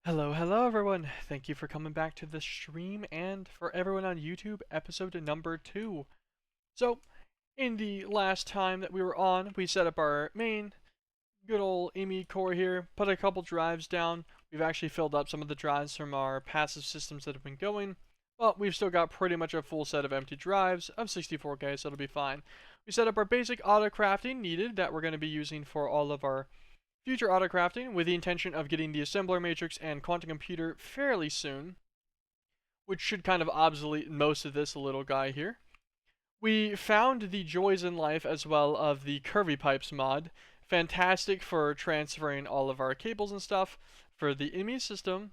Hello everyone. Thank you for coming back to the stream, and for everyone on YouTube, episode number 2. So, in the last time that we were on, we set up our main good old IME core here, put a couple drives down. We've actually filled up some of the drives from our passive systems that have been going, but we've still got pretty much a full set of empty drives of 64K, so it'll be fine. We set up our basic auto crafting needed that we're going to be using for all of our future autocrafting, with the intention of getting the assembler matrix and quantum computer fairly soon, which should kind of obsolete most of this little guy here. We found the joys in life as well of the curvy pipes mod. Fantastic for transferring all of our cables and stuff for the IME system,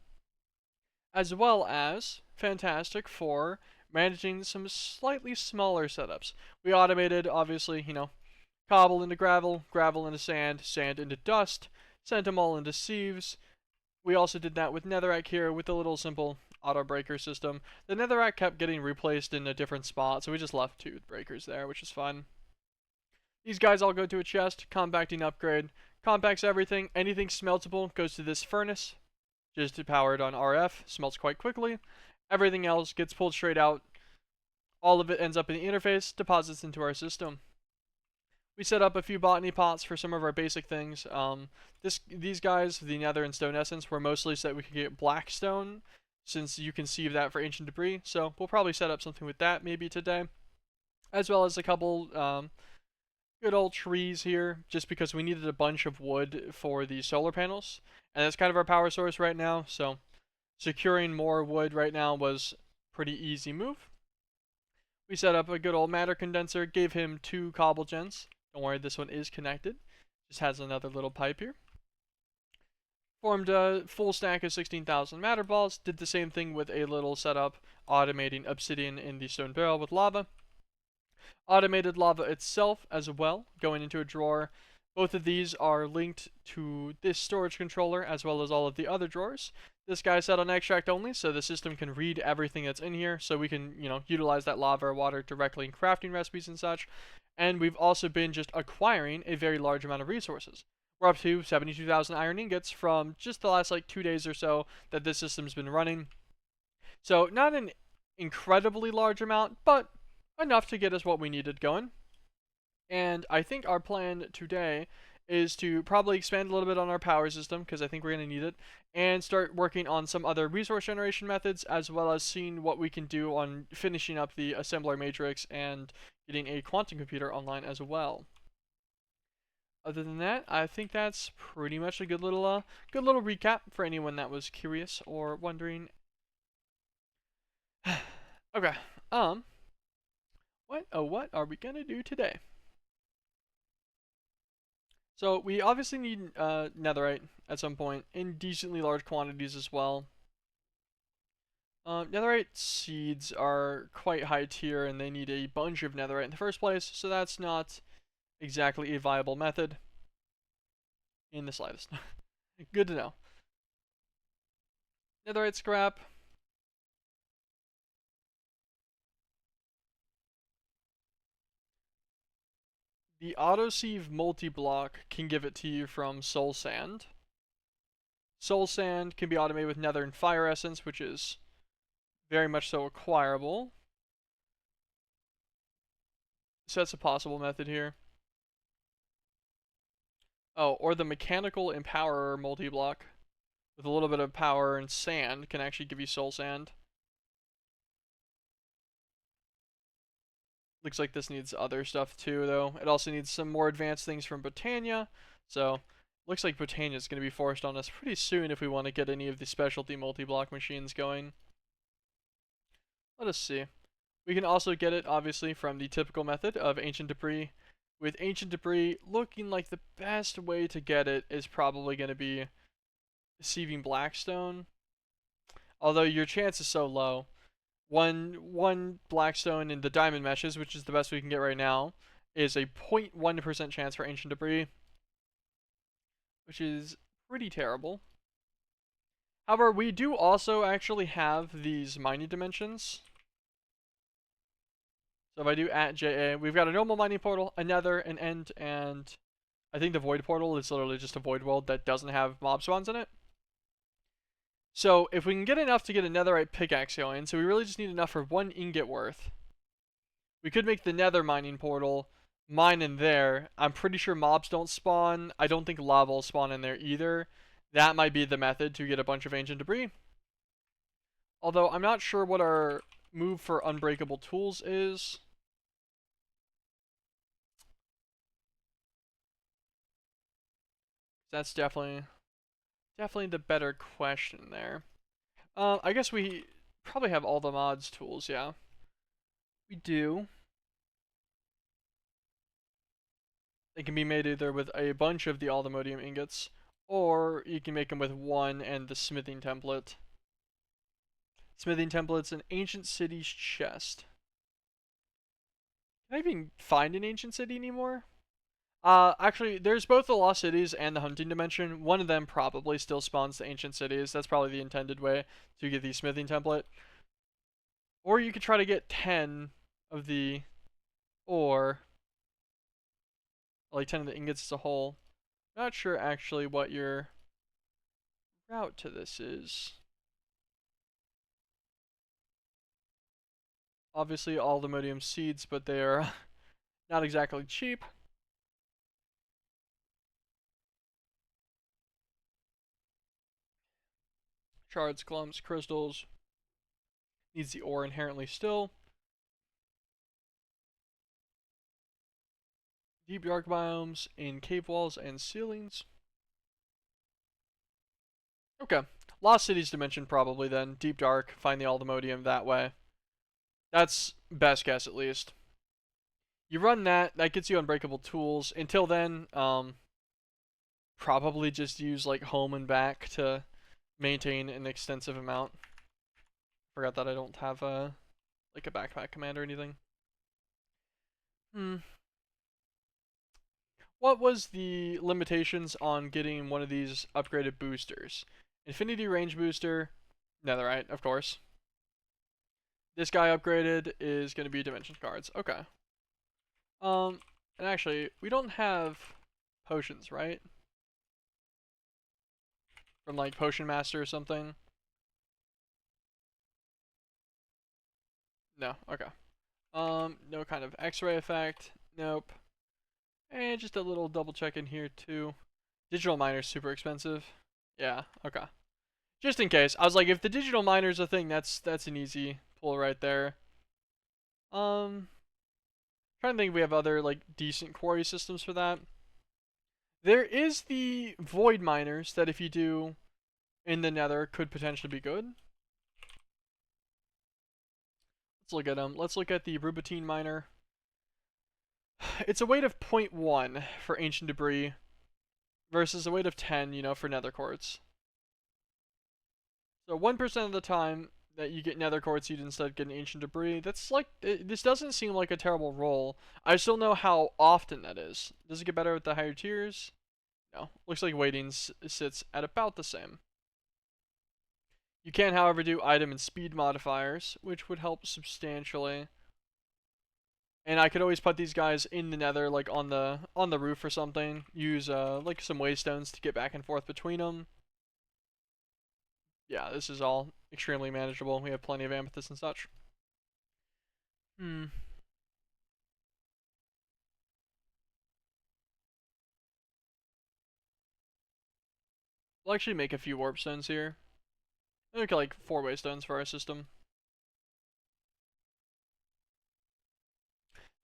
as well as fantastic for managing some slightly smaller setups. We automated, obviously, cobble into gravel, gravel into sand, sand into dust, sent them all into sieves. We also did that with netherrack here with a little simple auto breaker system. The netherrack kept getting replaced in a different spot, so we just left 2 breakers there, which is fun. These guys all go to a chest, compacting upgrade. Compacts everything. Anything smeltable goes to this furnace, just powered on RF, smelts quite quickly. Everything else gets pulled straight out. All of it ends up in the interface, deposits into our system. We set up a few botany pots for some of our basic things. These guys, the nether and stone essence, were mostly so that we could get black stone, since you can sieve that for ancient debris. So we'll probably set up something with that maybe today, as well as a couple good old trees here, just because we needed a bunch of wood for the solar panels, and that's kind of our power source right now. So securing more wood right now was a pretty easy move. We set up a good old matter condenser, gave him 2 cobble gens. Don't worry, this one is connected. Just has another little pipe here. Formed a full stack of 16,000 matter balls. Did the same thing with a little setup, automating obsidian in the stone barrel with lava. Automated lava itself as well, going into a drawer. Both of these are linked to this storage controller as well as all of the other drawers. This guy's set on extract only, so the system can read everything that's in here, so we can, utilize that lava or water directly in crafting recipes and such. And we've also been just acquiring a very large amount of resources. We're up to 72,000 iron ingots from just the last 2 days or so that this system's been running. So not an incredibly large amount, but enough to get us what we needed going. And I think our plan today is to probably expand a little bit on our power system, because I think we're going to need it, and start working on some other resource generation methods, as well as seeing what we can do on finishing up the assembler matrix and getting a quantum computer online as well. Other than that, I think that's pretty much a good little recap for anyone that was curious or wondering. Okay, what are we gonna do today? So we obviously need netherite at some point in decently large quantities as well. Netherite seeds are quite high tier, and they need a bunch of netherite in the first place, so that's not exactly a viable method in the slightest. Good to know. Netherite scrap. The autosieve multi-block can give it to you from soul sand. Soul sand can be automated with nether and fire essence, which is very much so acquirable. So that's a possible method here. Oh, or the mechanical empower multi-block with a little bit of power and sand can actually give you soul sand. Looks like this needs other stuff too, though. It also needs some more advanced things from Botania. So, looks like Botania is going to be forced on us pretty soon if we want to get any of the specialty multi-block machines going. Let us see. We can also get it, obviously, from the typical method of ancient debris. With ancient debris, looking like the best way to get it is probably going to be sieving blackstone. Although your chance is so low. One blackstone in the diamond meshes, which is the best we can get right now, is a 0.1% chance for ancient debris, which is pretty terrible. However, we do also actually have these mining dimensions. So if I do @JA, we've got a normal mining portal, a nether, an end, and I think the void portal is literally just a void world that doesn't have mob spawns in it. So if we can get enough to get a netherite pickaxe going, so we really just need enough for 1 ingot worth. We could make the nether mining portal, mine in there. I'm pretty sure mobs don't spawn. I don't think lava will spawn in there either. That might be the method to get a bunch of ancient debris. Although I'm not sure what our move for unbreakable tools is. That's definitely the better question there. I guess we probably have all the mods tools, yeah. We do. They can be made either with a bunch of the aldomodium ingots, or you can make them with one and the smithing template. Smithing template's an ancient city's chest. Can I even find an ancient city anymore? Actually, there's both the lost cities and the hunting dimension. One of them probably still spawns the ancient cities. That's probably the intended way to get the smithing template. Or you could try to get 10 of the ore, like 10 of the ingots as a whole. Not sure actually what your route to this is. Obviously, all the modium seeds, but they are not exactly cheap. Shards, clumps, crystals. Needs the ore inherently still. Deep dark biomes in cave walls and ceilings. Okay. Lost Cities Dimension probably then. Deep dark, find the Aldemodium that way. That's best guess at least. You run that, that gets you unbreakable tools. Until then, probably just use like home and back to maintain an extensive amount. Forgot that I don't have like a backpack command or anything. What was the limitations on getting one of these upgraded boosters? Infinity range booster, netherite, of course. This guy upgraded is going to be dimension cards. Okay. Um, and actually, we don't have potions, right? From like Potion Master or something. No. Okay. No kind of X-ray effect. Nope. And just a little double check in here too. Digital miner's super expensive. Yeah. Okay. Just in case. I was like, if the digital miner's a thing, that's an easy pull right there. Trying to think if we have other like decent quarry systems for that. There is the void miners that if you do in the nether could potentially be good. Let's look at them. Let's look at the rubatine miner. It's a weight of 0.1 for ancient debris versus a weight of 10, you know, for nether quartz. So 1% of the time that you get nether quartz, you'd instead get an ancient debris. That's like, this doesn't seem like a terrible roll. I still know how often that is. Does it get better with the higher tiers? No. Looks like weighting sits at about the same. You can, however, do item and speed modifiers, which would help substantially. And I could always put these guys in the nether, like on the roof or something. Use like some waystones to get back and forth between them. Yeah, this is all extremely manageable. We have plenty of amethyst and such. We'll actually make a few warp stones here. Make like 4 waystones for our system.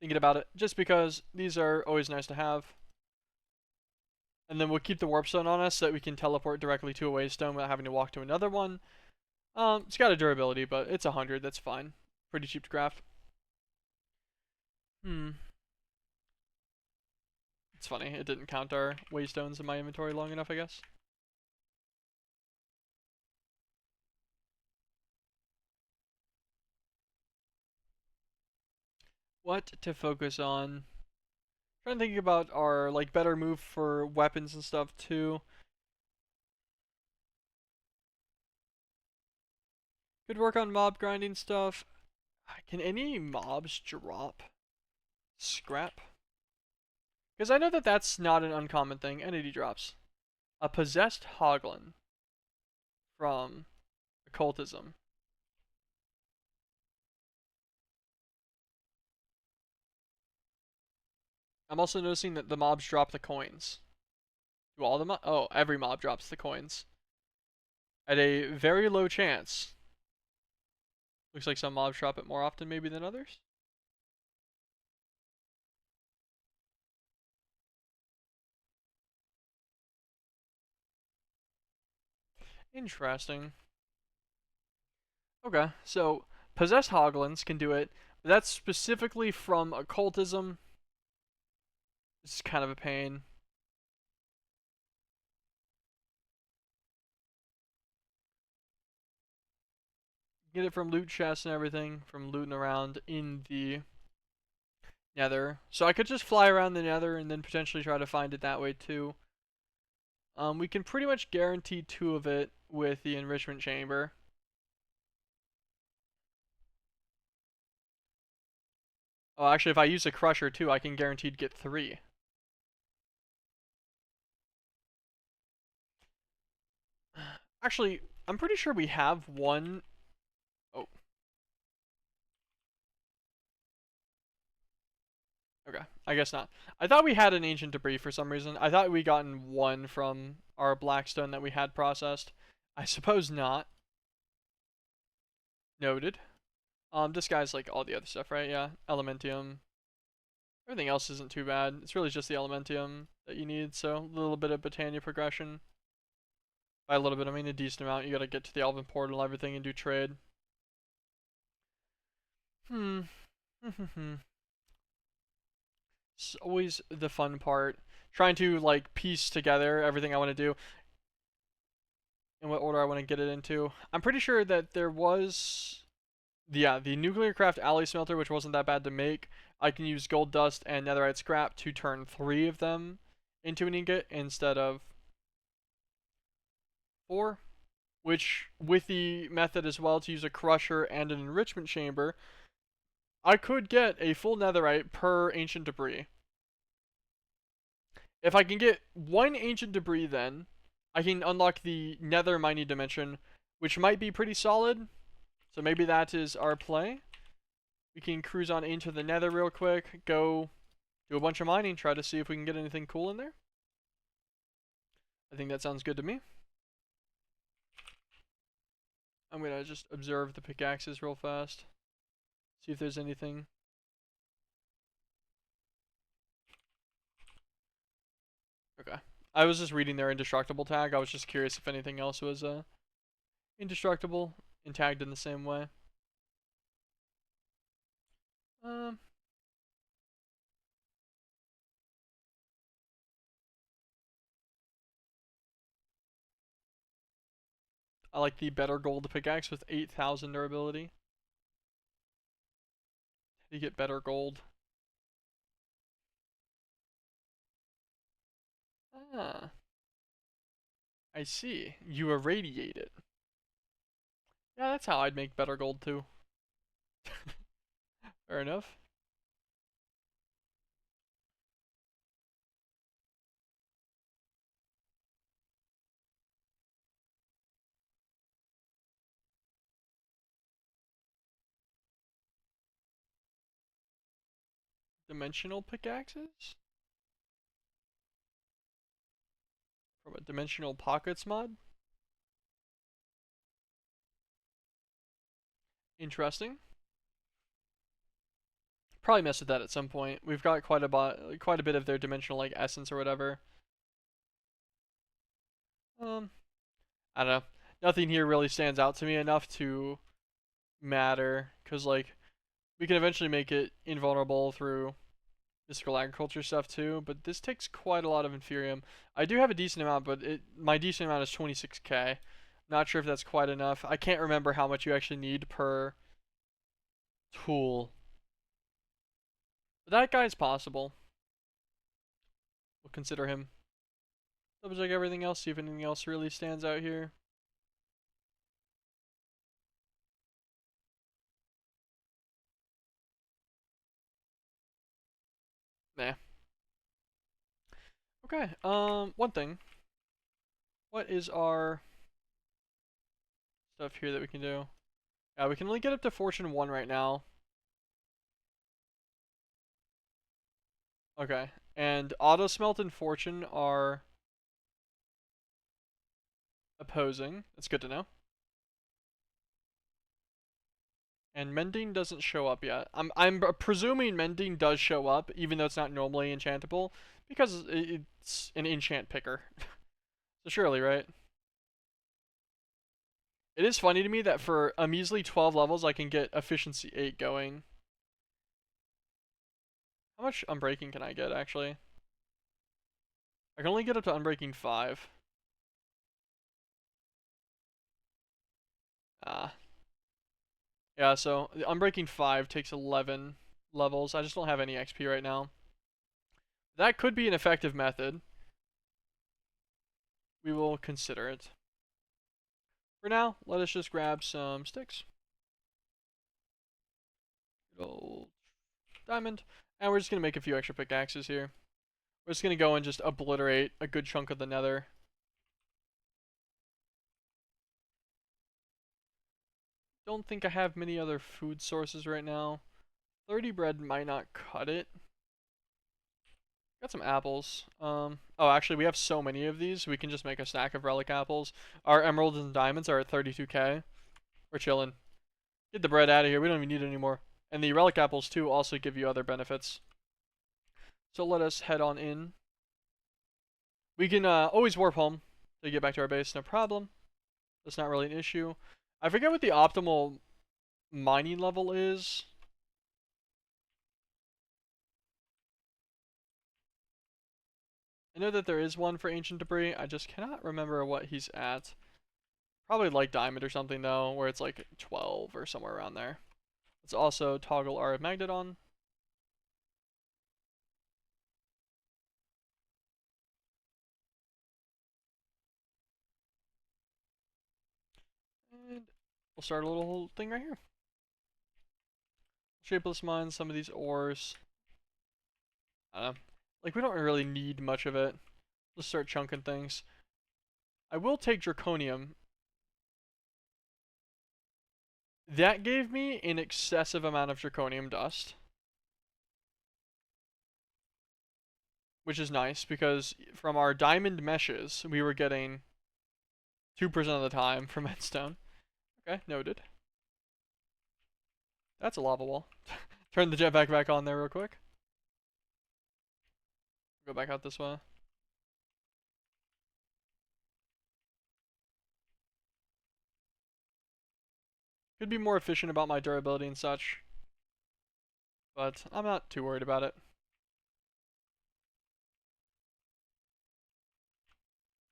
Thinking about it, just because these are always nice to have. And then we'll keep the warp stone on us so that we can teleport directly to a waystone without having to walk to another one. It's got a durability, but it's 100. That's fine. Pretty cheap to craft. It's funny. It didn't count our waystones in my inventory long enough, I guess. What to focus on? Trying to think about our like better move for weapons and stuff too. Could work on mob grinding stuff. Can any mobs drop scrap? Because I know that that's not an uncommon thing. Entity drops. A possessed hoglin from occultism. I'm also noticing that the mobs drop the coins. Do all the oh, every mob drops the coins. At a very low chance. Looks like some mobs drop it more often maybe than others. Interesting. Okay, so possessed hoglins can do it. But that's specifically from occultism. This is kind of a pain. Get it from loot chests and everything, from looting around in the nether. So I could just fly around the nether and then potentially try to find it that way too. We can pretty much guarantee 2 of it with the enrichment chamber. Oh, actually, if I use a crusher too, I can guaranteed get 3. Actually, I'm pretty sure we have one. Oh, okay. I guess not. I thought we had an ancient debris for some reason. I thought we gotten 1 from our blackstone that we had processed. I suppose not. Noted. This guy's like all the other stuff, right? Yeah. Elementium. Everything else isn't too bad. It's really just the Elementium that you need, so a little bit of botania progression. By a little bit, I mean a decent amount. You gotta get to the Elven Portal and everything and do trade. Hmm. It's always the fun part. Trying to, like, piece together everything I want to do in what order I want to get it into. I'm pretty sure that there was... Yeah, the nuclear craft alley smelter, which wasn't that bad to make. I can use gold dust and netherite scrap to turn 3 of them into an ingot instead of 4. Which, with the method as well to use a crusher and an enrichment chamber, I could get a full netherite per ancient debris. If I can get 1 ancient debris, then I can unlock the nether mining dimension, which might be pretty solid. So maybe that is our play. We can cruise on into the nether real quick, go do a bunch of mining, try to see if we can get anything cool in there. I think that sounds good to me. I'm gonna just observe the pickaxes real fast. See if there's anything. Okay. I was just reading their indestructible tag. I was just curious if anything else was indestructible and tagged in the same way. Um, I like the better gold pickaxe with 8,000 durability. You get better gold. Ah, I see. You irradiate it. Yeah, that's how I'd make better gold too. Fair enough. Dimensional pickaxes? From a dimensional pockets mod? Interesting. Probably mess with that at some point. We've got quite a bit of their dimensional like essence or whatever. Um, I don't know. Nothing here really stands out to me enough to matter, cause like we can eventually make it invulnerable through mystical agriculture stuff too. But this takes quite a lot of inferium. I do have a decent amount, but my decent amount is 26k. Not sure if that's quite enough. I can't remember how much you actually need per tool. But that guy's possible. We'll consider him. Double check everything else, see if anything else really stands out here. Nah. Okay, one thing. What is our stuff here that we can do. Yeah, we can only get up to Fortune 1 right now. Okay. And Auto Smelt and Fortune are opposing. That's good to know. And Mending doesn't show up yet. I'm presuming Mending does show up, even though it's not normally enchantable, because it's an enchant picker. So surely, right? It is funny to me that for a measly 12 levels, I can get efficiency 8 going. How much unbreaking can I get, actually? I can only get up to unbreaking 5. Ah. Yeah, so the unbreaking 5 takes 11 levels. I just don't have any XP right now. That could be an effective method. We will consider it. For now, let us just grab some sticks. Good old diamond. And we're just going to make a few extra pickaxes here. We're just going to go and just obliterate a good chunk of the nether. Don't think I have many other food sources right now. 30 bread might not cut it. Got some apples. Oh, actually, we have so many of these, we can just make a stack of relic apples. Our emeralds and diamonds are at 32k. We're chilling. Get the bread out of here. We don't even need it anymore. And the relic apples, too, also give you other benefits. So let us head on in. We can always warp home to get back to our base, no problem. That's not really an issue. I forget what the optimal mining level is. I know that there is one for ancient debris. I just cannot remember what he's at. Probably like diamond or something though, where it's like 12 or somewhere around there. Let's also toggle our magnet on. And we'll start a little thing right here. Shapeless mine some of these ores. I don't know. Like, we don't really need much of it. Let's start chunking things. I will take draconium. That gave me an excessive amount of draconium dust. Which is nice, because from our diamond meshes, we were getting 2% of the time from Endstone. Okay, noted. That's a lava wall. Turn the jetpack back on there real quick. Go back out this way. Could be more efficient about my durability and such. But I'm not too worried about it.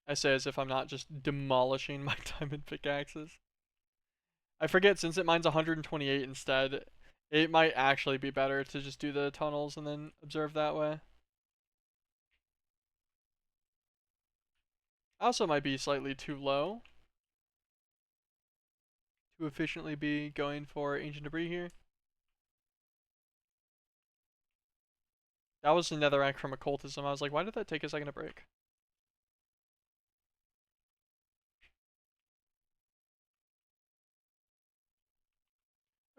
I say as if I'm not just demolishing my diamond pickaxes. I forget, since it mines 128 instead, it might actually be better to just do the tunnels and then observe that way. Also might be slightly too low to efficiently be going for ancient debris here. That was the netherrack from occultism. I was like, why did that take a second to break?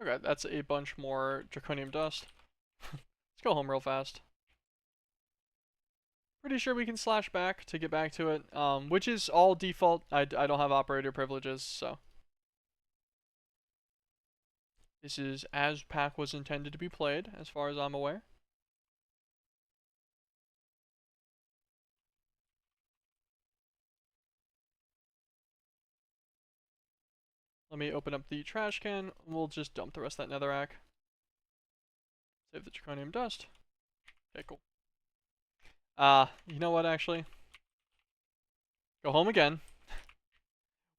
Okay, that's a bunch more draconium dust. Let's go home real fast. Pretty sure we can slash back to get back to it, which is all default. I don't have operator privileges, so. This is as pack was intended to be played, as far as I'm aware. Let me open up the trash can. We'll just dump the rest of that netherrack. Save the draconium dust. Okay, cool. You know what, actually? Go home again.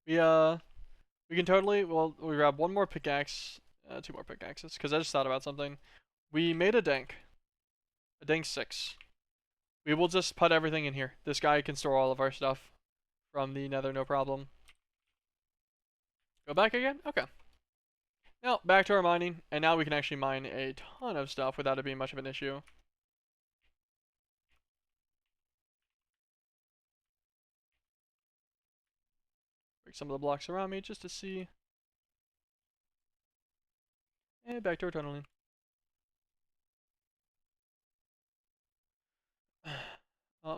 We can totally, well, we grab one more pickaxe, 2 more pickaxes, because I just thought about something. We made a dank 6. We will just put everything in here. This guy can store all of our stuff from the nether, no problem. Go back again? Okay. Now, back to our mining, and now we can actually mine a ton of stuff without it being much of an issue. Break some of the blocks around me just to see. And back to our tunneling.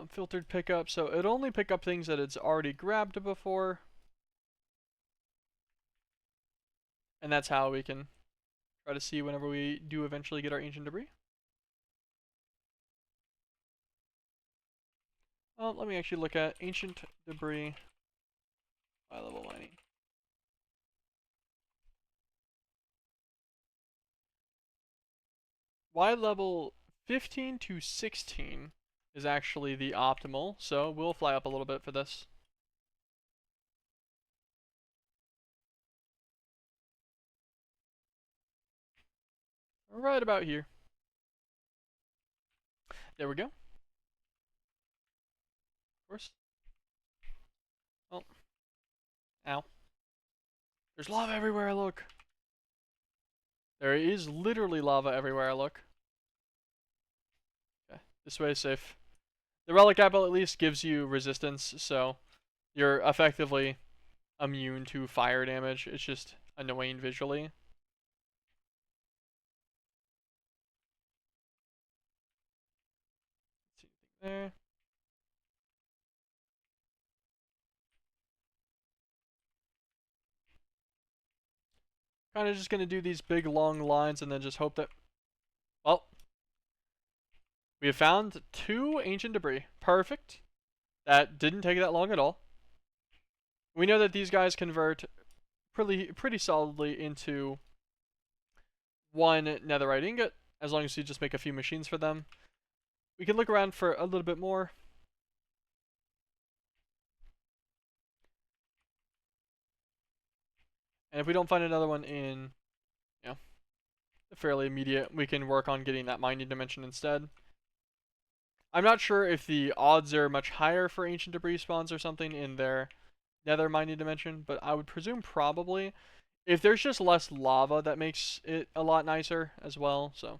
Filtered pickup, so it'll only pick up things that it's already grabbed before. And that's how we can try to see whenever we do eventually get our ancient debris. Let me actually look at ancient debris high level mining. Y level 15 to 16 is actually the optimal, so we'll fly up a little bit for this. Right about here. There we go. Of course. Oh. Ow. There's lava everywhere I look. There is literally lava everywhere I look. Okay, this way is safe. The relic apple at least gives you resistance, so you're effectively immune to fire damage. It's just annoying visually. Let's see anything there. Kind of just gonna do these big long lines and then just hope that. Well, we have found 2 ancient debris. Perfect. That didn't take that long at all. We know that these guys convert pretty solidly into 1 netherite ingot, as long as you just make a few machines for them. We can look around for a little bit more. And if we don't find another one in, you know, fairly immediate, we can work on getting that mining dimension instead. I'm not sure if the odds are much higher for ancient debris spawns or something in their nether mining dimension, but I would presume probably. If there's just less lava, that makes it a lot nicer as well, so.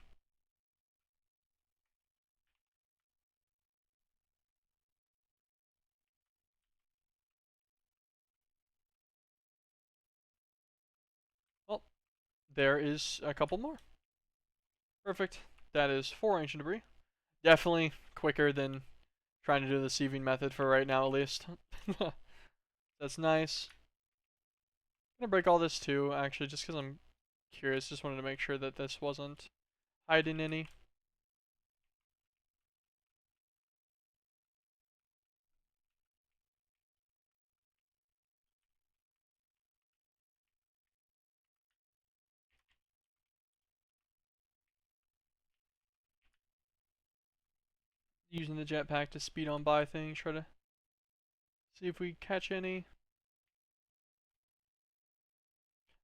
Well, there is a couple more. Perfect. That is 4 ancient debris. Definitely quicker than trying to do the sieving method for right now, at least. That's nice. I'm gonna break all this too, actually, just because I'm curious. Just wanted to make sure that this wasn't hiding any. Using the jetpack to speed on by things, try to see if we catch any.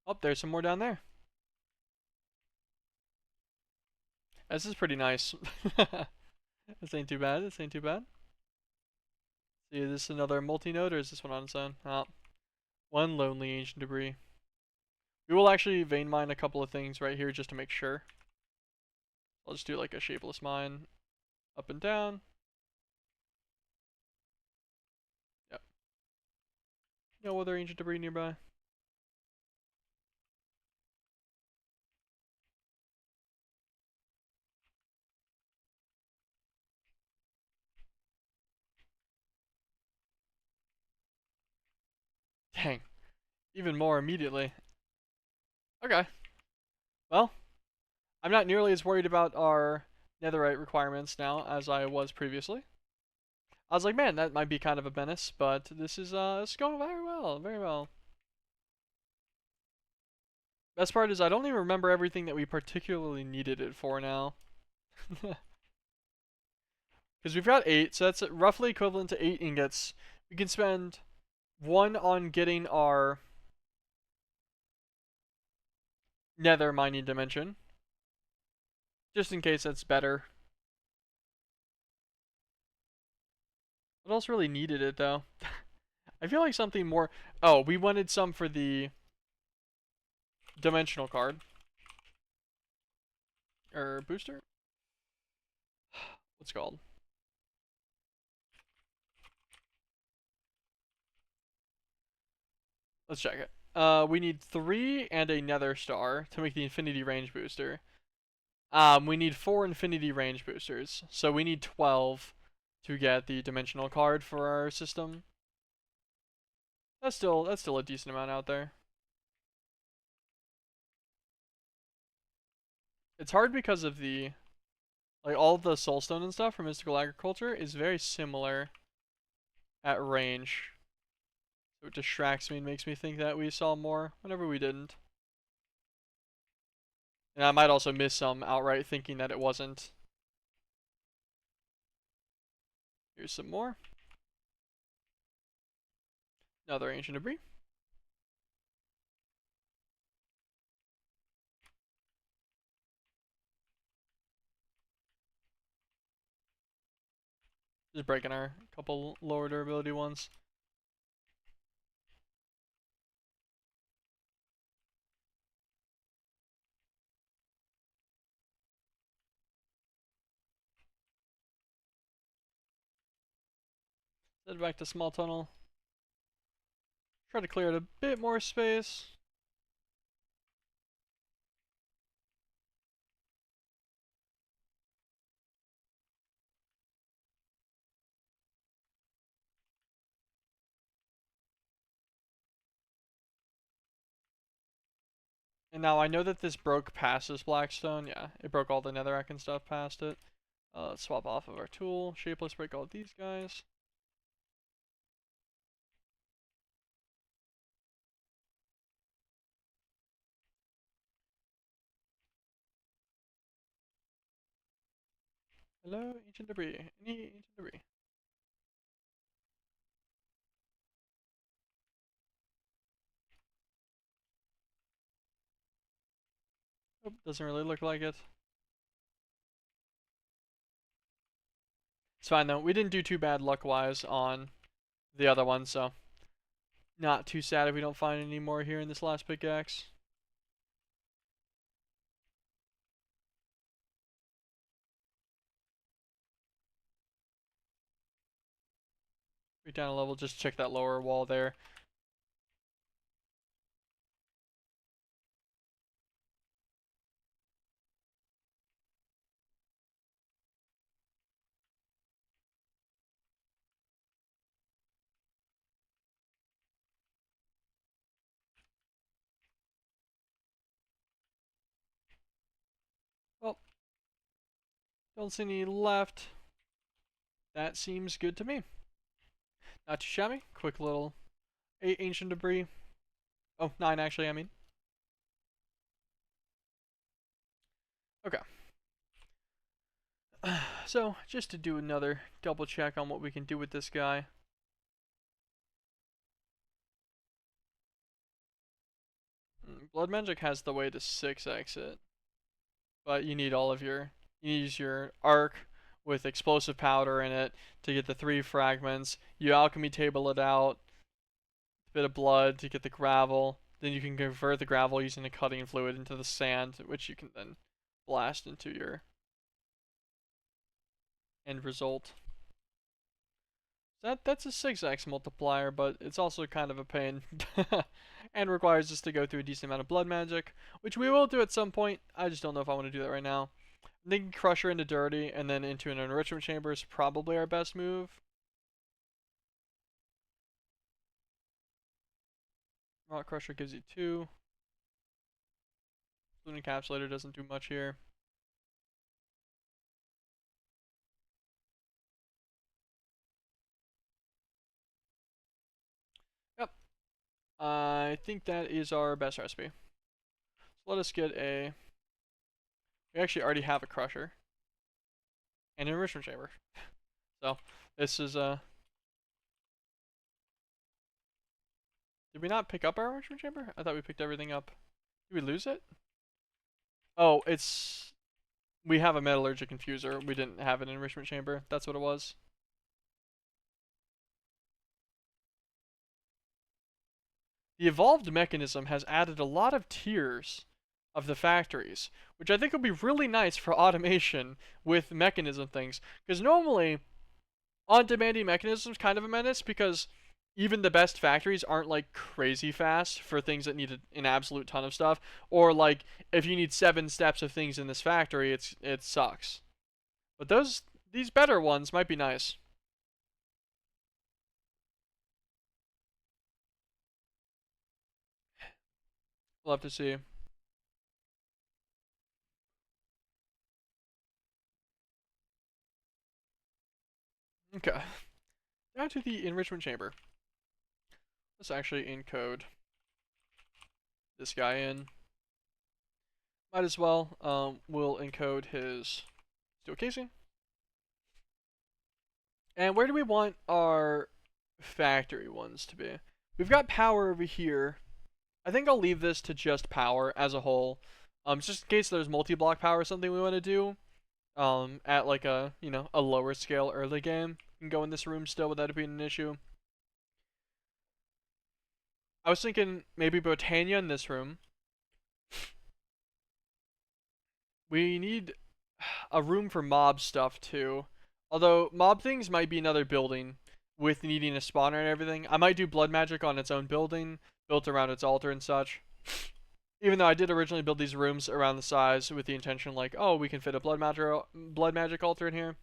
Oh, there's some more down there. This is pretty nice. This ain't too bad. This ain't too bad. See, is this another multi-node or is this one on its own? Oh, 1 lonely ancient debris. We will actually vein mine a couple of things right here just to make sure. I'll just do like a shapeless mine up and down. Yep. No other ancient debris nearby. Dang. Even more immediately. Okay. Well, I'm not nearly as worried about our netherite requirements now as I was previously. I was like, man, that might be kind of a menace, but this is it's going very well, very well. Best part is I don't even remember everything that we particularly needed it for now. Because we've got 8, so that's roughly equivalent to 8 ingots. We can spend 1 on getting our nether mining dimension. Just in case that's better. What else really needed it, though? I feel like something more... Oh, we wanted some for the dimensional card. Or booster? What's it called? Let's check it. We need 3 and a nether star to make the infinity range booster. We need 4 infinity range boosters, so we need 12 to get the dimensional card for our system. That's still a decent amount out there. It's hard because of the all the soulstone and stuff from mystical agriculture is very similar at range. So it distracts me and makes me think that we saw more whenever we didn't. And I might also miss some outright thinking that it wasn't. Here's some more. Another ancient debris. Just breaking our couple lower durability ones. Head back to small tunnel. Try to clear it a bit more space. And now I know that this broke past this blackstone. Yeah, it broke all the netherrack and stuff past it. Let's swap off of our tool. Shapeless, break all these guys. Hello, ancient debris. Any ancient debris? Oh, doesn't really look like it. It's fine though. We didn't do too bad luck-wise on the other one, so not too sad if we don't find any more here in this last pickaxe. Break down a level, just check that lower wall there. Well, don't see any left. That seems good to me. Not too shabby. Quick little 8 ancient debris. Oh, 9 actually, I mean. Okay. So, just to do another double check on what we can do with this guy. Blood Magic has the way to 6x it. But you need you use your arc with explosive powder in it to get the 3 fragments. You alchemy table it out, a bit of blood to get the gravel. Then you can convert the gravel using the cutting fluid into the sand, which you can then blast into your end result. That's a 6x multiplier, but it's also kind of a pain. And requires us to go through a decent amount of blood magic, which we will do at some point. I just don't know if I want to do that right now. I think Crusher into Dirty and then into an enrichment chamber is probably our best move. Rock Crusher gives you 2. Balloon Encapsulator doesn't do much here. Yep. I think that is our best recipe. So let us get a... We actually already have a Crusher. And an enrichment chamber. So, this is Did we not pick up our enrichment chamber? I thought we picked everything up. Did we lose it? Oh, it's... We have a metallurgic infuser. We didn't have an enrichment chamber. That's what it was. The evolved mechanism has added a lot of tiers of the factories, which I think will be really nice for automation with mechanism things. Because normally, on-demanding mechanisms kind of a menace because even the best factories aren't like crazy fast for things that need an absolute ton of stuff. Or like if you need 7 steps of things in this factory, it sucks. But these better ones might be nice. We'll have to see. Okay. Down to the enrichment chamber. Let's actually encode this guy in. Might as well. We'll encode his steel casing. And where do we want our factory ones to be? We've got power over here. I think I'll leave this to just power as a whole. Just in case there's multi-block power or something we want to do. At like a, a lower scale early game. You can go in this room still without it being an issue. I was thinking maybe Botania in this room. We need a room for mob stuff too. Although mob things might be another building with needing a spawner and everything. I might do blood magic on its own building, built around its altar and such. Even though I did originally build these rooms around the size with the intention like, oh, we can fit a blood magic altar in here.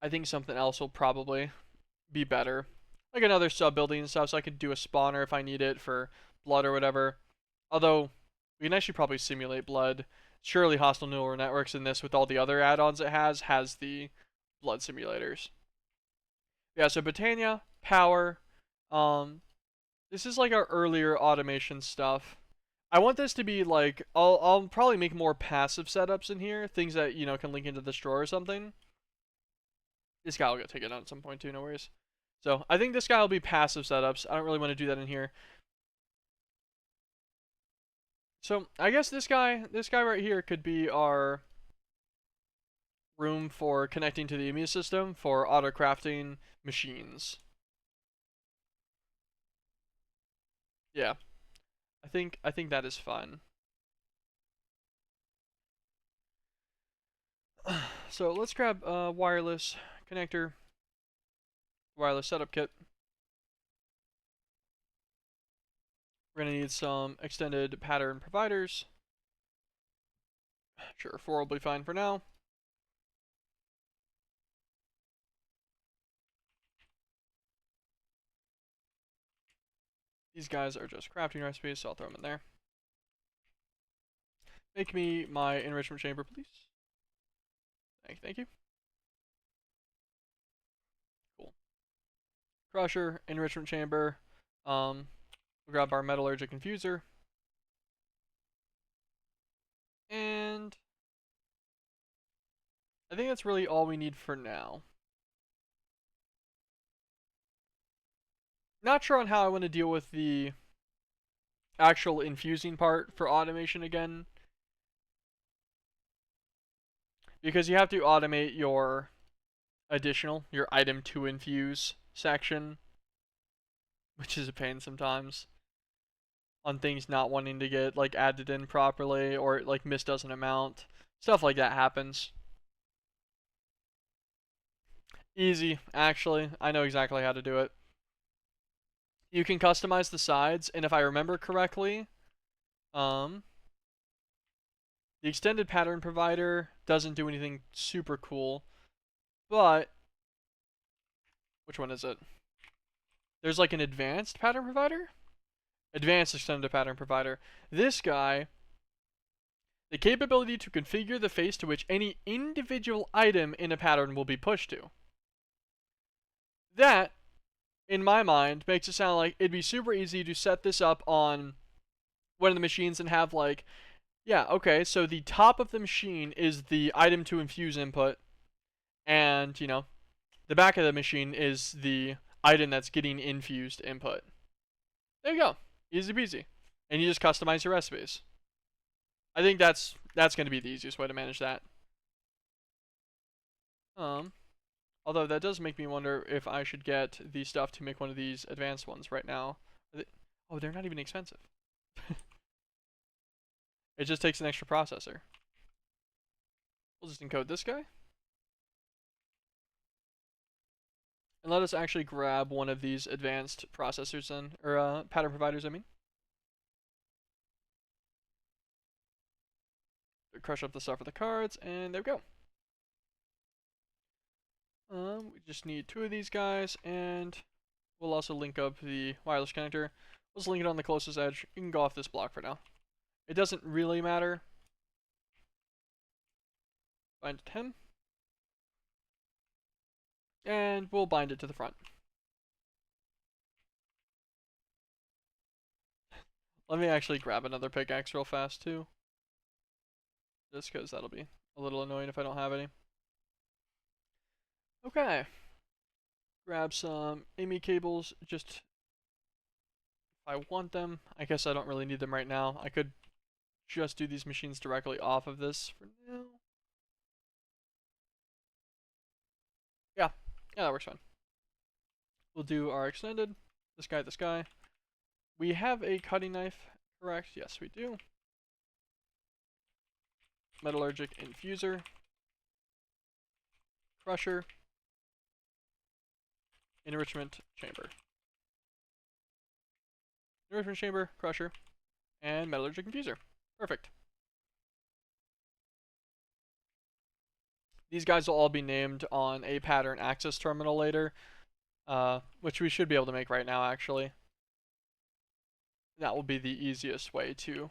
I think something else will probably be better. Like another sub building and stuff, so I could do a spawner if I need it for blood or whatever. Although, we can actually probably simulate blood. Surely Hostile Neural Networks in this, with all the other add-ons it has the blood simulators. Yeah, so Botania, power. This is like our earlier automation stuff. I want this to be like, I'll probably make more passive setups in here, things that, can link into this drawer or something. This guy will get taken out at some point too, no worries. So I think this guy will be passive setups. I don't really want to do that in here. So I guess this guy right here could be our room for connecting to the immune system for autocrafting machines. Yeah, I think that is fun. So let's grab a wireless connector, wireless setup kit. We're gonna need some extended pattern providers. Sure, 4 will be fine for now. These guys are just crafting recipes, so I'll throw them in there. Make me my enrichment chamber, please. Thank you. Cool. Crusher, enrichment chamber. We'll grab our metallurgic infuser. And I think that's really all we need for now. Not sure on how I want to deal with the actual infusing part for automation again. Because you have to automate your item to infuse section, which is a pain sometimes on things not wanting to get like added in properly or like misdoes an amount. Stuff like that happens. Easy, actually. I know exactly how to do it. You can customize the sides, and if I remember correctly, the extended pattern provider doesn't do anything super cool, but which one is it? There's like an advanced pattern provider? Advanced extended pattern provider. This guy, the capability to configure the face to which any individual item in a pattern will be pushed to. That, in my mind, makes it sound like it'd be super easy to set this up on one of the machines and have like, yeah, okay, so the top of the machine is the item to infuse input, and, the back of the machine is the item that's getting infused input. There you go. Easy peasy. And you just customize your recipes. I think that's going to be the easiest way to manage that. Although that does make me wonder if I should get the stuff to make one of these advanced ones right now. Oh, they're not even expensive. It just takes an extra processor. We'll just encode this guy. And let us actually grab one of these advanced processors then, or pattern providers, I mean. Crush up the stuff for the cards, and there we go. We just need 2 of these guys, and we'll also link up the wireless connector. Let's link it on the closest edge. You can go off this block for now. It doesn't really matter. Bind it to him. And we'll bind it to the front. Let me actually grab another pickaxe real fast too. Just because that'll be a little annoying if I don't have any. Okay. Grab some AMI cables just if I want them. I guess I don't really need them right now. I could just do these machines directly off of this for now. Yeah, that works fine. We'll do our extended. This guy. We have a cutting knife, correct? Yes, we do. Metallurgic infuser. Crusher. Enrichment chamber. Enrichment chamber, crusher, and metallurgic infuser. Perfect. These guys will all be named on a pattern access terminal later, which we should be able to make right now, actually. That will be the easiest way to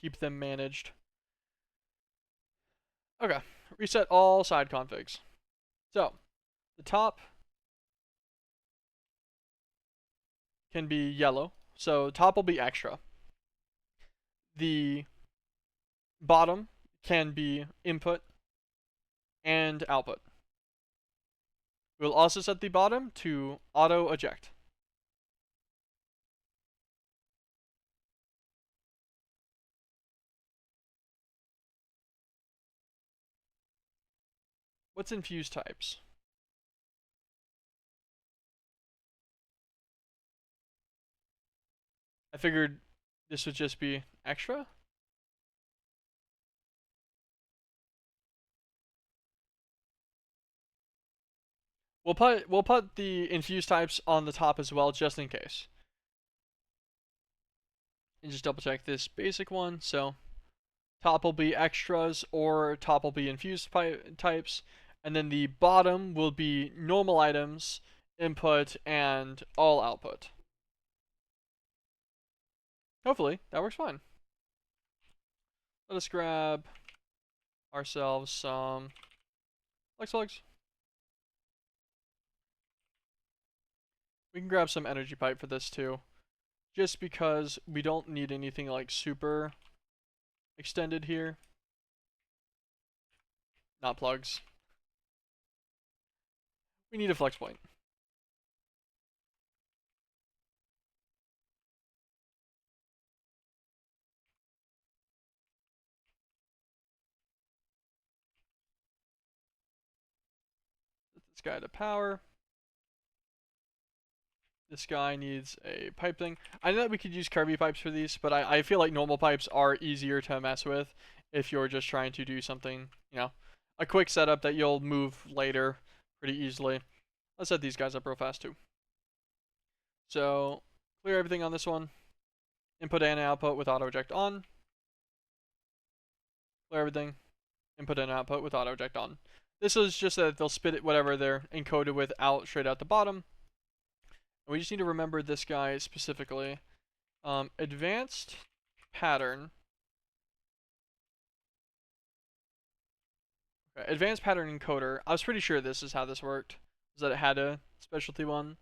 keep them managed. Okay, reset all side configs. So, the top can be yellow, so top will be extra. The bottom can be input and output. We'll also set the bottom to auto eject. What's infused types? I figured this would just be extra. We'll put the infused types on the top as well, just in case. And just double check this basic one. So top will be extras or top will be infused types, and then the bottom will be normal items, input, and all output. Hopefully that works fine. Let us grab ourselves some flex plugs. We can grab some energy pipe for this too, just because we don't need anything like super extended here. Not plugs. We need a flex point. Set this guy to power. This guy needs a pipe thing. I know that we could use curvy pipes for these, but I feel like normal pipes are easier to mess with if you're just trying to do something, a quick setup that you'll move later pretty easily. Let's set these guys up real fast too. So, clear everything on this one. Input and output with auto eject on. Clear everything. Input and output with auto eject on. This is just that they'll spit it whatever they're encoded with out straight out the bottom. And we just need to remember this guy specifically. Advanced pattern. Okay, advanced pattern encoder. I was pretty sure this is how this worked. Is that it had a specialty one.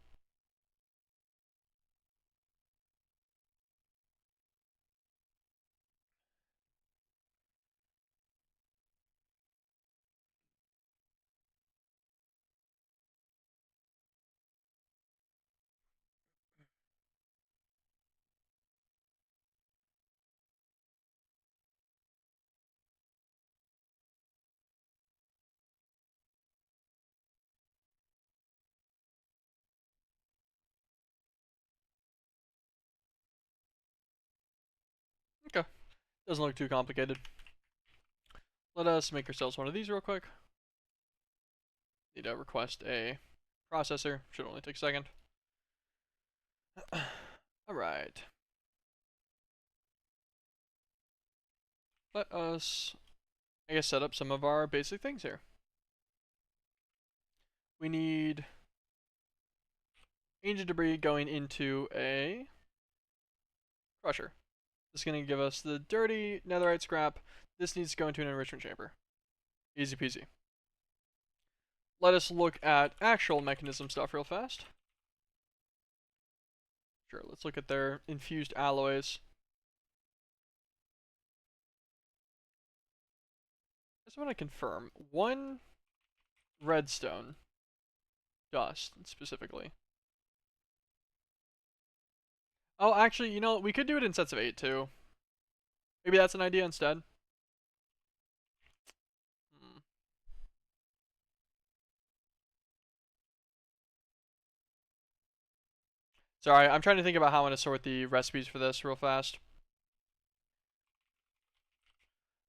Okay. Doesn't look too complicated. Let us make ourselves one of these real quick. Need to request a processor. Should only take a second. Alright. Let us, I guess, set up some of our basic things here. We need ancient debris going into a crusher. This is going to give us the dirty netherite scrap. This needs to go into an enrichment chamber. Easy peasy. Let us look at actual mechanism stuff real fast. Sure, let's look at their infused alloys. I just want to confirm. One redstone dust, specifically. Oh, actually, you know, we could do it in sets of 8, too. Maybe that's an idea instead. Sorry, I'm trying to think about how I'm going to sort the recipes for this real fast.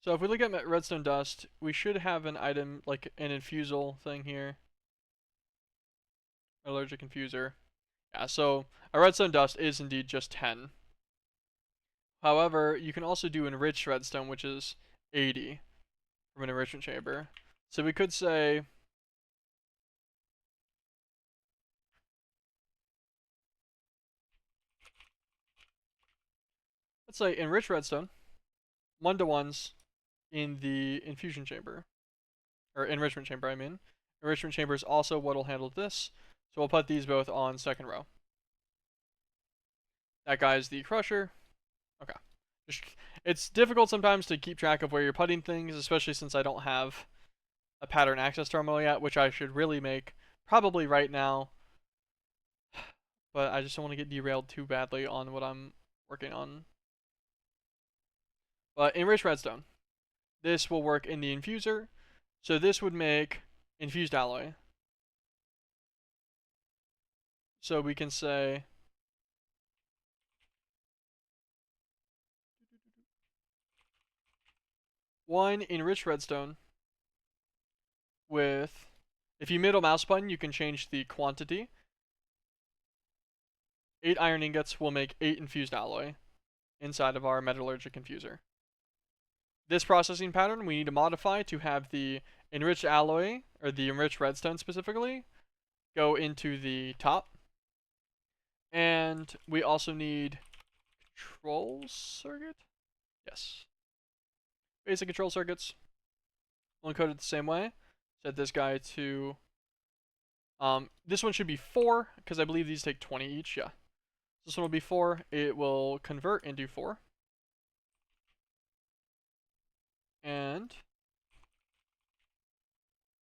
So if we look at redstone dust, we should have an item, like an infusal thing here. Allergic infuser. Yeah, so a redstone dust is indeed just 10. However, you can also do enriched redstone, which is 80 from an enrichment chamber. So we could say, let's say enriched redstone, 1-to-1s in the infusion chamber. Or enrichment chamber, I mean. Enrichment chamber is also what will handle this. So we'll put these both on second row. That guy's the crusher. Okay. It's difficult sometimes to keep track of where you're putting things, especially since I don't have a pattern access terminal yet, which I should really make probably right now. But I just don't want to get derailed too badly on what I'm working on. But enriched redstone. This will work in the infuser. So this would make infused alloy. So we can say one enriched redstone with, if you middle mouse button, you can change the quantity. 8 iron ingots will make 8 infused alloy inside of our metallurgic infuser. This processing pattern we need to modify to have the enriched alloy, or the enriched redstone specifically, go into the top. And we also need control circuit? Yes. Basic control circuits. We'll encode it the same way. Set this guy to, this one should be 4, because I believe these take 20 each, yeah. This one will be 4, it will convert into 4. And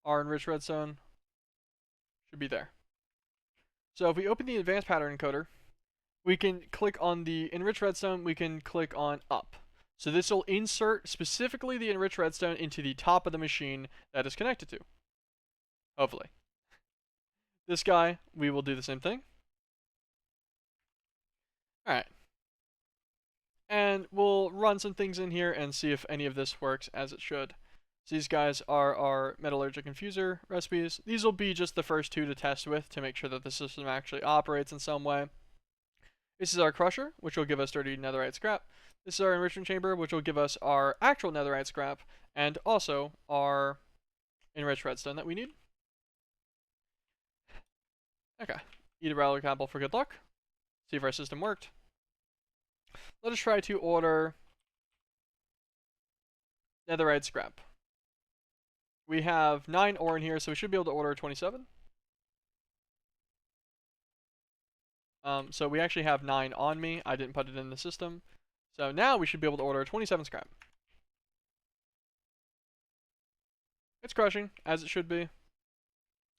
our enriched redstone should be there. So if we open the advanced pattern encoder, we can click on the enriched redstone, we can click on up. So this will insert specifically the enriched redstone into the top of the machine that is connected to. Hopefully. This guy, we will do the same thing. Alright. And we'll run some things in here and see if any of this works as it should. So these guys are our metallurgic infuser recipes. These will be just the first 2 to test with to make sure that the system actually operates in some way. This is our crusher, which will give us dirty netherite scrap. This is our enrichment chamber, which will give us our actual netherite scrap, and also our enriched redstone that we need. Okay. Eat a relic apple for good luck. See if our system worked. Let us try to order netherite scrap. We have 9 ore in here, so we should be able to order 27. So we actually have 9 on me. I didn't put it in the system. So now we should be able to order 27 scrap. It's crushing, as it should be.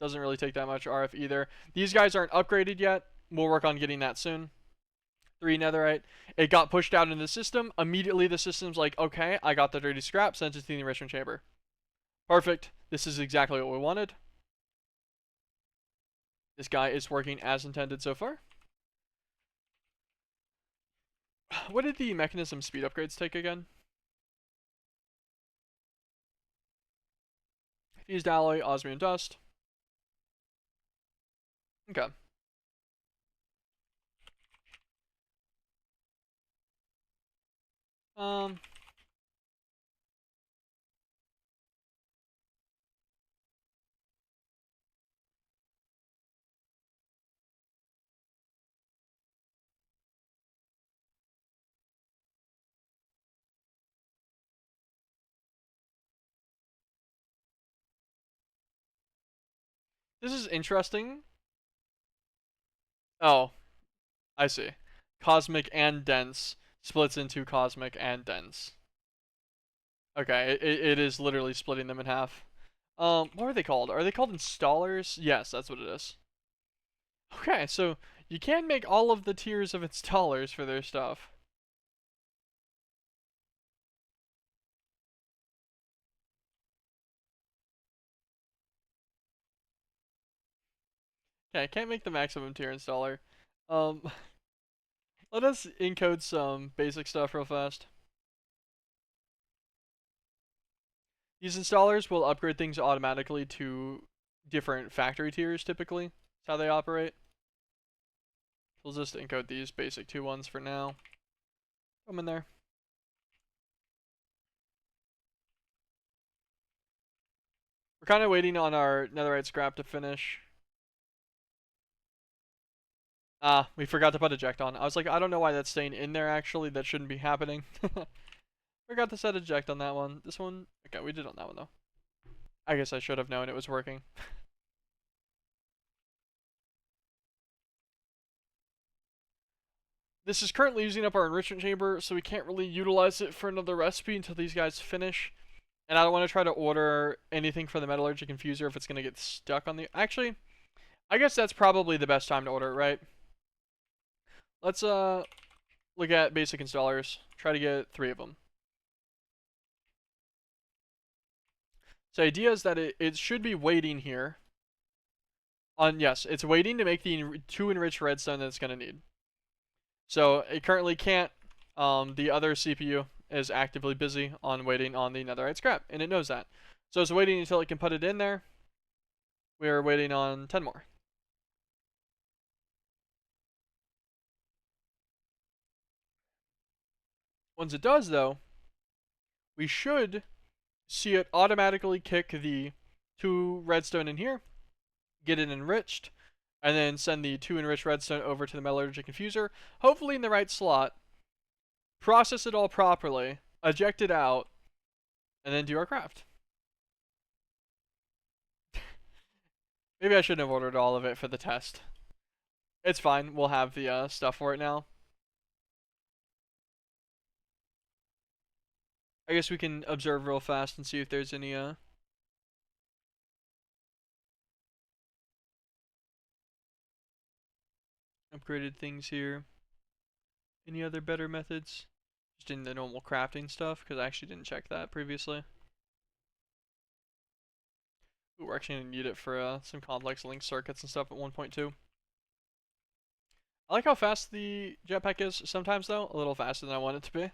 Doesn't really take that much RF either. These guys aren't upgraded yet. We'll work on getting that soon. 3 netherite. It got pushed out into the system. Immediately the system's like, okay, I got the dirty scrap, sent it to the enrichment chamber. Perfect. This is exactly what we wanted. This guy is working as intended so far. What did the mechanism speed upgrades take again? Fused alloy, osmium dust. Okay. Um, this is interesting. Oh, I see. Cosmic and dense splits into cosmic and dense. Okay, it is literally splitting them in half. What are they called? Are they called installers? Yes, that's what it is. Okay, so you can make all of the tiers of installers for their stuff. Okay, I can't make the maximum tier installer. Um, let us encode some basic stuff real fast. These installers will upgrade things automatically to different factory tiers, typically. That's how they operate. We'll just encode these basic 2 ones for now. Come in there. We're kind of waiting on our netherite scrap to finish. Ah, we forgot to put eject on. I was like, I don't know why that's staying in there, actually. That shouldn't be happening. Forgot to set eject on that one. This one, okay, we did on that one, though. I guess I should have known it was working. This is currently using up our enrichment chamber, so we can't really utilize it for another recipe until these guys finish. And I don't want to try to order anything for the metallurgic infuser if it's going to get stuck on the... Actually, I guess that's probably the best time to order it, right? Let's look at basic installers. Try to get 3 of them. So the idea is that it should be waiting here. Yes, it's waiting to make the 2 enriched redstone that it's going to need. So it currently can't. The other CPU is actively busy on waiting on the netherite scrap, and it knows that. So it's waiting until it can put it in there. We're waiting on 10 more. Once it does, though, we should see it automatically kick the 2 redstone in here, get it enriched, and then send the 2 enriched redstone over to the metallurgic infuser, hopefully in the right slot, process it all properly, eject it out, and then do our craft. Maybe I shouldn't have ordered all of it for the test. It's fine. We'll have the stuff for it now. I guess we can observe real fast and see if there's any upgraded things here. Any other better methods? Just in the normal crafting stuff, because I actually didn't check that previously. Ooh, we're actually going to need it for some complex link circuits and stuff at 1.2. I like how fast the jetpack is sometimes, though. A little faster than I want it to be.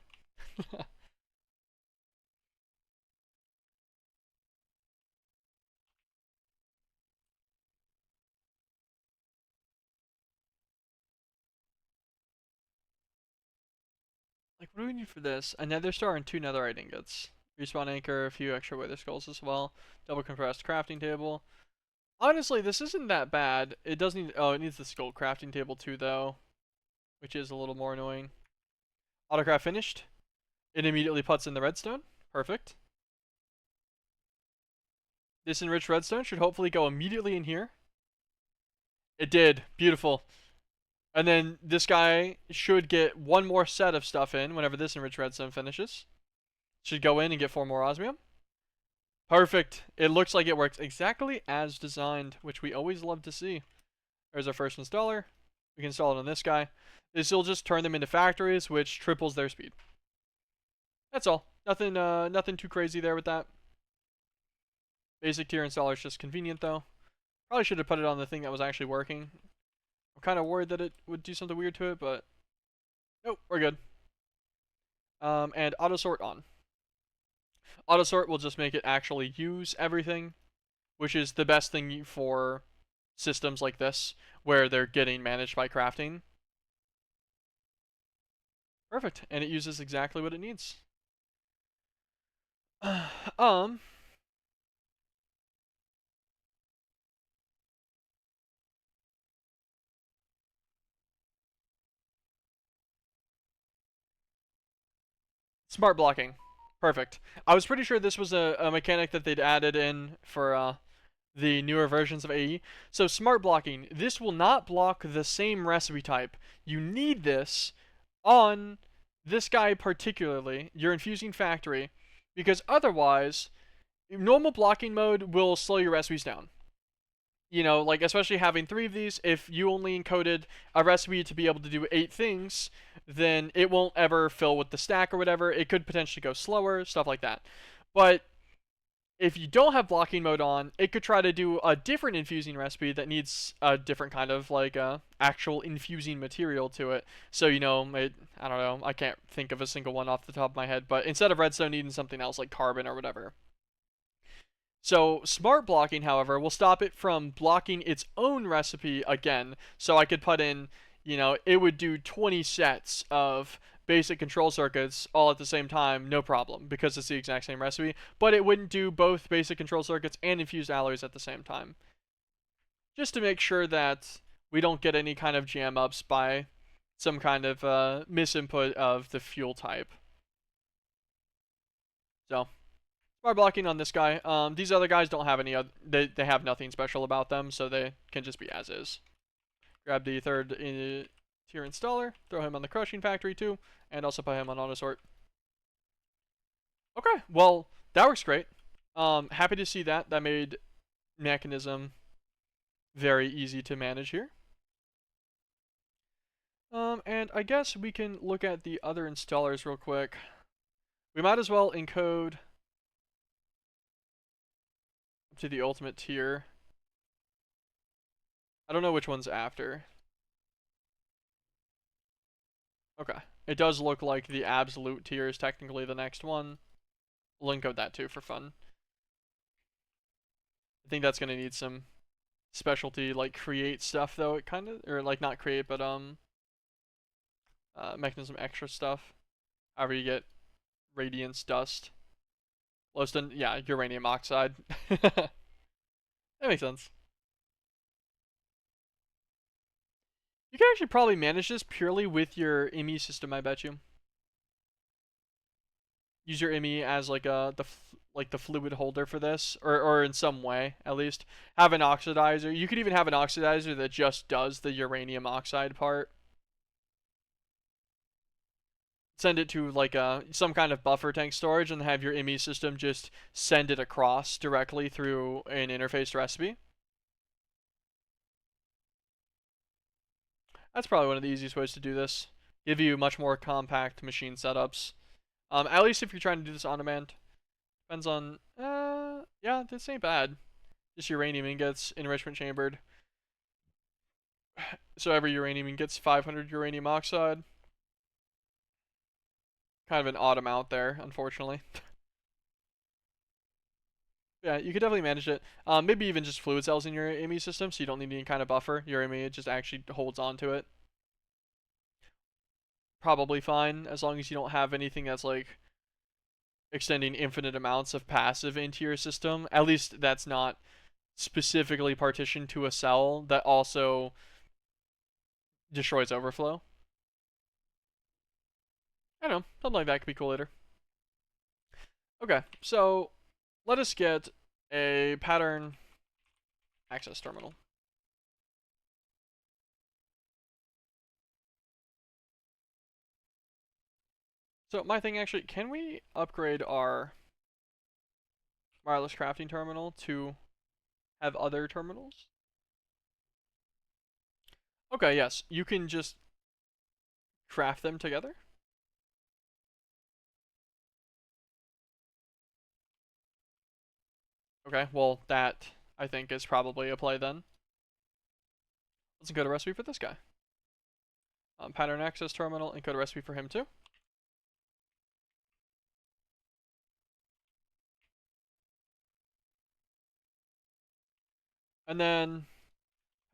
Like, what do we need for this? A nether star and 2 netherite ingots. Respawn anchor, a few extra wither skulls as well. Double compressed crafting table. Honestly, this isn't that bad. It does need... Oh, it needs the skull crafting table too, though. Which is a little more annoying. Autocraft finished. It immediately puts in the redstone. Perfect. This enriched redstone should hopefully go immediately in here. It did. Beautiful. And then this guy should get 1 more set of stuff in whenever this enriched redstone finishes. Should go in and get 4 more osmium. Perfect. It looks like it works exactly as designed, which we always love to see. There's our first installer. We can install it on this guy. This will just turn them into factories, which triples their speed. That's all. Nothing too crazy there with that. Basic tier installer is just convenient though. Probably should have put it on the thing that was actually working. I'm kind of worried that it would do something weird to it, but nope, we're good. And auto sort on. Auto sort will just make it actually use everything, which is the best thing for systems like this where they're getting managed by crafting. Perfect, and it uses exactly what it needs. um, Smart blocking. Perfect. I was pretty sure this was a mechanic that they'd added in for the newer versions of AE. So smart blocking, this will not block the same recipe type. You need this on this guy particularly, your infusing factory, because otherwise, normal blocking mode will slow your recipes down. You know, like especially having 3 of these, if you only encoded a recipe to be able to do 8 things, then it won't ever fill with the stack or whatever. It could potentially go slower, stuff like that. But if you don't have blocking mode on, it could try to do a different infusing recipe that needs a different kind of like actual infusing material to it. So I don't know, I can't think of a single one off the top of my head, but instead of redstone needing something else like carbon or whatever. So smart blocking, however, will stop it from blocking its own recipe again. So I could put in, it would do 20 sets of basic control circuits all at the same time, no problem, because it's the exact same recipe, but it wouldn't do both basic control circuits and infused alloys at the same time. Just to make sure that we don't get any kind of jam ups by some kind of misinput of the fuel type. So smart blocking on this guy. These other guys don't have any other. They have nothing special about them, so they can just be as is. Grab the third tier installer, throw him on the crushing factory too, and also put him on auto sort. Okay, well that works great. Happy to see that. That made mekanism very easy to manage here. And I guess we can look at the other installers real quick. We might as well encode up to the ultimate tier. I don't know which one's after. Okay. It does look like the absolute tier is technically the next one. We'll encode that too for fun. I think that's gonna need some specialty like create stuff though. It kind of, or like not create, but mekanism extra stuff. However you get radiance dust. Lowstone, yeah, uranium oxide. That makes sense. You can actually probably manage this purely with your IME system, I bet you. Use your IME as like the fluid holder for this, or in some way at least. Have an oxidizer. You could even have an oxidizer that just does the uranium oxide part. Send it to like some kind of buffer tank storage, and have your IME system just send it across directly through an interfaced recipe. That's probably one of the easiest ways to do this. Give you much more compact machine setups. At least if you're trying to do this on demand. Depends on, yeah, this ain't bad. Just uranium ingots, enrichment chambered. So every uranium ingot gets 500 uranium oxide. Kind of an odd amount there, unfortunately. Yeah, you could definitely manage it. Maybe even just fluid cells in your IME system, so you don't need any kind of buffer. Your IME just actually holds on to it. Probably fine, as long as you don't have anything that's like extending infinite amounts of passive into your system. At least that's not specifically partitioned to a cell that also destroys overflow. I don't know, something like that could be cool later. Okay, so let us get a pattern access terminal. So my thing actually, can we upgrade our wireless crafting terminal to have other terminals? Okay, yes, you can just craft them together. Okay, well that I think is probably a play then. Let's encode a recipe for this guy. Pattern access terminal, encode a recipe for him too. And then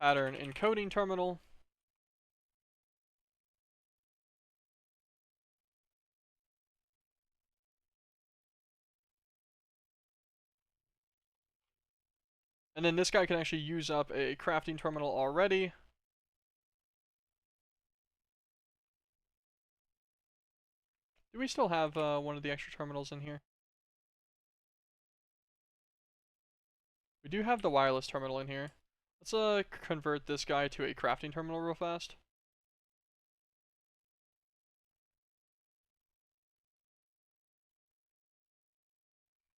pattern encoding terminal. And then this guy can actually use up a crafting terminal already. Do we still have one of the extra terminals in here? We do have the wireless terminal in here. Let's convert this guy to a crafting terminal real fast.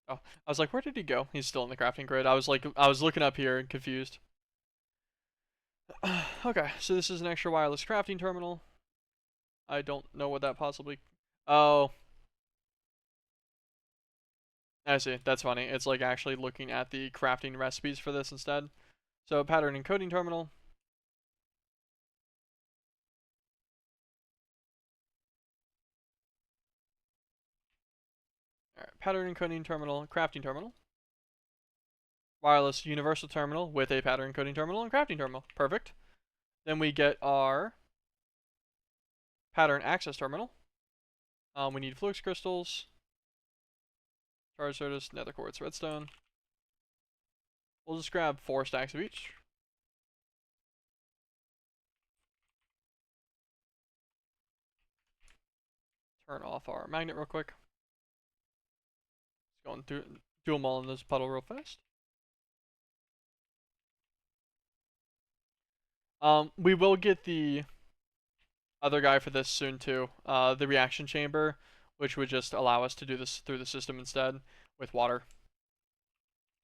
Oh, I was like, where did he go? He's still in the crafting grid. I was looking up here and confused. Okay, so this is an extra wireless crafting terminal. I don't know what that possibly... Oh, I see. That's funny. It's like actually looking at the crafting recipes for this instead. So pattern encoding terminal. Alright, pattern encoding terminal, crafting terminal. Wireless universal terminal with a pattern encoding terminal and crafting terminal. Perfect. Then we get our pattern access terminal. We need flux crystals, charge sodas, nether quartz, redstone. We'll just grab 4 stacks of each. Turn off our magnet real quick. Just going through, do them all in this puddle real fast. We will get the other guy for this soon too. The reaction chamber, which would just allow us to do this through the system instead with water.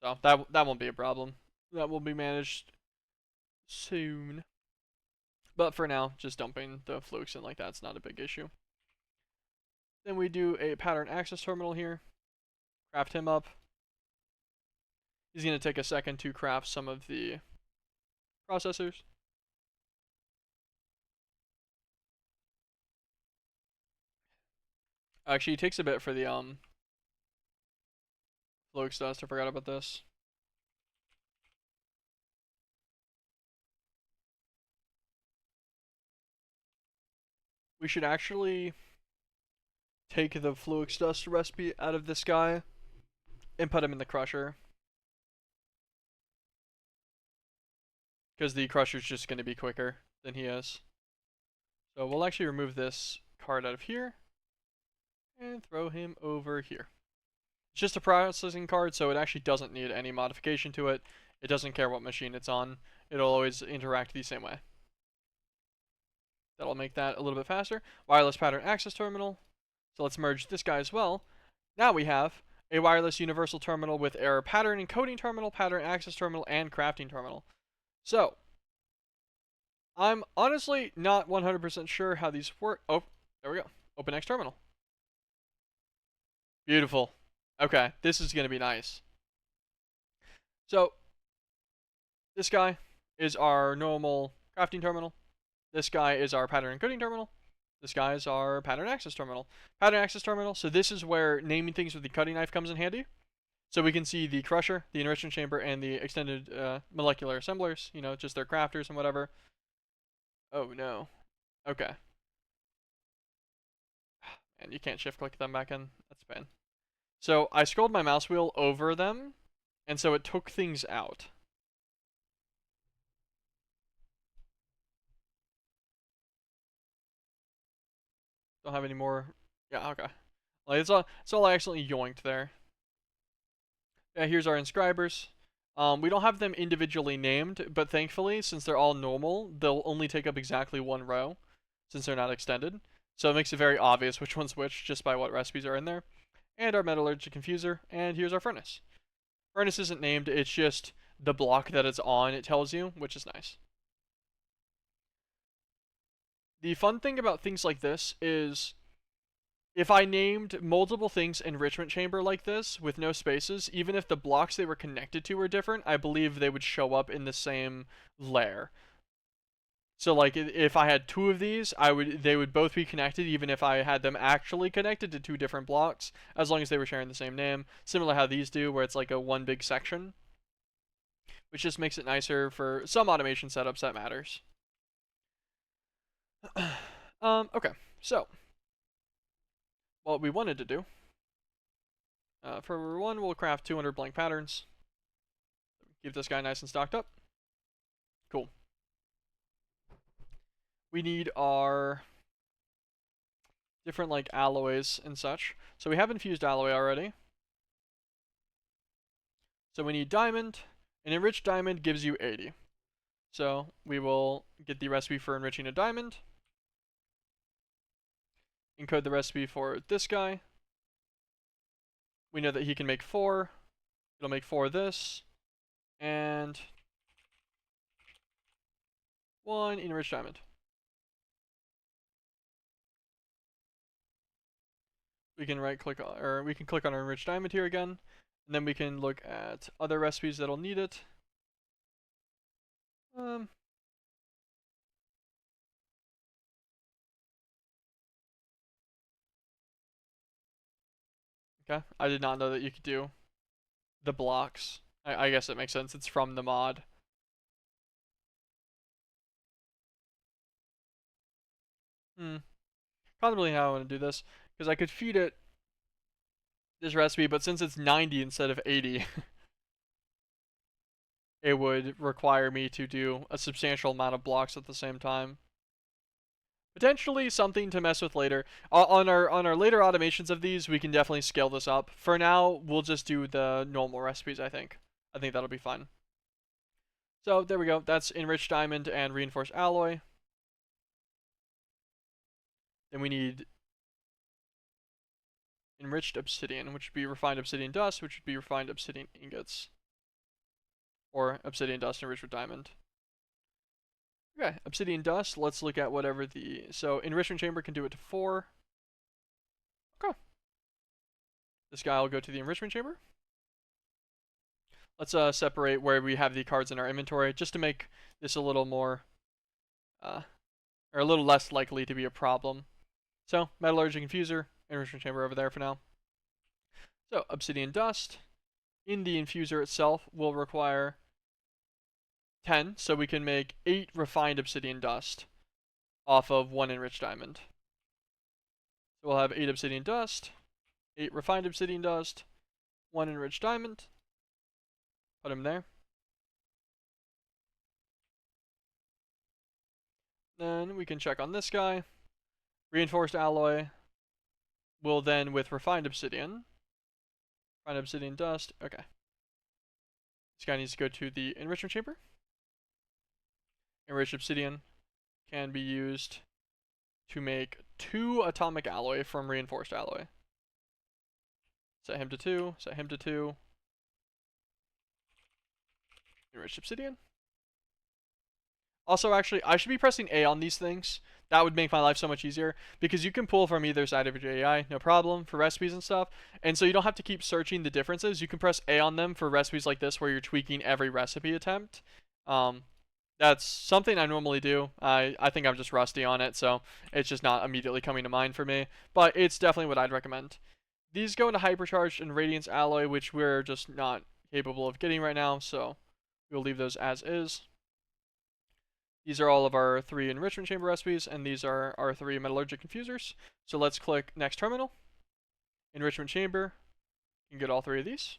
So that won't be a problem. That will be managed soon. But for now, just dumping the flukes in like that's not a big issue. Then we do a pattern access terminal here. Craft him up. He's going to take a second to craft some of the processors. Actually, it takes a bit for the flukes dust. I forgot about this. We should actually take the flux dust recipe out of this guy and put him in the crusher. Because the crusher's just going to be quicker than he is. So we'll actually remove this card out of here and throw him over here. It's just a processing card, so it actually doesn't need any modification to it. It doesn't care what machine it's on. It'll always interact the same way. That'll make that a little bit faster. Wireless pattern access terminal. So let's merge this guy as well. Now we have a wireless universal terminal with a pattern encoding terminal, pattern access terminal, and crafting terminal. So, I'm honestly not 100% sure how these work. Oh, there we go. Open X terminal. Beautiful. Okay, this is going to be nice. So, this guy is our normal crafting terminal. This guy is our pattern encoding terminal. This guy is our pattern access terminal. Pattern access terminal, so this is where naming things with the cutting knife comes in handy. So we can see the crusher, the enrichment chamber, and the extended molecular assemblers, you know, just their crafters and whatever. Oh no. Okay. And you can't shift click them back in. That's bad. So I scrolled my mouse wheel over them, and so it took things out. Don't have any more. Yeah, okay. Like it's all I accidentally yoinked there. Yeah, here's our inscribers. We don't have them individually named, but thankfully, since they're all normal, they'll only take up exactly one row, since they're not extended. So it makes it very obvious which one's which just by what recipes are in there. And our metallurgic confuser, and here's our furnace. Furnace isn't named, it's just the block that it's on, it tells you, which is nice. The fun thing about things like this is if I named multiple things enrichment chamber like this with no spaces, even if the blocks they were connected to were different, I believe they would show up in the same layer. So like if I had 2 of these, they would both be connected even if I had them actually connected to 2 different blocks, as long as they were sharing the same name. Similar how these do, where it's like a one big section. which just makes it nicer for some automation setups that matters. Okay, so what we wanted to do, for one, we'll craft 200 blank patterns. Keep this guy nice and stocked up. Cool. We need our different like alloys and such. So we have infused alloy already. So we need diamond. An enriched diamond gives you 80. So we will get the recipe for enriching a diamond. Encode the recipe for this guy. We know that he can make 4. It'll make 4 of this. And 1 enriched diamond. We can right click on, or we can click on our enriched diamond here again. And then we can look at other recipes that'll need it. Okay, I did not know that you could do the blocks. I guess it makes sense. It's from the mod. Contemplating how I want to do this, because I could feed it this recipe, but since it's 90 instead of 80, it would require me to do a substantial amount of blocks at the same time. Potentially something to mess with later. On our later automations of these, we can definitely scale this up. For now, we'll just do the normal recipes, I think. I think that'll be fine. So there we go. That's enriched diamond and reinforced alloy. Then we need enriched obsidian, which would be refined obsidian dust, which would be refined obsidian ingots. Or obsidian dust enriched with diamond. Okay, obsidian dust. Let's look at whatever the... So enrichment chamber can do it to 4. Okay. This guy will go to the enrichment chamber. Let's separate where we have the cards in our inventory, just to make this a little more... or a little less likely to be a problem. So, metallurgic infuser, enrichment chamber over there for now. So, obsidian dust in the infuser itself will require 10, so we can make 8 refined obsidian dust off of 1 enriched diamond. So we'll have 8 obsidian dust, 8 refined obsidian dust, 1 enriched diamond. Put them there. Then we can check on this guy. Reinforced alloy will then, with refined obsidian dust, okay. This guy needs to go to the enrichment chamber. Enriched obsidian can be used to make 2 atomic alloy from reinforced alloy. Set him to 2, set him to 2. Enriched obsidian. Also, actually, I should be pressing A on these things. That would make my life so much easier, because you can pull from either side of your AI, no problem, for recipes and stuff. And so you don't have to keep searching the differences. You can press A on them for recipes like this, where you're tweaking every recipe attempt. That's something I normally do. I think I'm just rusty on it, so it's just not immediately coming to mind for me. But it's definitely what I'd recommend. These go into hypercharged and radiance alloy, which we're just not capable of getting right now, so we'll leave those as is. These are all of our 3 enrichment chamber recipes, and these are our 3 metallurgic infusers. So let's click next terminal. Enrichment chamber. You can get all 3 of these.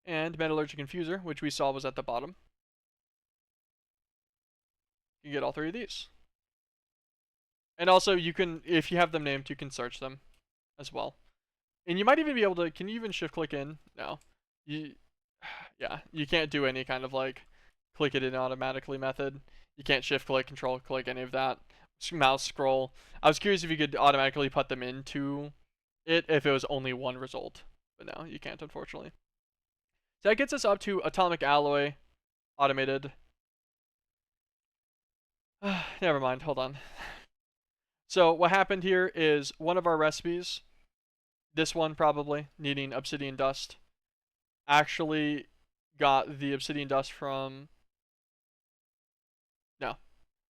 And metallurgic infuser, which we saw was at the bottom. You can get all 3 of these. And also, you can, if you have them named, you can search them as well. And you might even be able to, can you even shift click in? No. Yeah, you can't do any kind of like click it in automatically method. You can't shift click, control click, any of that. Mouse scroll. I was curious if you could automatically put them into it if it was only one result. But no, you can't, unfortunately. So that gets us up to atomic alloy, automated. Never mind, hold on. So what happened here is one of our recipes, this one probably, needing obsidian dust, actually got the obsidian dust from... No.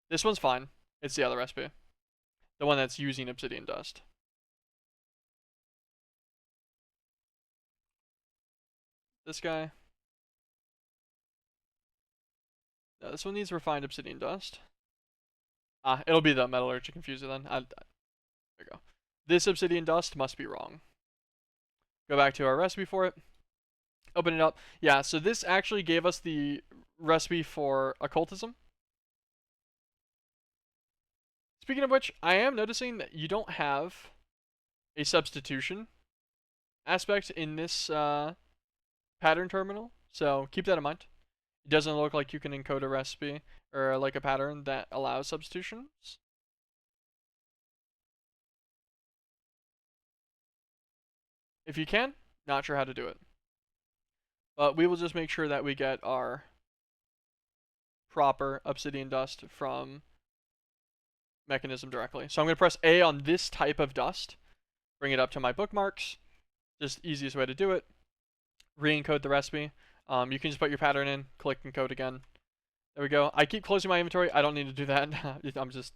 This one's fine. It's the other recipe. The one that's using obsidian dust. This guy. This one needs refined obsidian dust. It'll be the metallurgic infuser then. There we go. This obsidian dust must be wrong. Go back to our recipe for it. Open it up. Yeah, so this actually gave us the recipe for occultism. Speaking of which, I am noticing that you don't have a substitution aspect in this pattern terminal, so keep that in mind. It doesn't look like you can encode a recipe or like a pattern that allows substitutions. If you can, not sure how to do it. But we will just make sure that we get our proper obsidian dust from mekanism directly. So I'm going to press A on this type of dust, bring it up to my bookmarks, just easiest way to do it. Re-encode the recipe. You can just put your pattern in, click encode again. There we go. I keep closing my inventory. I don't need to do that. I'm just,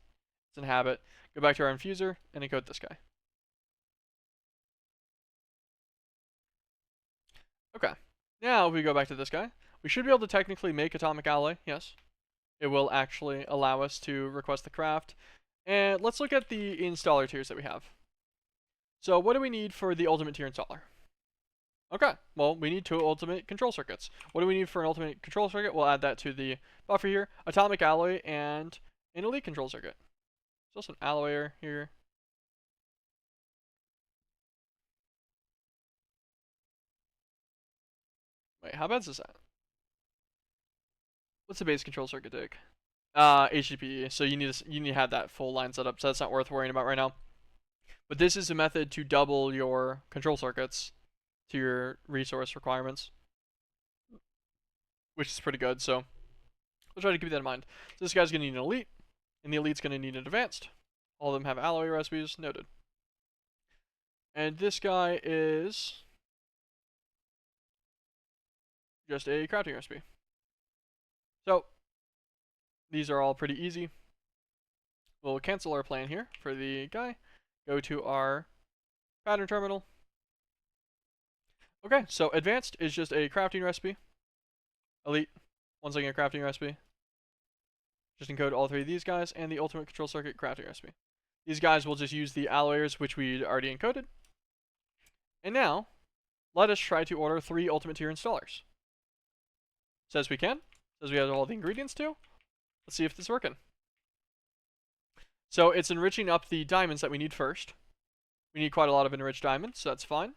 it's in habit. Go back to our infuser and encode this guy. Okay. Now if we go back to this guy, we should be able to technically make atomic alloy. Yes. It will actually allow us to request the craft. And let's look at the installer tiers that we have. So what do we need for the ultimate tier installer? Okay, well, we need 2 ultimate control circuits. What do we need for an ultimate control circuit? We'll add that to the buffer here. Atomic alloy and an elite control circuit. There's also an alloyer here. Wait, how bad is this at? What's the base control circuit take? HDPE. So you need to have that full line set up. So that's not worth worrying about right now. But this is a method to double your control circuits to your resource requirements, which is pretty good. So we'll try to keep that in mind. So this guy's gonna need an elite, and the elite's gonna need an advanced. All of them have alloy recipes. Noted. And this guy is just a crafting recipe. So these are all pretty easy. We'll cancel our plan here for the guy. Go to our pattern terminal. Okay, so advanced is just a crafting recipe. Elite, once again, a crafting recipe. Just encode all 3 of these guys, and the ultimate control circuit crafting recipe. These guys will just use the alloyers, which we already encoded. And now, let us try to order 3 ultimate tier installers. Says we can. Says we have all the ingredients too. Let's see if this is working. So it's enriching up the diamonds that we need first. We need quite a lot of enriched diamonds, so that's fine.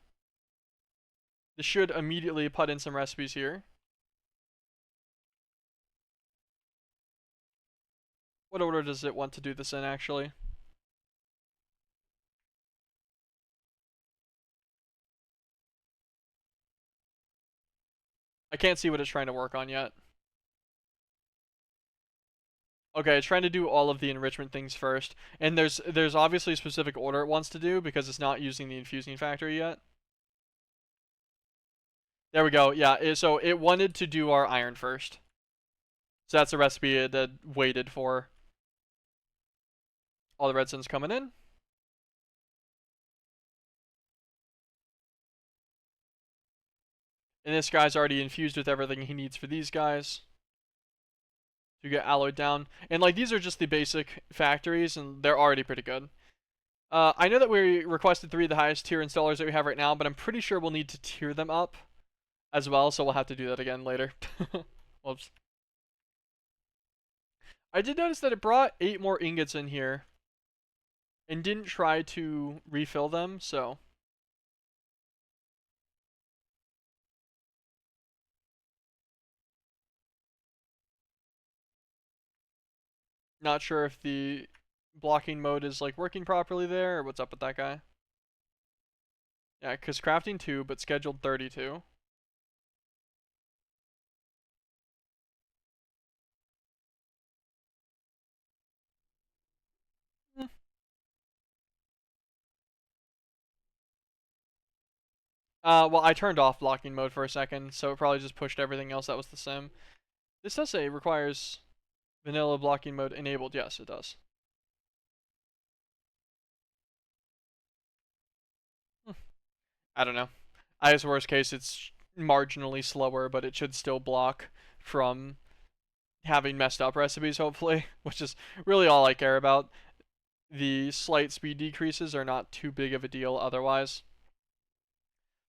This should immediately put in some recipes here. What order does it want to do this in, actually? I can't see what it's trying to work on yet. Okay, it's trying to do all of the enrichment things first. And there's obviously a specific order it wants to do because it's not using the infusing factory yet. There we go. Yeah, so it wanted to do our iron first. So that's the recipe it had waited for. All the redstone's coming in. And this guy's already infused with everything he needs for these guys to get alloyed down. And like these are just the basic factories, and they're already pretty good. I know that we requested 3 of the highest tier installers that we have right now, but I'm pretty sure we'll need to tier them up as well, so we'll have to do that again later. Whoops. I did notice that it brought 8 more ingots in here and didn't try to refill them, so not sure if the blocking mode is like working properly there or what's up with that guy. Yeah, because crafting 2 but scheduled 32. Well, I turned off blocking mode for a second, so it probably just pushed everything else that was the same. This does say requires vanilla blocking mode enabled. Yes, it does. I don't know. I guess worst case, it's marginally slower, but it should still block from having messed up recipes, hopefully, which is really all I care about. The slight speed decreases are not too big of a deal otherwise.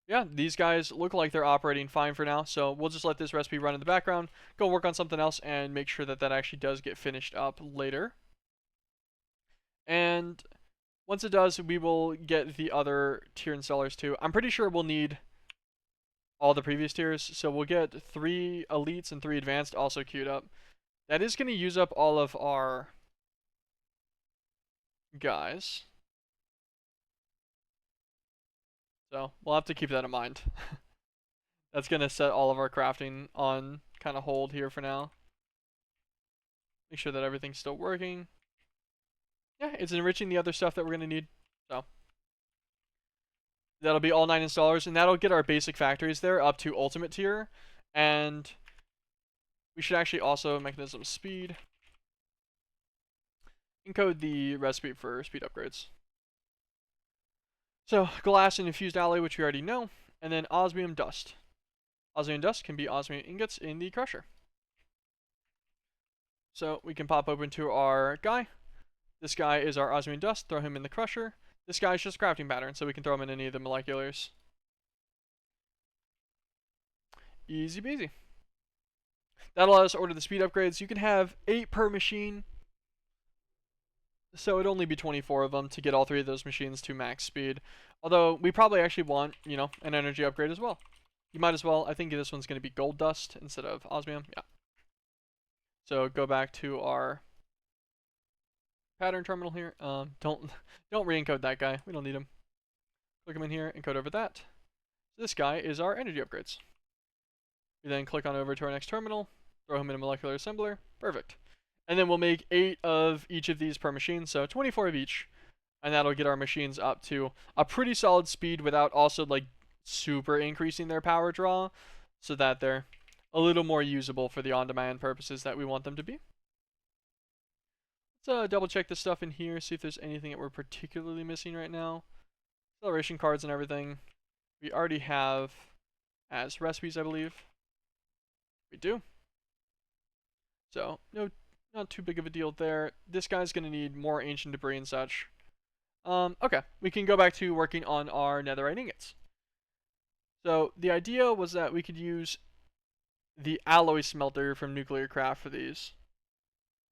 Yeah, these guys look like they're operating fine for now, so we'll just let this recipe run in the background, go work on something else, and make sure that that actually does get finished up later. And once it does, we will get the other tier installers too. I'm pretty sure we'll need all the previous tiers, so we'll get 3 elites and 3 advanced also queued up. That is going to use up all of our guys, so we'll have to keep that in mind. That's going to set all of our crafting on kind of hold here for now. Make sure that everything's still working. Yeah, it's enriching the other stuff that we're going to need, so that'll be all 9 installers, and that'll get our basic factories there up to ultimate tier. And we should actually also mechanism speed encode the recipe for speed upgrades. So glass and infused alloy, which we already know, and then osmium dust. Osmium dust can be osmium ingots in the crusher. So we can pop open to our guy. This guy is our osmium dust. Throw him in the crusher. This guy's just a crafting pattern, so we can throw him in any of the moleculars. Easy peasy. That'll allow us to order the speed upgrades. You can have 8 per machine, so it'd only be 24 of them to get all 3 of those machines to max speed. Although we probably actually want, an energy upgrade as well. You might as well. I think this one's going to be gold dust instead of osmium. Yeah. So go back to our pattern terminal here. Don't re-encode that guy. We don't need him. Click him in here, encode over that. So this guy is our energy upgrades. We then click on over to our next terminal, throw him in a molecular assembler. Perfect. And then we'll make 8 of each of these per machine, so 24 of each. And that'll get our machines up to a pretty solid speed without also like super increasing their power draw, so that they're a little more usable for the on-demand purposes that we want them to be. Let's double check this stuff in here, see if there's anything that we're particularly missing right now. Acceleration cards and everything we already have as recipes, I believe. We do. So, no, not too big of a deal there. This guy's going to need more ancient debris and such. Okay, we can go back to working on our netherite ingots. So, the idea was that we could use the alloy smelter from Nuclear Craft for these.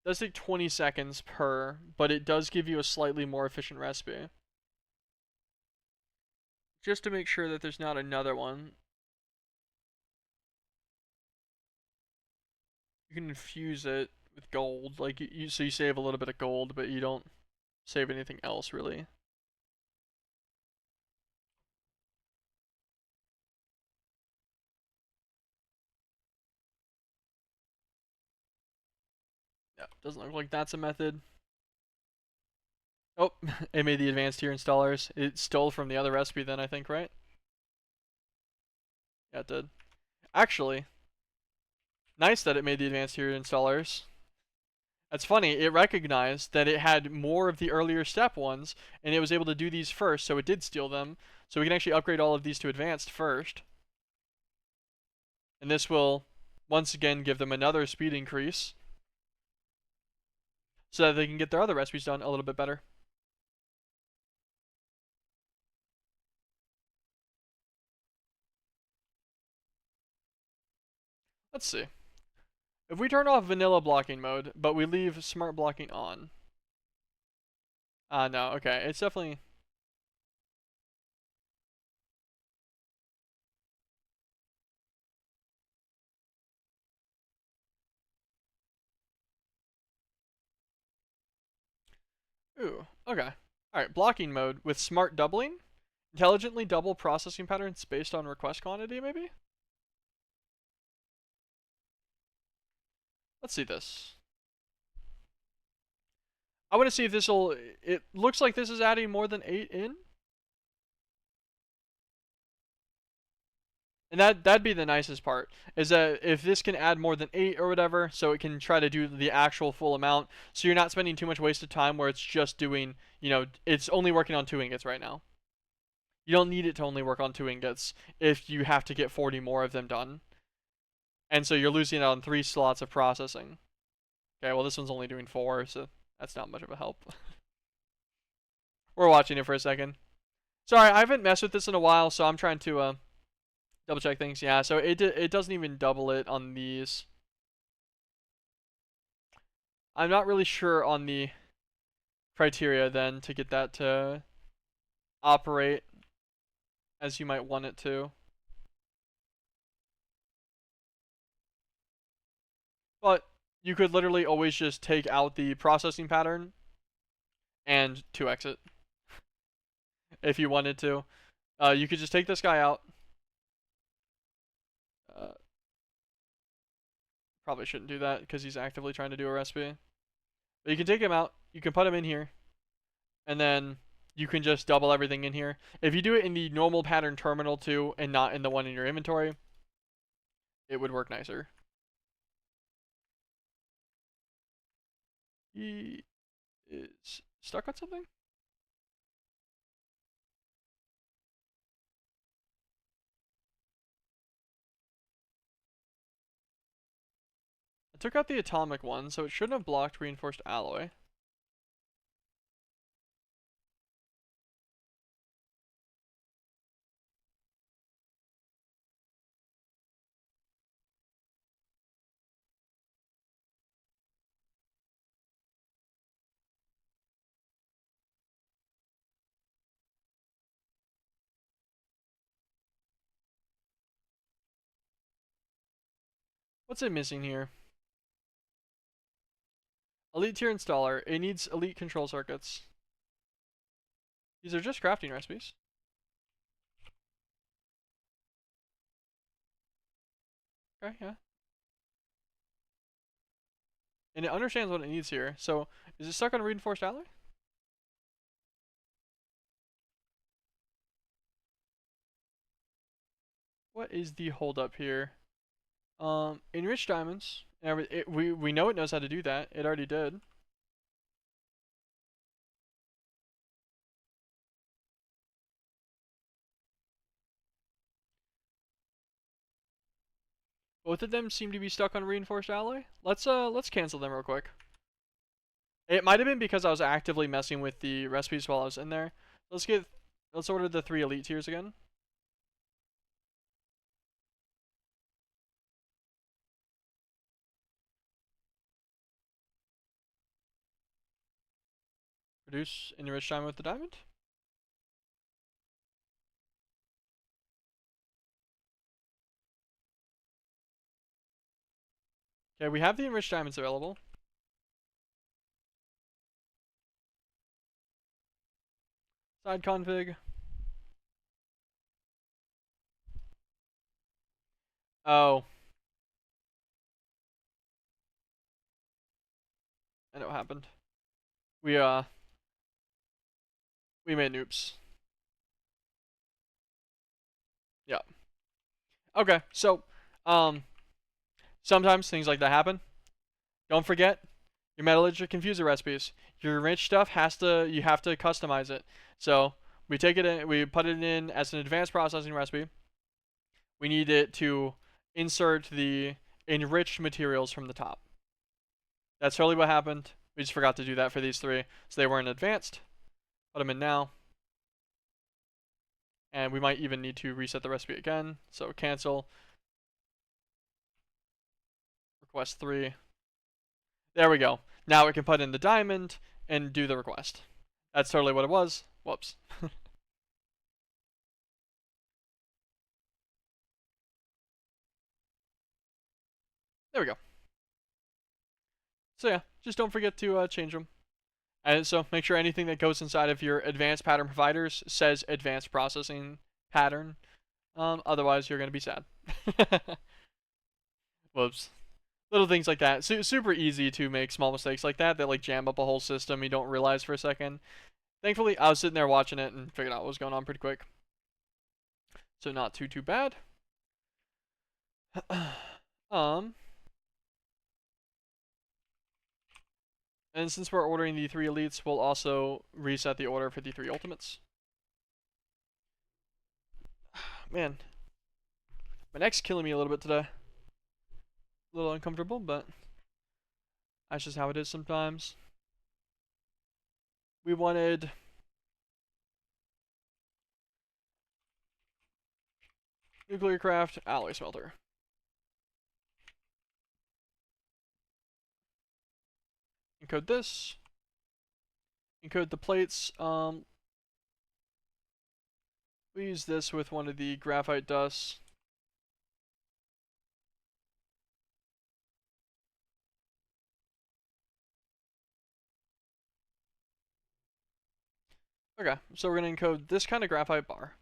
It does take 20 seconds per, but it does give you a slightly more efficient recipe. Just to make sure that there's not another one. You can infuse it with gold, like so you save a little bit of gold, but you don't save anything else really. Yeah, doesn't look like that's a method. Oh, it made the advanced tier installers. It stole from the other recipe then, I think, right? Yeah, it did. Actually, nice that it made the advanced tier installers. That's funny, it recognized that it had more of the earlier step ones, and it was able to do these first, so it did steal them. So we can actually upgrade all of these to advanced first. And this will, once again, give them another speed increase, so that they can get their other recipes done a little bit better. Let's see. If we turn off vanilla blocking mode, but we leave smart blocking on. No, okay. It's definitely... Ooh, okay. Alright, blocking mode with smart doubling. Intelligently double processing patterns based on request quantity, maybe? Let's see this. I want to see if this will... It looks like this is adding more than 8 in. And that'd be the nicest part, is that if this can add more than 8 or whatever, so it can try to do the actual full amount, so you're not spending too much wasted time where it's just doing, it's only working on 2 ingots right now. You don't need it to only work on 2 ingots if you have to get 40 more of them done. And so you're losing out on 3 slots of processing. Okay, well this one's only doing 4, so that's not much of a help. We're watching it for a second. Sorry, I haven't messed with this in a while, so I'm trying to double check things. Yeah, so it doesn't even double it on these. I'm not really sure on the criteria then to get that to operate as you might want it to. But you could literally always just take out the processing pattern and 2x it if you wanted to. You could just take this guy out. Uh, Probably shouldn't do that because he's actively trying to do a recipe. But you can take him out. You can put him in here. And then you can just double everything in here. If you do it in the normal pattern terminal too and not in the one in your inventory, it would work nicer. He is stuck on something? I took out the atomic one, so it shouldn't have blocked reinforced alloy. What's it missing here? Elite tier installer. It needs elite control circuits. These are just crafting recipes. Okay, yeah. And it understands what it needs here. So, is it stuck on reinforced alloy? What is the holdup here? Enriched diamonds. We know it knows how to do that. It already did. Both of them seem to be stuck on reinforced alloy. Let's cancel them real quick. It might have been because I was actively messing with the recipes while I was in there. Let's order the 3 elite tiers again. Produce enriched diamond with the diamond. Okay, we have the enriched diamonds available. Side config. Oh. I know what happened. We we made noops. Yeah. Okay, so sometimes things like that happen. Don't forget your metallurgic confuser recipes. Your enriched stuff you have to customize it. So we take it in, we put it in as an advanced processing recipe. We need it to insert the enriched materials from the top. That's totally what happened. We just forgot to do that for these 3, so they weren't advanced. Put them in now. And we might even need to reset the recipe again. So cancel. Request 3. There we go. Now we can put in the diamond and do the request. That's totally what it was. Whoops. There we go. So yeah, just don't forget to change them. And so make sure anything that goes inside of your advanced pattern providers says advanced processing pattern. Otherwise, you're going to be sad. Whoops. Little things like that. Super easy to make small mistakes like that like jam up a whole system you don't realize for a second. Thankfully, I was sitting there watching it and figured out what was going on pretty quick. So not too bad. And since we're ordering the 3 elites, we'll also reset the order for the 3 ultimates. Man, my neck's killing me a little bit today. A little uncomfortable, but That's just how it is sometimes. We wanted nuclear craft, alloy smelter. Encode this. Encode the plates. We use this with one of the graphite dusts. Okay, so we're going to encode this kind of graphite bar.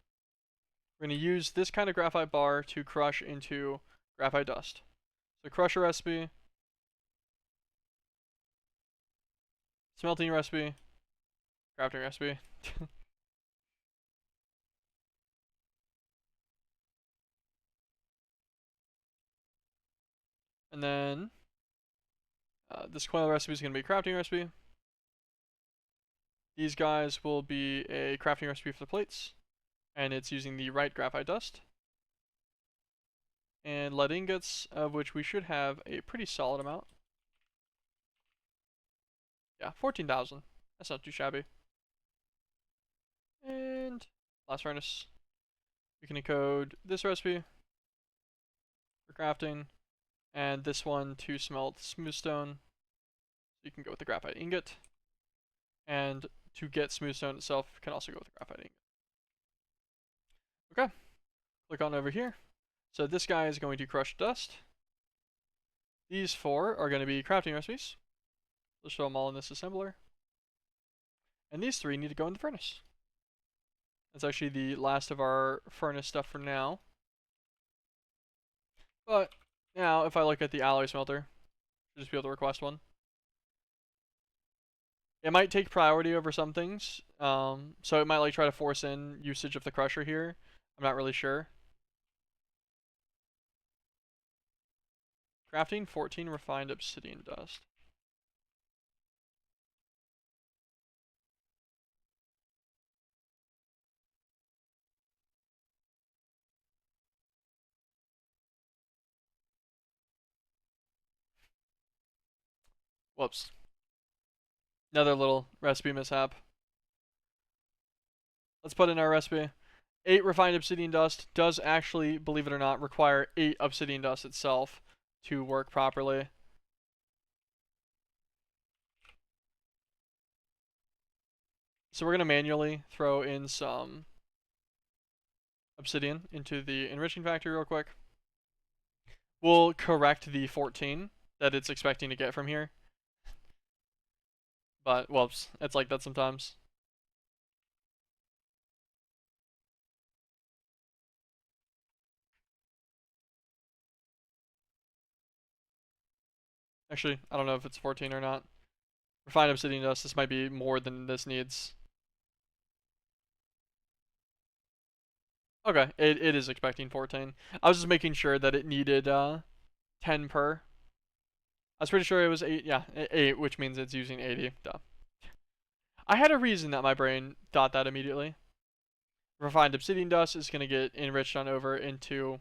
We're going to use this kind of graphite bar to crush into graphite dust. So crusher recipe, smelting recipe, crafting recipe. And then this coil recipe is going to be a crafting recipe. These guys will be a crafting recipe for the plates, and it's using the right graphite dust. And lead ingots, of which we should have a pretty solid amount. Yeah, 14,000. That's not too shabby. And blast furnace. We can encode this recipe for crafting, and this one to smelt smooth stone. So you can go with the graphite ingot. And to get smooth stone itself, you can also go with the graphite ingot. Okay, click on over here. So this guy is going to crush dust. These four are going to be crafting recipes. Let's show them all in this assembler. And these three need to go in the furnace. That's actually the last of our furnace stuff for now. But now, if I look at the alloy smelter, I'll just be able to request one. It might take priority over some things, so it might like try to force in usage of the crusher here. I'm not really sure. Crafting 14 refined obsidian dust. Whoops. Another little recipe mishap. Let's put in our recipe. 8 refined obsidian dust does actually, believe it or not, require 8 obsidian dust itself to work properly. So we're going to manually throw in some obsidian into the enriching factory real quick. We'll correct the 14 that it's expecting to get from here. But, whoops, it's like that sometimes. Actually, I don't know if it's 14 or not. Refined obsidian dust, this might be more than this needs. Okay, it is expecting 14. I was just making sure that it needed 10 per. I was pretty sure it was 8, yeah, 8, which means it's using 80. Duh. I had a reason that my brain thought that immediately. Refined obsidian dust is going to get enriched on over into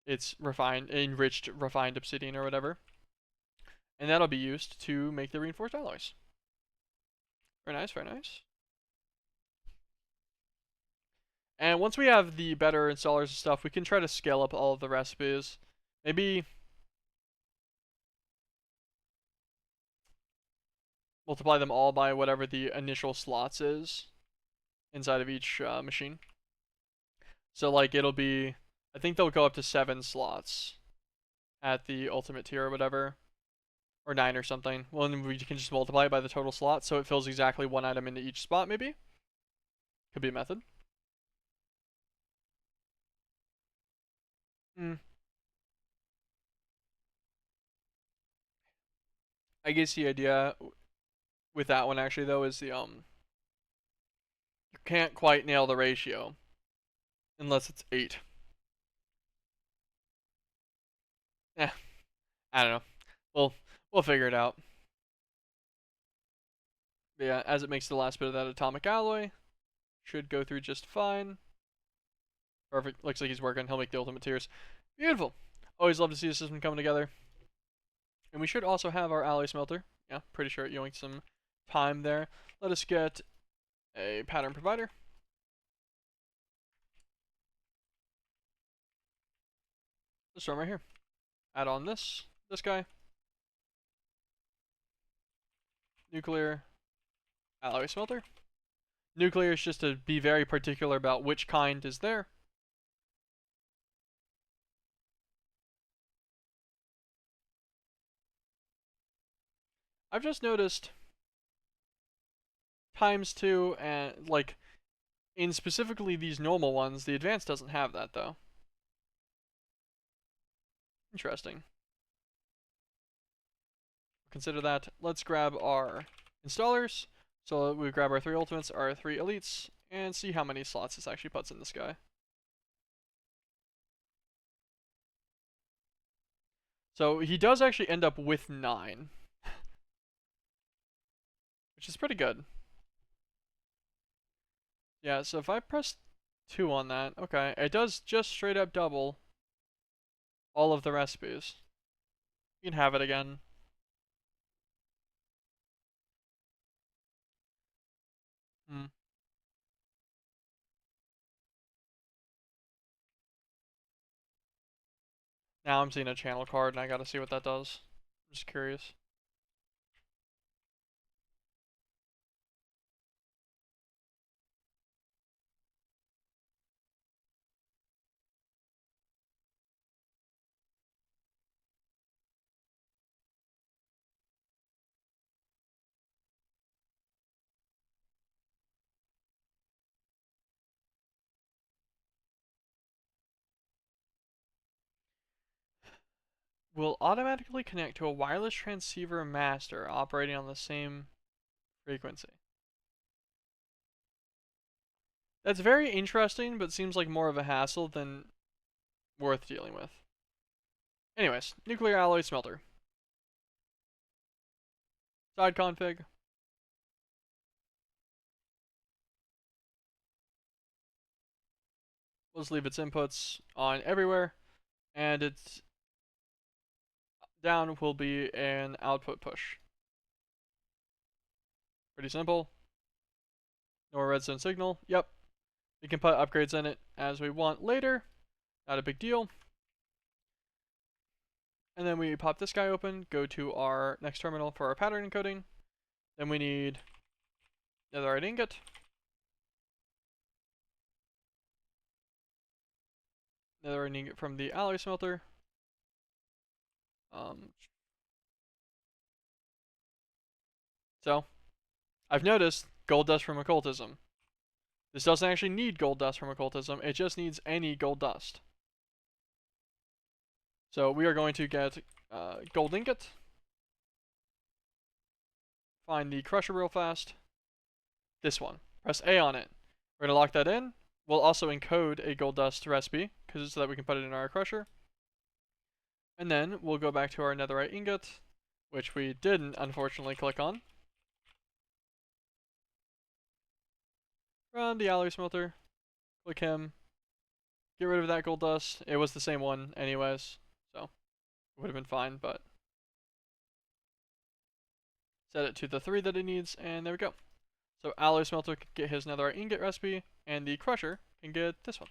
its enriched refined obsidian or whatever. And that'll be used to make the reinforced alloys. Very nice, very nice. And once we have the better installers and stuff, we can try to scale up all of the recipes. Maybe multiply them all by whatever the initial slots is inside of each machine. So like it'll be, I think they'll go up to 7 slots at the ultimate tier or whatever. Or 9 or something. Well, then we can just multiply it by the total slots so it fills exactly 1 item into each spot maybe. Could be a method. I guess the idea with that one actually though is the you can't quite nail the ratio unless it's 8. Eh, I don't know. We'll figure it out. But yeah, as it makes the last bit of that atomic alloy, should go through just fine. Perfect. Looks like he's working. He'll make the ultimate tiers. Beautiful. Always love to see a system coming together. And we should also have our alloy smelter. Yeah, pretty sure it yoinked some time there. Let us get a pattern provider. This one right here. Add on this guy. Nuclear alloy smelter. Nuclear is just to be very particular about which kind is there. I've just noticed ×2 and like in specifically these normal ones, the advanced doesn't have that though. Interesting. Consider that. Let's grab our installers. So we grab our 3 ultimates, our 3 elites, and see how many slots this actually puts in this guy. So he does actually end up with 9. Which is pretty good. Yeah, so if I press 2 on that, okay, it does just straight up double all of the recipes. You can have it again. Hmm. Now I'm seeing a channel card and I gotta see what that does. I'm just curious. Will automatically connect to a wireless transceiver master operating on the same frequency. That's very interesting, but seems like more of a hassle than worth dealing with. Anyways, nuclear alloy smelter. Side config. Let's leave its inputs on everywhere, and its down will be an output push. Pretty simple. No redstone signal. Yep. We can put upgrades in it as we want later. Not a big deal. And then we pop this guy open, go to our next terminal for our pattern encoding. Then we need netherite ingot. Netherite ingot from the alloy smelter. So, I've noticed gold dust from occultism. This doesn't actually need gold dust from occultism, it just needs any gold dust. So we are going to get gold ingot. Find the crusher real fast. This one. Press A on it. We're going to lock that in. We'll also encode a gold dust recipe so that we can put it in our crusher. And then we'll go back to our netherite ingot, which we didn't unfortunately click on. Run the alloy smelter. Click him. Get rid of that gold dust. It was the same one anyways, so it would have been fine, but set it to the 3 that it needs, and there we go. So alloy smelter can get his netherite ingot recipe, and the crusher can get this one.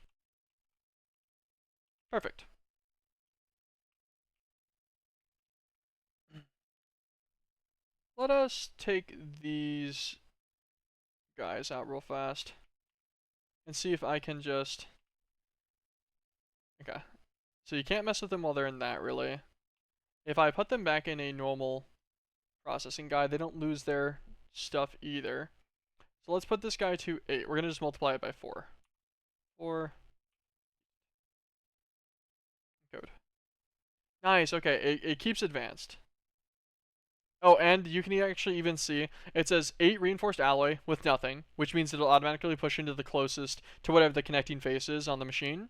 Perfect. Let us take these guys out real fast and see if I can just... Okay. So you can't mess with them while they're in that, really. If I put them back in a normal processing guide, they don't lose their stuff either. So let's put this guy to 8. We're going to just multiply it by 4. 4. Code. Nice, okay. It keeps advanced. Oh, and you can actually even see it says 8 reinforced alloy with nothing, which means it'll automatically push into the closest to whatever the connecting face is on the machine.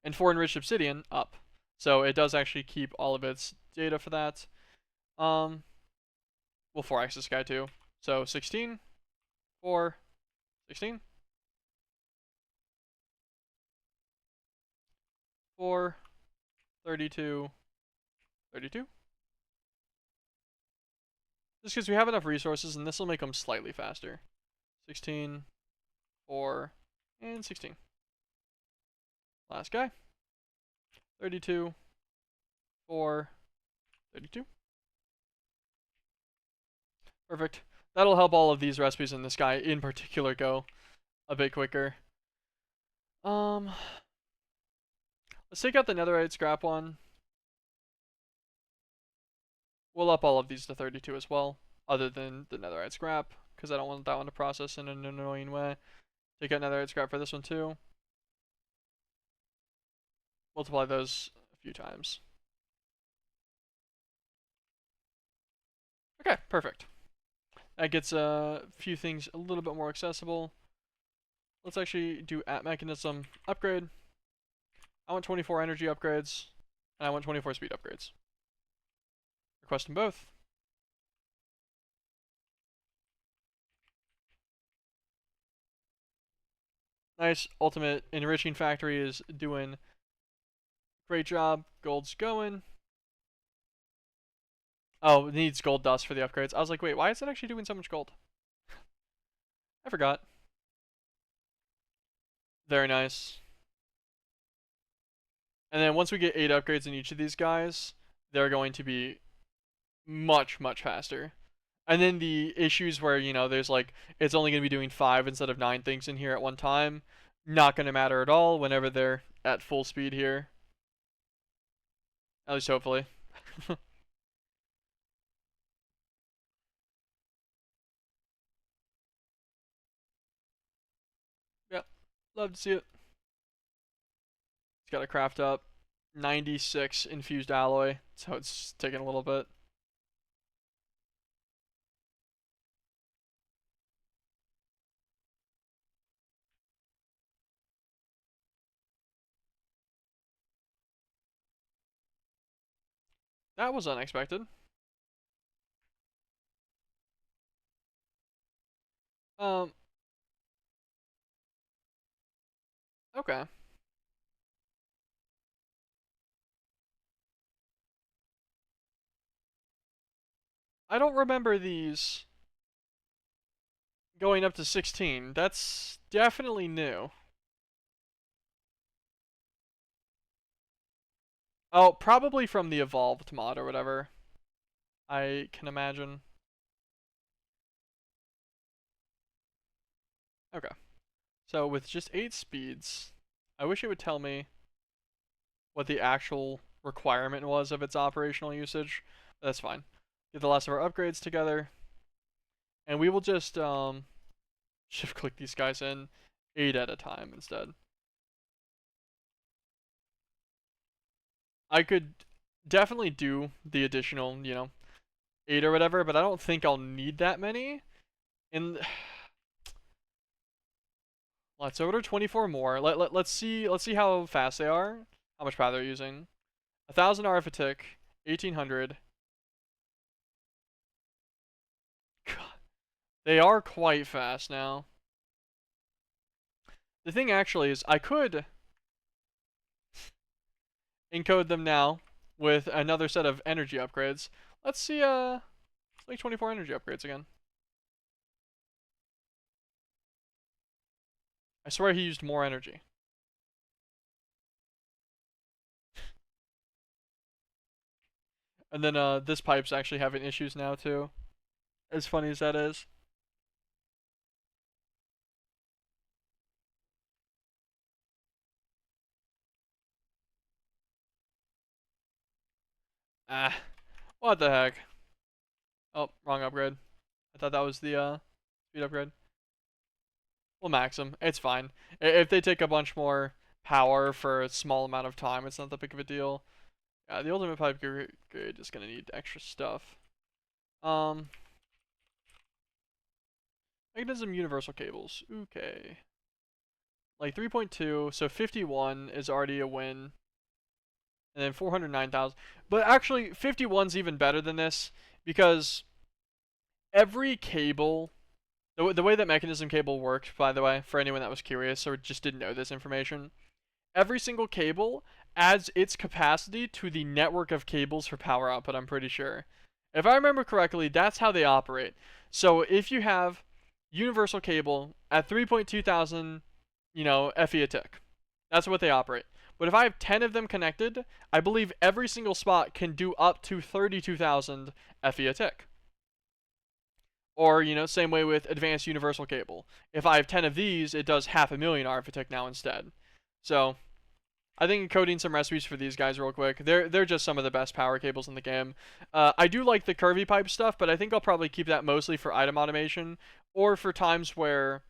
And 4 enriched obsidian up. So it does actually keep all of its data for that. We'll 4x this guy too. So 16, 4, 16, 4, 32, 32. Just because we have enough resources, and this will make them slightly faster. 16, 4, and 16. Last guy. 32, 4, 32. Perfect. That'll help all of these recipes and this guy in particular go a bit quicker. Let's take out the netherite scrap one. We'll up all of these to 32 as well, other than the netherite scrap, because I don't want that one to process in an annoying way. Take out netherite scrap for this one too. Multiply those a few times. Okay, perfect. That gets a few things a little bit more accessible. Let's actually do at mechanism upgrade. I want 24 energy upgrades, and I want 24 speed upgrades. Request them both. Nice. Ultimate enriching factory is doing great job. Gold's going. Oh, it needs gold dust for the upgrades. I was like, wait, why is it actually doing so much gold? I forgot. Very nice. And then once we get 8 upgrades in each of these guys, they're going to be much, much faster. And then the issues where, you know, there's like, it's only going to be doing 5 instead of 9 things in here at one time, not going to matter at all whenever they're at full speed here. At least hopefully. Yep. Love to see it. It's got to craft up 96 infused alloy, so it's taking a little bit. That was unexpected. Um, okay. I don't remember these going up to 16. That's definitely new. Oh, probably from the evolved mod or whatever. I can imagine. Okay. So with just 8 speeds, I wish it would tell me what the actual requirement was of its operational usage. But that's fine. Get the last of our upgrades together. And we will just shift click these guys in 8 at a time instead. I could definitely do the additional, 8 or whatever, but I don't think I'll need that many. And let's order 24 more. Let's see how fast they are, how much power they're using. 1,000 RF a tick, 1,800. God, they are quite fast now. The thing actually is, I could encode them now with another set of energy upgrades. Let's see, let's make 24 energy upgrades again. I swear he used more energy. And then this pipe's actually having issues now too. As funny as that is. Ah, what the heck? Oh, wrong upgrade. I thought that was the speed upgrade. We'll max them. It's fine. If they take a bunch more power for a small amount of time, it's not that big of a deal. Yeah, the ultimate pipe grade is gonna need extra stuff. Um, Mechanism universal cables. Okay. Like 3.2, so 51 is already a win. And then 409,000. But actually, 51's even better than this because every cable, the way that mechanism cable worked, by the way, for anyone that was curious or just didn't know this information, every single cable adds its capacity to the network of cables for power output, I'm pretty sure. If I remember correctly, that's how they operate. So if you have universal cable at 3.2 thousand, FE a tick, that's what they operate. But if I have 10 of them connected, I believe every single spot can do up to 32,000 FE a tick. Or, same way with advanced universal cable. If I have 10 of these, it does 500,000 RF a tick now instead. So I think encoding some recipes for these guys real quick. They're just some of the best power cables in the game. I do like the curvy pipe stuff, but I think I'll probably keep that mostly for item automation or for times where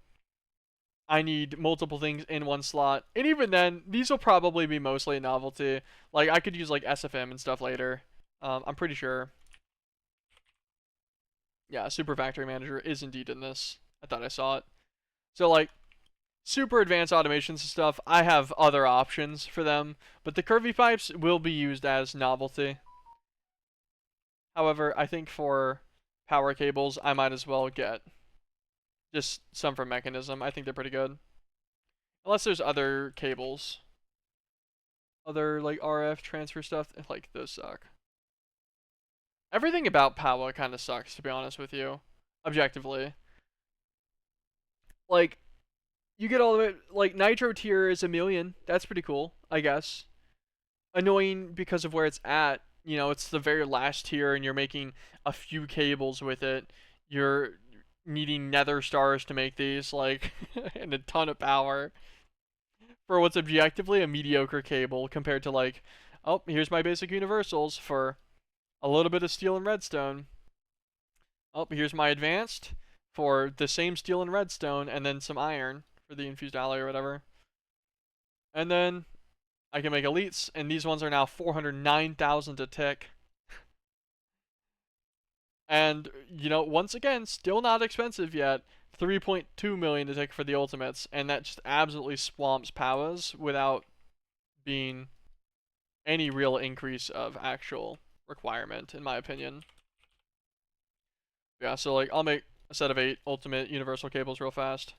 I need multiple things in one slot. And even then, these will probably be mostly a novelty. Like I could use like SFM and stuff later. I'm pretty sure. Yeah, Super Factory Manager is indeed in this. I thought I saw it. So like super advanced automations and stuff, I have other options for them, but the curvy pipes will be used as novelty. However, I think for power cables, I might as well get just some from Mekanism. I think they're pretty good. Unless there's other cables. Other like RF transfer stuff, like those suck. Everything about Power kind of sucks, to be honest with you. Objectively. Like, you get all of it, like Nitro tier is 1,000,000. That's pretty cool, I guess. Annoying because of where it's at. It's the very last tier and you're making a few cables with it. You're needing nether stars to make these, like, and a ton of power for what's objectively a mediocre cable compared to, like, oh, here's my basic universals for a little bit of steel and redstone. Oh, here's my advanced for the same steel and redstone and then some iron for the infused alloy or whatever. And then I can make elites, and these ones are now 409,000 a tick. And, once again, still not expensive yet. 3.2 million to tick for the ultimates, and that just absolutely swamps powers without being any real increase of actual requirement, in my opinion. Yeah, so, like, I'll make a set of 8 ultimate universal cables real fast.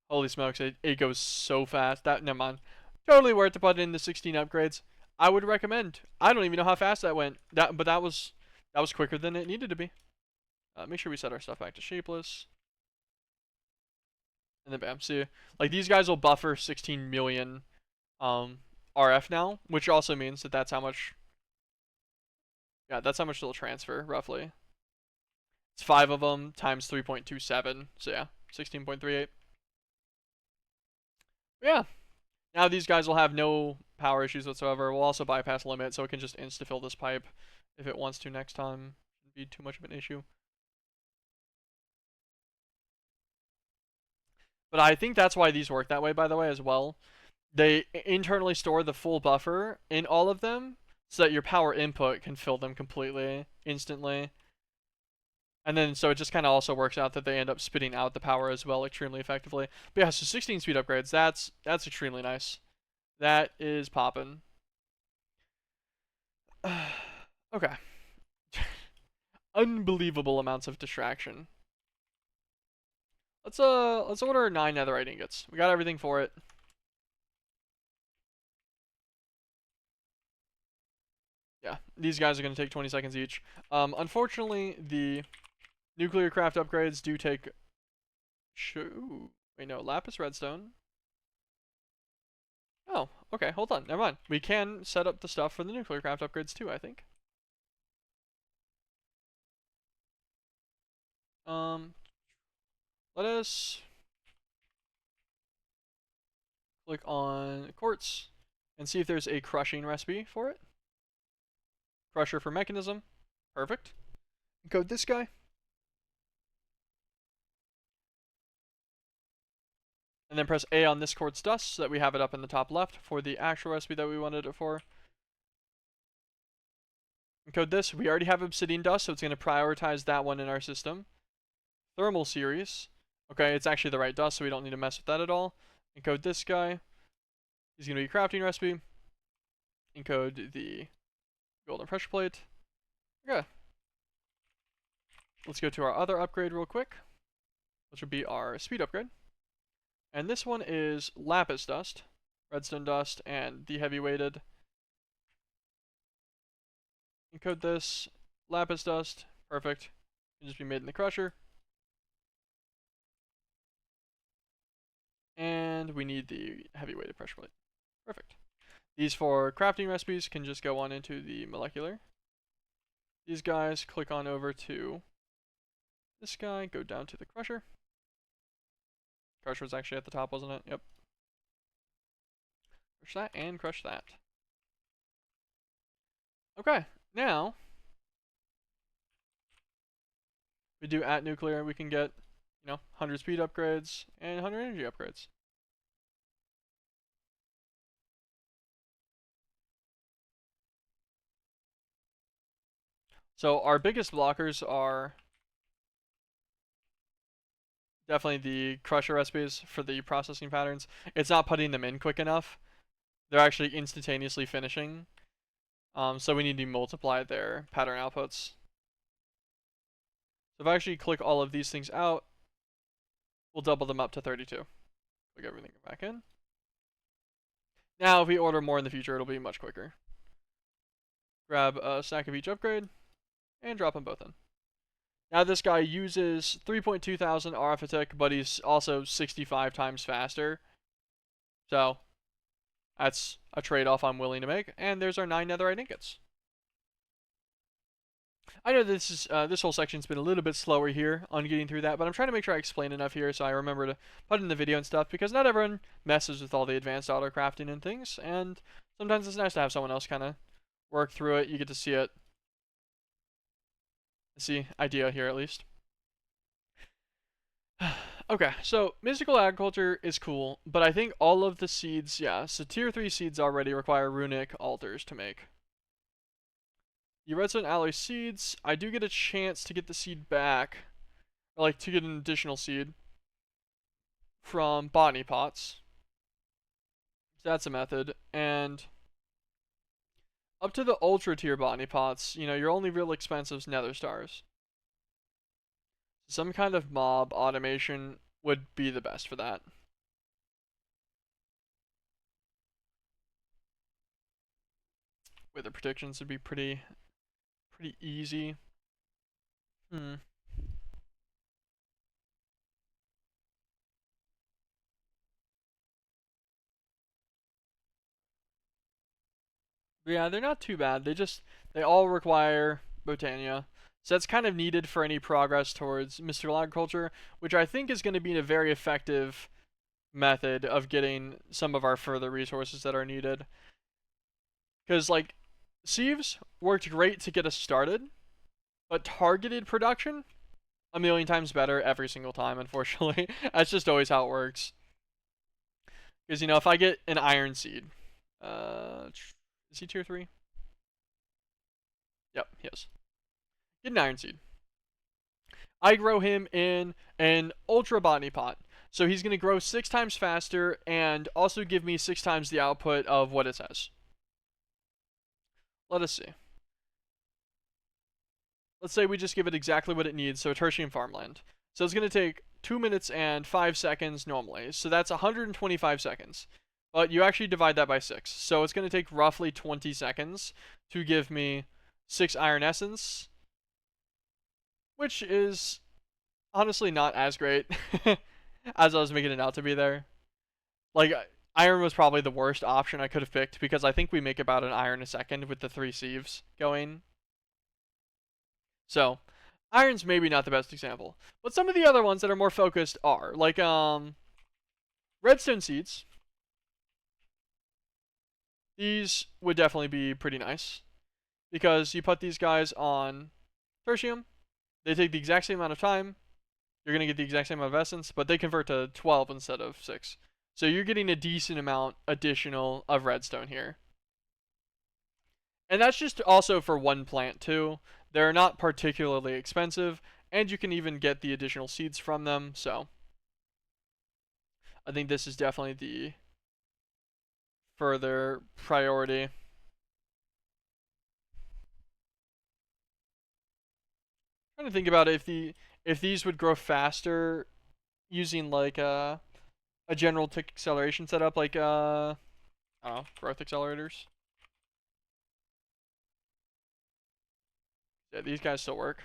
Holy smokes, it goes so fast. Never mind. Totally worth to put in the 16 upgrades. I would recommend. I don't even know how fast that went. But that was quicker than it needed to be. Make sure we set our stuff back to shapeless. And then bam, see, like these guys will buffer 16 million RF now, which also means that that's how much. Yeah, that's how much they'll transfer roughly. It's 5 of them times 3.27. So yeah, 16.38. Yeah. Now these guys will have no power issues whatsoever. We'll also bypass limit, so it can just insta-fill this pipe if it wants to next time. Shouldn't be too much of an issue. But I think that's why these work that way, by the way, as well. They internally store the full buffer in all of them so that your power input can fill them completely, instantly. And then, so it just kind of also works out that they end up spitting out the power as well extremely effectively. But yeah, so 16 speed upgrades, that's extremely nice. That is poppin'. Okay. Unbelievable amounts of distraction. Let's order 9 netherite ingots. We got everything for it. Yeah, these guys are going to take 20 seconds each. Unfortunately, the nuclear craft upgrades do take... Wait, no, lapis redstone. Oh, okay, hold on, never mind. We can set up the stuff for the nuclear craft upgrades too, I think. Let us click on quartz and see if there's a crushing recipe for it. Crusher for mechanism. Perfect. Code this guy. And then press A on this quartz dust so that we have it up in the top left for the actual recipe that we wanted it for. Encode this. We already have obsidian dust, so it's going to prioritize that one in our system. Thermal series. Okay, it's actually the right dust, so we don't need to mess with that at all. Encode this guy. He's going to be a crafting recipe. Encode the golden pressure plate. Okay. Let's go to our other upgrade real quick, which would be our speed upgrade. And this one is lapis dust, redstone dust, and the heavy weighted. Encode this. Lapis dust. Perfect. Can just be made in the crusher. And we need the heavy-weighted pressure plate. Perfect. These 4 crafting recipes can just go on into the molecular. These guys, click on over to this guy, go down to the crusher. Crusher was actually at the top, wasn't it? Yep. Crush that and crush that. Okay, now we do at nuclear, we can get, 100 speed upgrades and 100 energy upgrades. So our biggest blockers are definitely the crusher recipes for the processing patterns. It's not putting them in quick enough. They're actually instantaneously finishing. So we need to multiply their pattern outputs. So if I actually click all of these things out, we'll double them up to 32. Click everything back in. Now if we order more in the future, it'll be much quicker. Grab a stack of each upgrade and drop them both in. Now this guy uses 3.2 thousand arithmetic, but he's also 65 times faster. So that's a trade-off I'm willing to make. And there's our 9 netherite ingots. I know this whole section's been a little bit slower here on getting through that, but I'm trying to make sure I explain enough here so I remember to put in the video and stuff, because not everyone messes with all the advanced autocrafting and things, and sometimes it's nice to have someone else kind of work through it. You get to see it. See idea here at least. Okay, so mystical agriculture is cool, but I think all of the seeds, yeah, so tier 3 seeds already require runic altars to make. The redstone alloy seeds, I do get a chance to get the seed back, or like to get an additional seed from botany pots. So that's a method, and up to the ultra tier botany pots, your only real expensive is nether stars. Some kind of mob automation would be the best for that. Weather predictions would be pretty easy. But yeah, they're not too bad. They all require botania. So that's kind of needed for any progress towards mystical agriculture, which I think is going to be a very effective method of getting some of our further resources that are needed. Because, like, sieves worked great to get us started, but targeted production, a million times better every single time, unfortunately. That's just always how it works. Because, if I get an iron seed, is he tier 3? Yep, he is. Get an iron seed. I grow him in an ultra botany pot. So he's going to grow 6 times faster and also give me 6 times the output of what it says. Let us see. Let's say we just give it exactly what it needs, so a tertiary farmland. So it's going to take 2 minutes and 5 seconds normally. So that's 125 seconds. But you actually divide that by 6. So it's going to take roughly 20 seconds to give me 6 iron essence, which is honestly not as great as I was making it out to be there. Like, iron was probably the worst option I could have picked, because I think we make about an iron a second with the 3 sieves going. So, iron's maybe not the best example. But some of the other ones that are more focused are, like, redstone seeds. These would definitely be pretty nice, because you put these guys on tertium, they take the exact same amount of time, you're going to get the exact same amount of essence, but they convert to 12 instead of 6. So you're getting a decent amount additional of redstone here. And that's just also for one plant too. They're not particularly expensive, and you can even get the additional seeds from them, so I think this is definitely the further priority. I'm trying to think about if these would grow faster using like a general tick acceleration setup, like I don't know, growth accelerators. Yeah, these guys still work.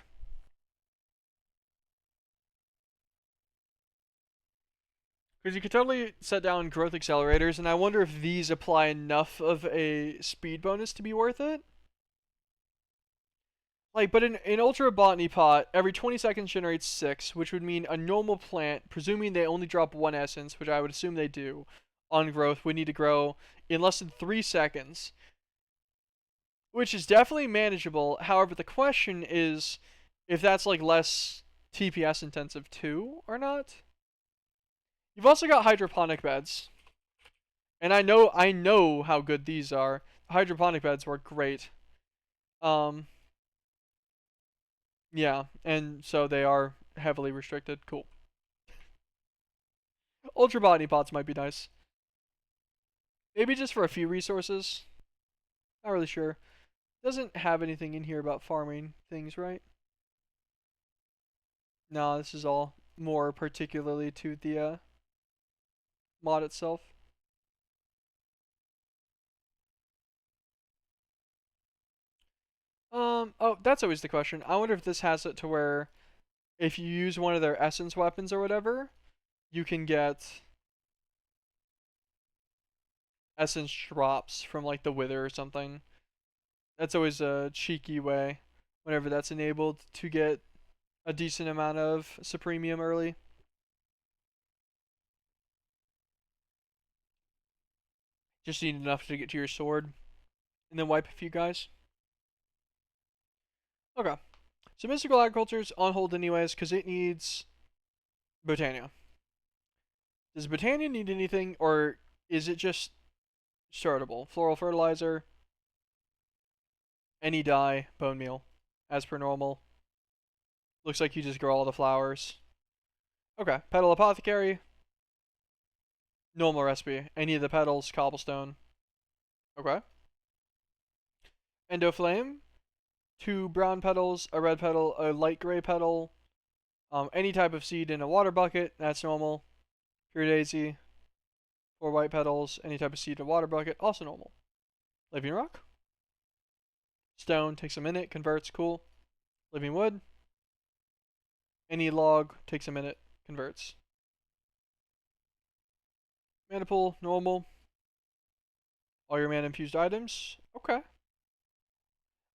Because you could totally set down growth accelerators, and I wonder if these apply enough of a speed bonus to be worth it. Like, but in Ultra Botany Pot, every 20 seconds generates 6, which would mean a normal plant, presuming they only drop 1 essence, which I would assume they do, on growth, would need to grow in less than 3 seconds, which is definitely manageable. However, the question is if that's like less TPS intensive too or not. You've also got hydroponic beds, and I know how good these are. Hydroponic beds work great. Um, yeah, and so they are heavily restricted. Cool. Ultra body pots might be nice. Maybe just for a few resources. Not really sure. Doesn't have anything in here about farming things, right? No, this is all more particularly to the mod itself. Oh, that's always the question. I wonder if this has it to where if you use one of their essence weapons or whatever, you can get essence drops from like the wither or something. That's always a cheeky way whenever that's enabled to get a decent amount of supremium early. Just need enough to get to your sword and then wipe a few guys. Okay. So mystical agriculture's on hold anyways because it needs botania. Does botania need anything or is it just startable? Floral fertilizer, any dye, bone meal, as per normal. Looks like you just grow all the flowers. Okay, petal apothecary, normal recipe. Any of the petals, cobblestone. Okay. Endoflame, 2 brown petals, a red petal, a light gray petal. Any type of seed in a water bucket, that's normal. Pure daisy, 4 white petals, any type of seed in a water bucket, also normal. Living rock, stone, takes a minute, converts, cool. Living wood, any log, takes a minute, converts. Mana pool, normal. All your mana infused items, okay.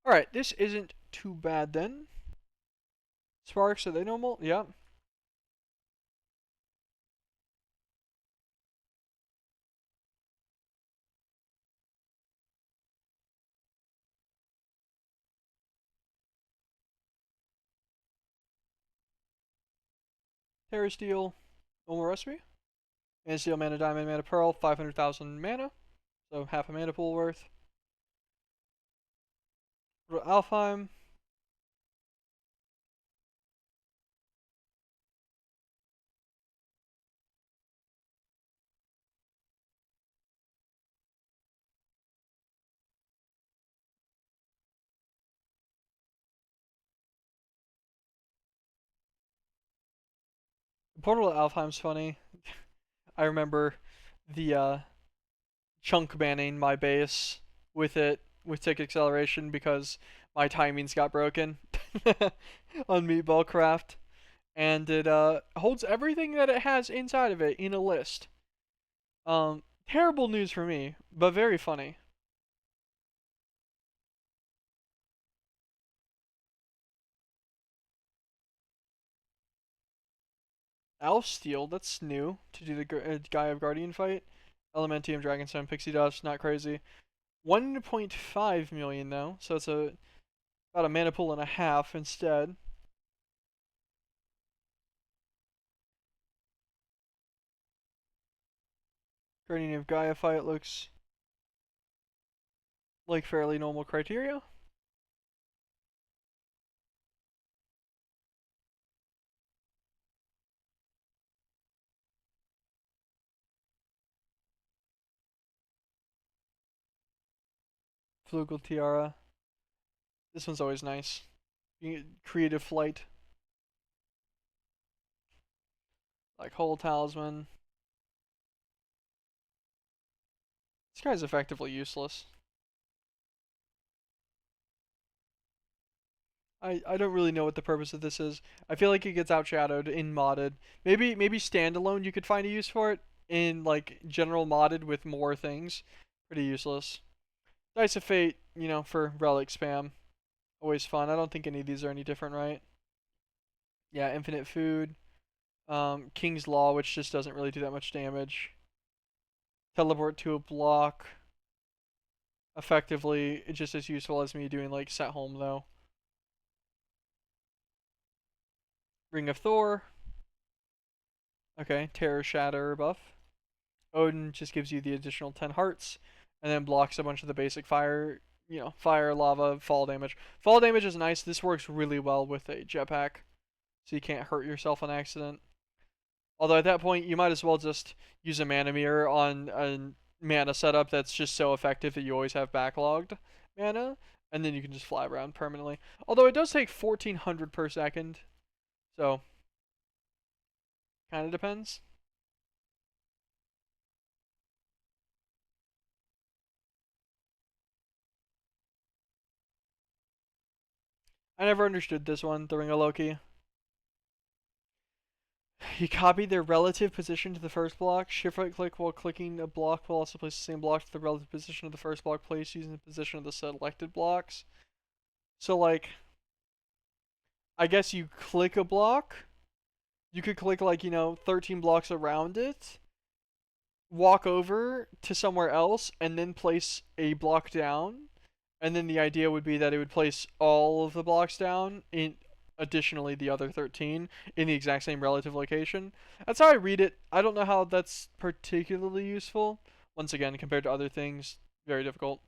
Alright, this isn't too bad then. Sparks, are they normal? Yep. Terra Steel, normal recipe. Mana Steel, Mana Diamond, Mana Pearl, 500,000 mana. So half a mana pool worth. Alfheim. Portal to Alfheim's funny. I remember the chunk banning my base with it with tick acceleration because my timings got broken on Meatball Craft. And it holds everything that it has inside of it in a list. Terrible news for me, but very funny. Elf Steel, that's new to do the Guy of Guardian fight. Elementium, Dragonstone, Pixie Dust, not crazy. 1.5 million though, so it's about a mana pool and a half instead. Guardian of Gaia fight looks like fairly normal criteria. Flugel Tiara. This one's always nice. Creative Flight. Like Whole Talisman. This guy's effectively useless. I don't really know what the purpose of this is. I feel like it gets outshadowed in modded. Maybe standalone you could find a use for it. In like general modded with more things, pretty useless. Dice of Fate, for relic spam, always fun. I don't think any of these are any different, right? Yeah, infinite food. King's Law, which just doesn't really do that much damage. Teleport to a block. Effectively, it's just as useful as me doing like set home though. Ring of Thor. Okay, Terror Shatter buff. Odin just gives you the additional 10 hearts, and then blocks a bunch of the basic fire, fire, lava, fall damage. Fall damage is nice. This works really well with a jetpack, so you can't hurt yourself on accident. Although at that point, you might as well just use a mana mirror on a mana setup that's just so effective that you always have backlogged mana, and then you can just fly around permanently. Although it does take 1400 per second, so kind of depends. I never understood this one, the Ring of Loki. You copy their relative position to the first block. Shift right click while clicking a block will also place the same block to the relative position of the first block placed using the position of the selected blocks. So like, I guess you click a block. You could click like, 13 blocks around it, walk over to somewhere else, and then place a block down. And then the idea would be that it would place all of the blocks down in additionally the other 13 in the exact same relative location. That's how I read it. I don't know how that's particularly useful. Once again, compared to other things, very difficult.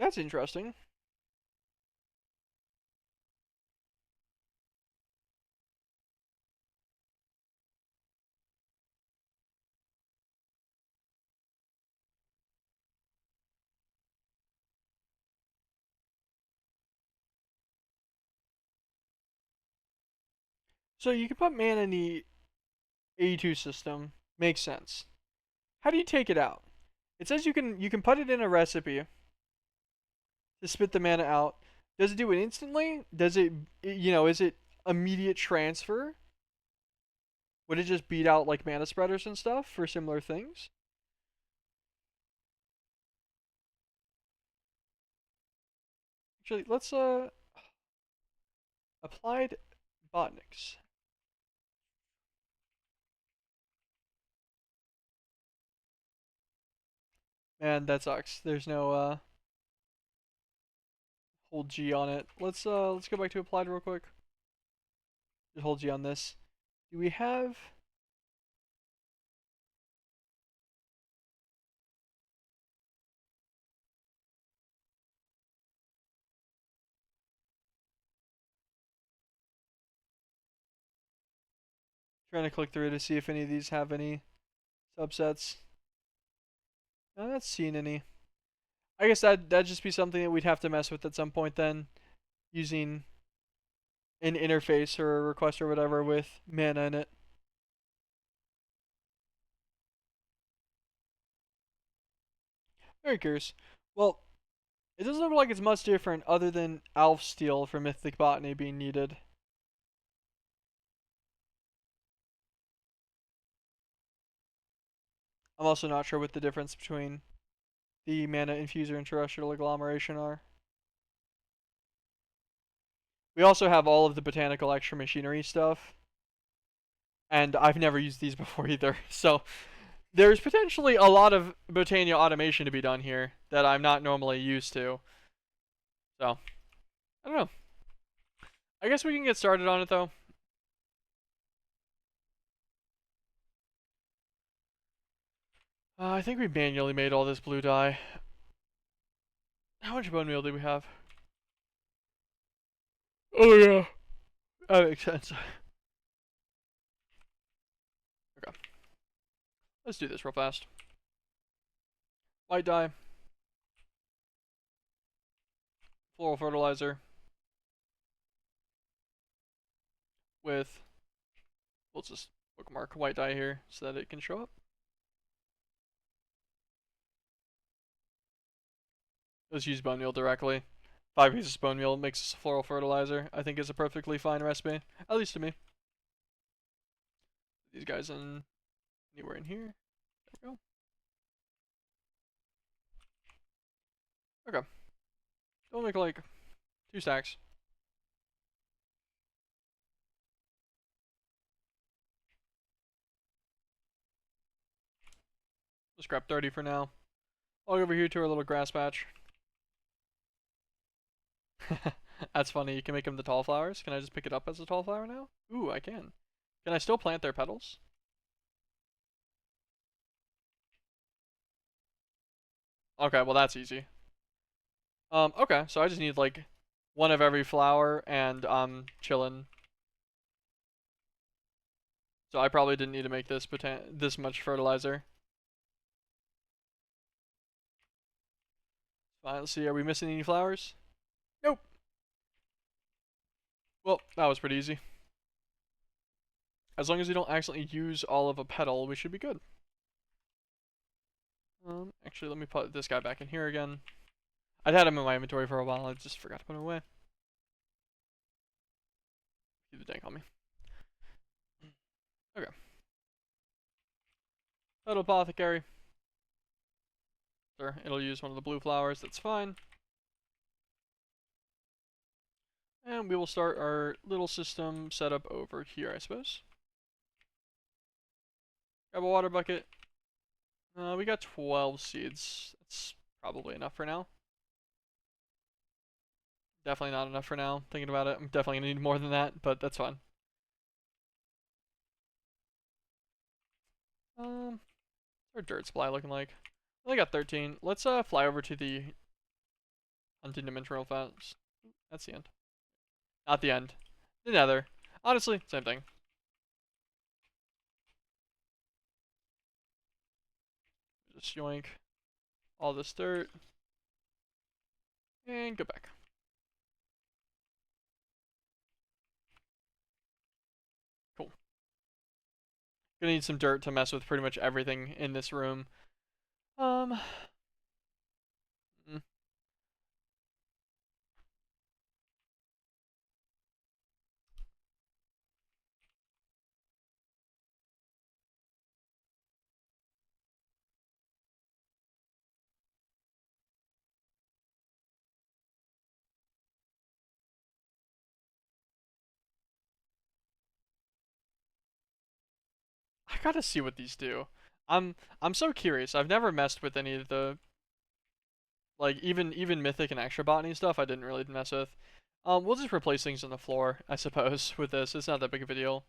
That's interesting. So you can put mana in the A2 system. Makes sense. How do you take it out? It says you can put it in a recipe to spit the mana out. Does it do it instantly? Does it is it immediate transfer? Would it just beat out like mana spreaders and stuff for similar things? Actually, let's applied botanics. Man, that sucks. There's no hold G on it. Let's go back to applied real quick. Just hold G on this. Do we have trying to click through to see if any of these have any subsets. I'm not seeing any. I guess that'd just be something that we'd have to mess with at some point then, using an interface or a request or whatever with mana in it. Very curious. Well, it doesn't look like it's much different other than Alf Steel for Mythic Botany being needed. I'm also not sure what the difference between the mana infuser and terrestrial agglomeration are. We also have all of the botanical extra machinery stuff, and I've never used these before either. So there's potentially a lot of Botania automation to be done here that I'm not normally used to. So I don't know. I guess we can get started on it though. I think we manually made all this blue dye. How much bone meal do we have? Oh yeah. That makes sense. Okay. Let's do this real fast. White dye. Floral fertilizer. With, we'll just bookmark white dye here so that it can show up. Let's use bone meal directly. 5 pieces of bone meal makes a floral fertilizer. I think is a perfectly fine recipe, at least to me. These guys in anywhere in here. There we go. Okay. Don't make like 2 stacks. Let's grab 30 for now. I'll go over here to our little grass patch. That's funny. You can make them the tall flowers. Can I just pick it up as a tall flower now? Ooh, I can. Can I still plant their petals? Okay, well that's easy. Okay, so I just need like one of every flower and chillin'. So I probably didn't need to make this much fertilizer. Fine, let's see. Are we missing any flowers? Nope. Well, that was pretty easy. As long as we don't accidentally use all of a petal, we should be good. Actually, let me put this guy back in here again. I'd had him in my inventory for a while. I just forgot to put him away. Keep the dank on me. Okay. Petal apothecary. Sure, it'll use one of the blue flowers. That's fine. And we will start our little system setup over here, I suppose. Grab a water bucket. We got 12 seeds. That's probably enough for now. Definitely not enough for now. Thinking about it, I'm definitely gonna need more than that, but that's fine. What's our dirt supply looking like? I only got 13. Let's fly over to the undimensional fence. That's the end. Not the end. The nether. Honestly, same thing. Just yoink all this dirt. And go back. Cool. Gonna need some dirt to mess with pretty much everything in this room. Mm. I gotta see what these do. I'm so curious. I've never messed with any of the like even mythic and extra botany stuff. I didn't really mess with. We'll just replace things on the floor, I suppose. With this, it's not that big of a deal.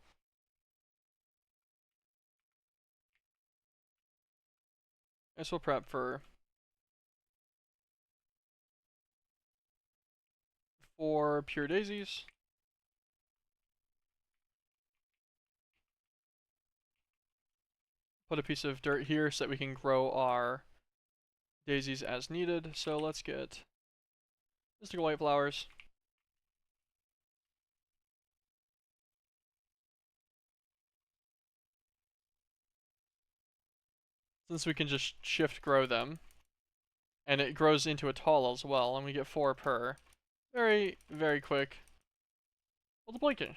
I guess we'll prep for 4 pure daisies. Put a piece of dirt here so that we can grow our daisies as needed. So let's get mystical white flowers. Since we can just shift grow them. And it grows into a tall as well, and we get 4 per. Very, very quick. Multiplication.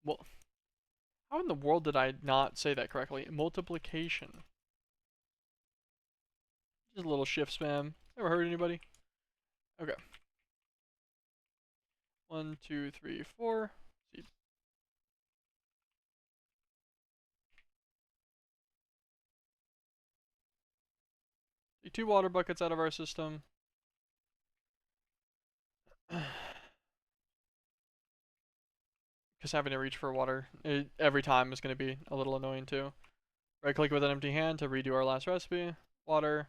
Well, how in the world did I not say that correctly? Multiplication. Just a little shift spam. Never hurt anybody. Okay. 1, 2, 3, 4. See. Take 2 water buckets out of our system. Because having to reach for water every time is going to be a little annoying too. Right click with an empty hand to redo our last recipe. Water.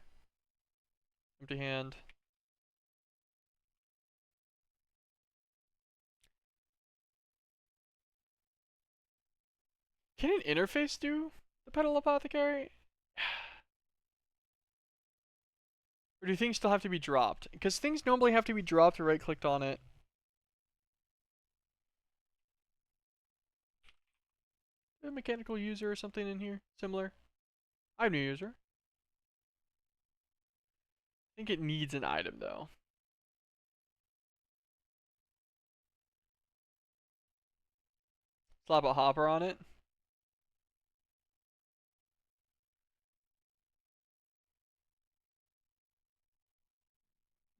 Empty hand. Can an interface do the petal apothecary? Or do things still have to be dropped? Because things normally have to be dropped or right clicked on it. A mechanical user or something in here? Similar? I'm new user. I think it needs an item though. Slap a hopper on it.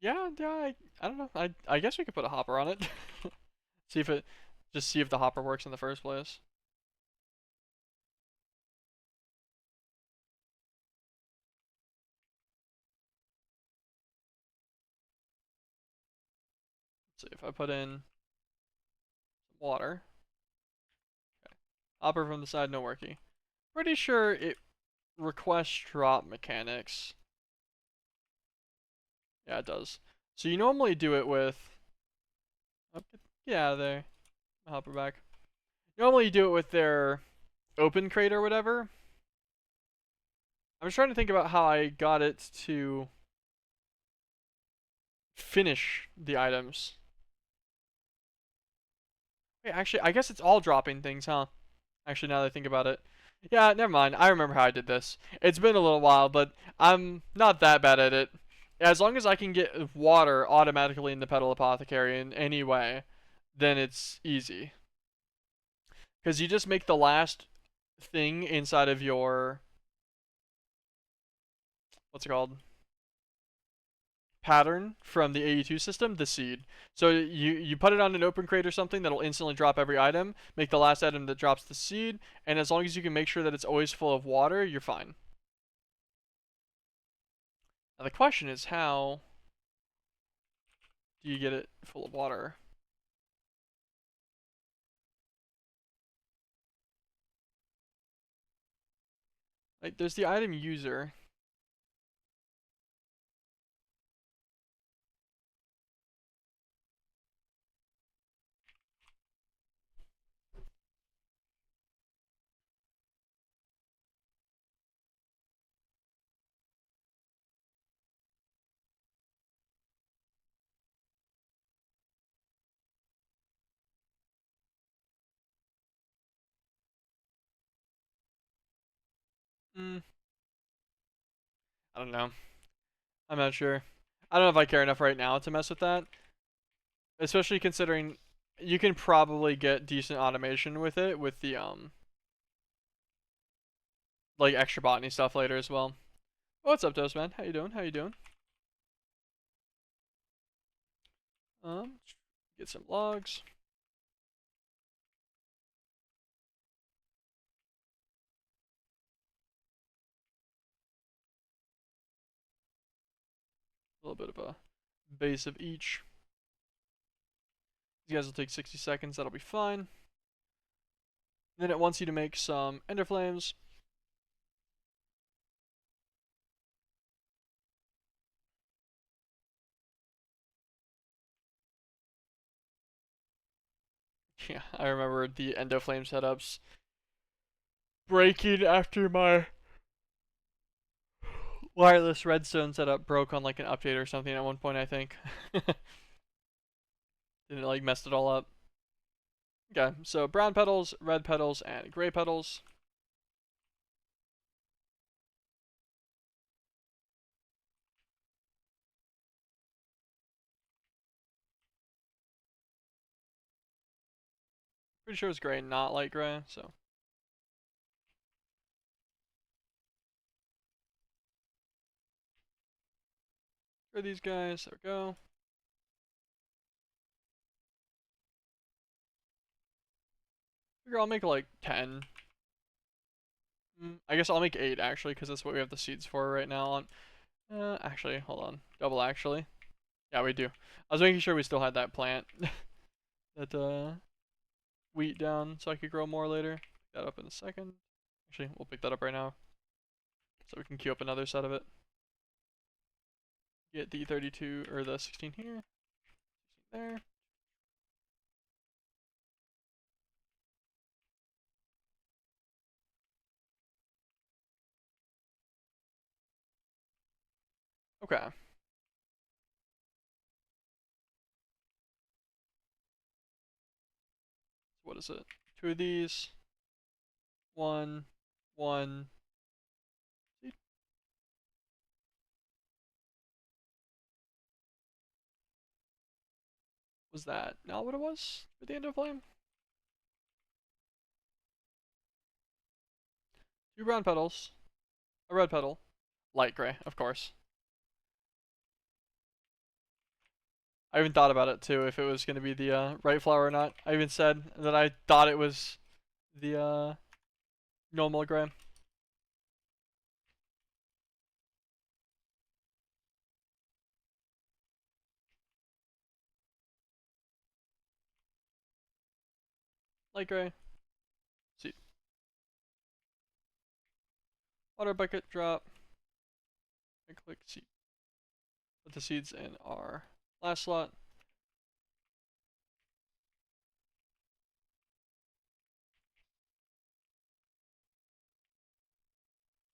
Yeah, yeah. I don't know. I guess we could put a hopper on it. See if it, just see if the hopper works in the first place. Let's see if I put in water. Hopper from the side, no working. Pretty sure it requests drop mechanics. Yeah, it does. So you normally do it with. Oh, get out of there. Hopper back. Normally you do it with their open crate or whatever. I'm just trying to think about how I got it to finish the items. Wait, actually, I guess it's all dropping things, huh? Actually, now that I think about it. Yeah, never mind. I remember how I did this. It's been a little while, but I'm not that bad at it. As long as I can get water automatically in the Petal Apothecary in any way, then it's easy. Because you just make the last thing inside of your, what's it called? Pattern from the AE2 system, the seed. So you put it on an open crate or something that'll instantly drop every item, make the last item that drops the seed, and as long as you can make sure that it's always full of water, you're fine. Now the question is, how do you get it full of water? Like, there's the item user. Hmm, I don't know. I'm not sure. I don't know if I care enough right now to mess with that, especially considering you can probably get decent automation with it with the like extra botany stuff later as well. What's up, Toastman? How you doing? How you doing? Um, get some logs. A little bit of a base of each. These guys will take 60 seconds. That'll be fine. Then it wants you to make some ender flames. Yeah, I remember the endo flame setups breaking after my wireless redstone setup broke on like an update or something at one point, I think. Didn't it like messed it all up. Okay, so brown petals, red petals, and gray petals. Pretty sure it's gray, not light gray, so. For these guys, there we go. Figure I'll make like 10. I guess I'll make 8 actually, because that's what we have the seeds for right now on. Actually, hold on. Double actually. Yeah, we do. I was making sure we still had that plant. that wheat down so I could grow more later. Pick that up in a second. Actually, we'll pick that up right now. So we can queue up another set of it. Get the 32 or the 16 here. 16 there. Okay. What is it? 2 of these. 1. 1. Was that not what it was for the end of flame? 2 brown petals, a red petal, light gray, of course. I even thought about it too, if it was going to be the right flower or not. I even said that I thought it was the normal gray. Light gray. Seed. Water bucket, drop. And click seed. Put the seeds in our last slot.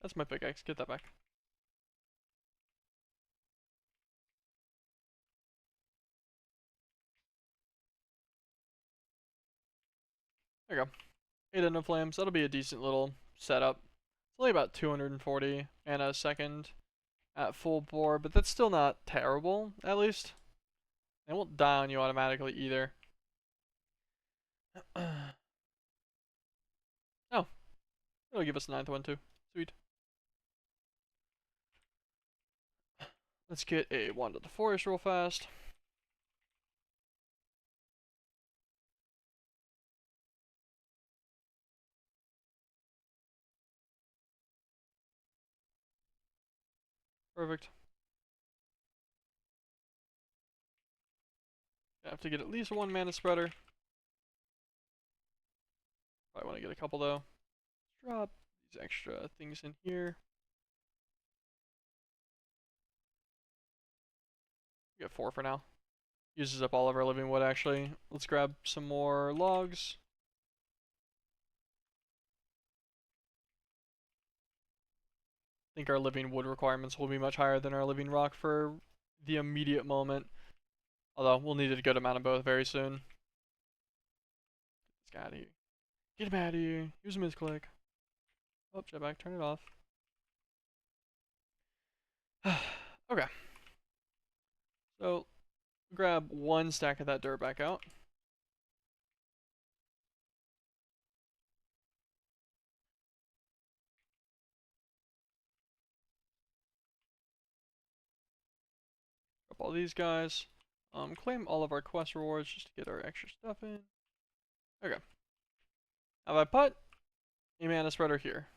That's my pickaxe. Get that back. There you go. 8 endo flames. That'll be a decent little setup. It's only about 240 mana a second at full bore, but that's still not terrible, at least. They won't die on you automatically either. Oh, it'll give us a 9th one too. Sweet. Let's get a Wand of the Forest real fast. Perfect. I have to get at least 1 mana spreader. Probably want to get a couple though. Drop these extra things in here. We got 4 for now. Uses up all of our living wood actually. Let's grab some more logs. I think our living wood requirements will be much higher than our living rock for the immediate moment. Although we'll need a good amount of both very soon. Get this guy out of here. Get him out of here. Use a misclick. Oh, jetpack, turn it off. Okay. So grab 1 stack of that dirt back out. Grab all these guys. Claim all of our quest rewards just to get our extra stuff in. Okay. Have I put a mana spreader here?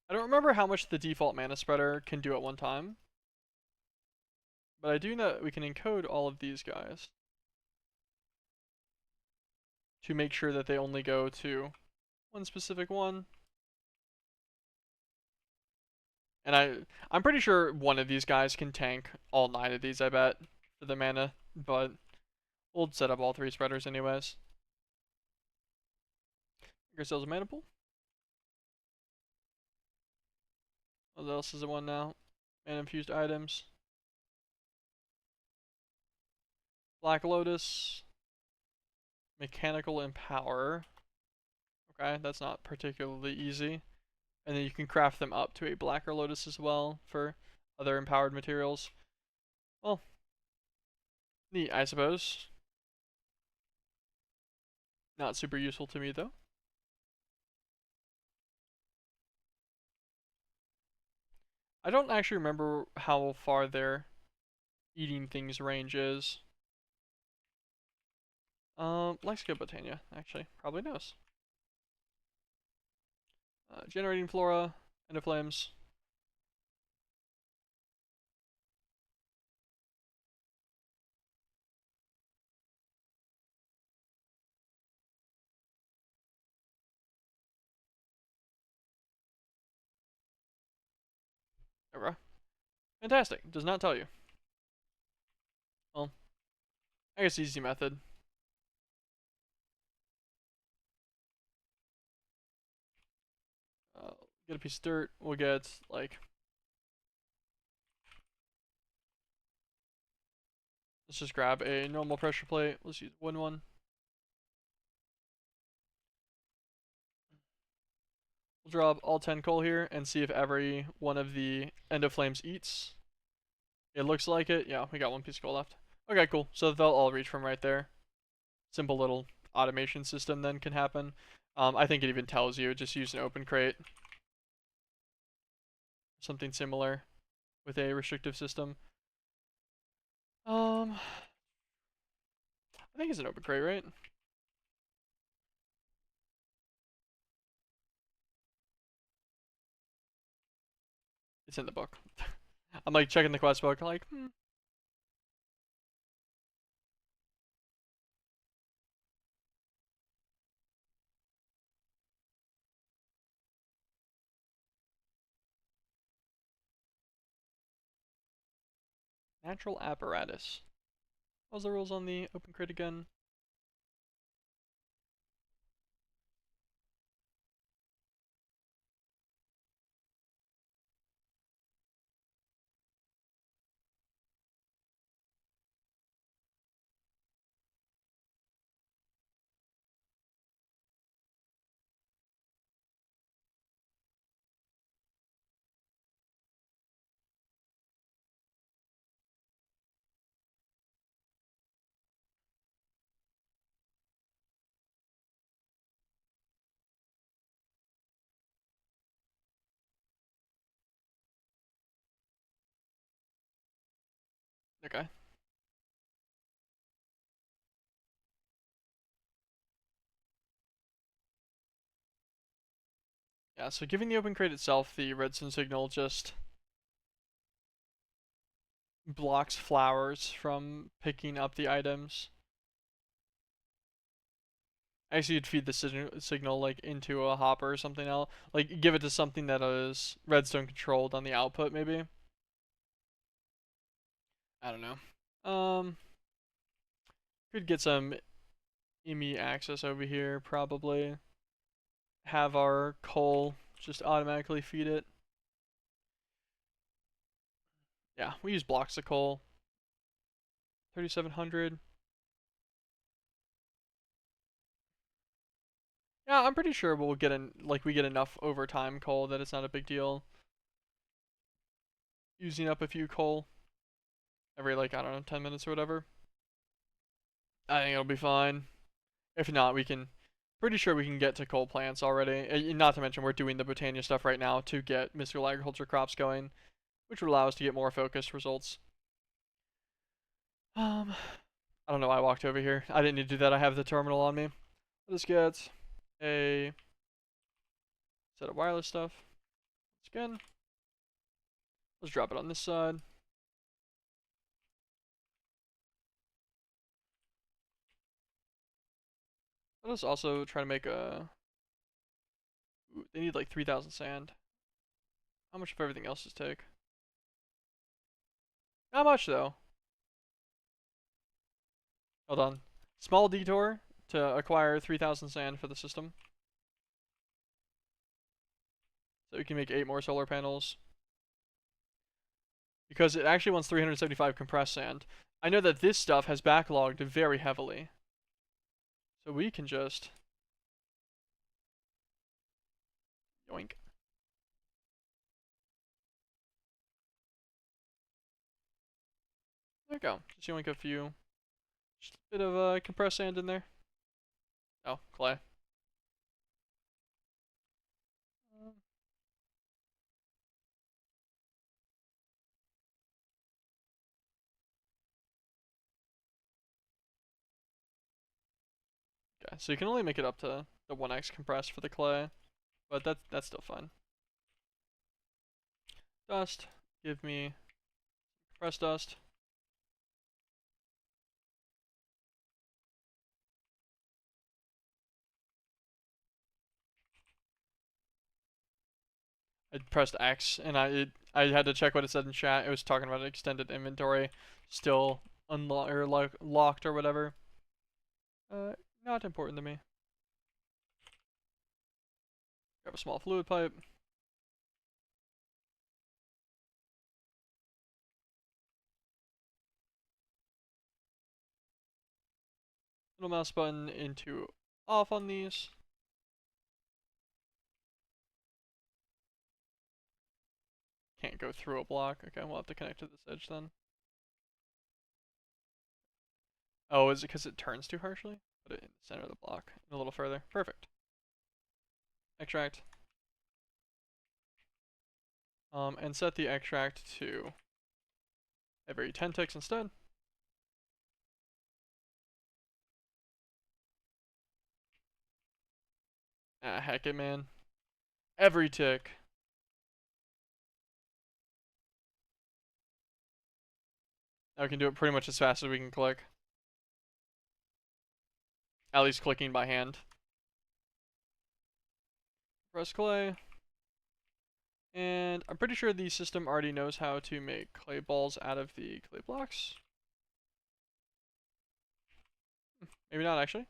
I don't remember how much the default mana spreader can do at one time. But I do know that we can encode all of these guys to make sure that they only go to one specific one. And I'm pretty sure one of these guys can tank all 9 of these, I bet, for the mana. But we'll set up all 3 spreaders anyways. Make ourselves a mana pool. What else is the one now? Mana infused items. Black Lotus. Mechanical Empower. Okay, that's not particularly easy. And then you can craft them up to a Blacker Lotus as well for other empowered materials. Well, neat, I suppose. Not super useful to me, though. I don't actually remember how far their eating things range is. Let's go Botania, actually. Probably knows. Generating Flora, End of Flames. Okay. Fantastic. Does not tell you. Well, I guess easy method. Get a piece of dirt. We'll get, like... Let's just grab a normal pressure plate. Let's use a wooden one. We'll drop all 10 coal here and see if every one of the End of Flames eats. It looks like it. Yeah, we got 1 piece of coal left. Okay, cool. So they'll all reach from right there. Simple little automation system then can happen. I think it even tells you just use an open crate, something similar with a restrictive system. I think it's an open crate, right? It's in the book. I'm like checking the quest book, like, natural apparatus. What was the rules on the open crate again? Okay. Yeah, so giving the open crate itself the redstone signal just blocks flowers from picking up the items. Actually, you'd feed the signal like into a hopper or something else. Like give it to something that is redstone controlled on the output, maybe. I don't know. Could get some IME access over here, probably. Have our coal just automatically feed it. Yeah, we use blocks of coal. 3,700. Yeah, I'm pretty sure we'll get we get enough overtime coal that it's not a big deal. Using up a few coal every like I don't know 10 minutes or whatever. I think it'll be fine. If not, we can. Pretty sure we can get to coal plants already. Not to mention we're doing the botania stuff right now to get mystical agriculture crops going, which would allow us to get more focused results. Um, I don't know why I walked over here. I didn't need to do that. I have the terminal on me. Let's get a set of wireless stuff. Again, let's drop it on this side. Let us also try to make a. Ooh, they need like 3,000 sand. How much of everything else does take? Not much though. Hold on. Small detour to acquire 3,000 sand for the system. So we can make 8 more solar panels. Because it actually wants 375 compressed sand. I know that this stuff has backlogged very heavily. So we can just yoink. There we go. Just yoink a few. Just a bit of compressed sand in there. Oh, clay. Okay, so you can only make it up to the 1x compressed for the clay, but that's still fine. Dust. Give me compressed dust. I pressed X and I had to check what it said in chat. It was talking about extended inventory, still unlocked or like locked or whatever. Uh, Not important to me. Grab a small fluid pipe. Little mouse button into off on these. Can't go through a block. Okay, we'll have to connect to this edge then. Oh, is it because it turns too harshly? Put it in the center of the block, a little further. Perfect. Extract. And set the extract to every 10 ticks instead. Ah, heck it, man. Every tick. Now we can do it pretty much as fast as we can click. At least clicking by hand. Press clay. And I'm pretty sure the system already knows how to make clay balls out of the clay blocks. Maybe not, actually.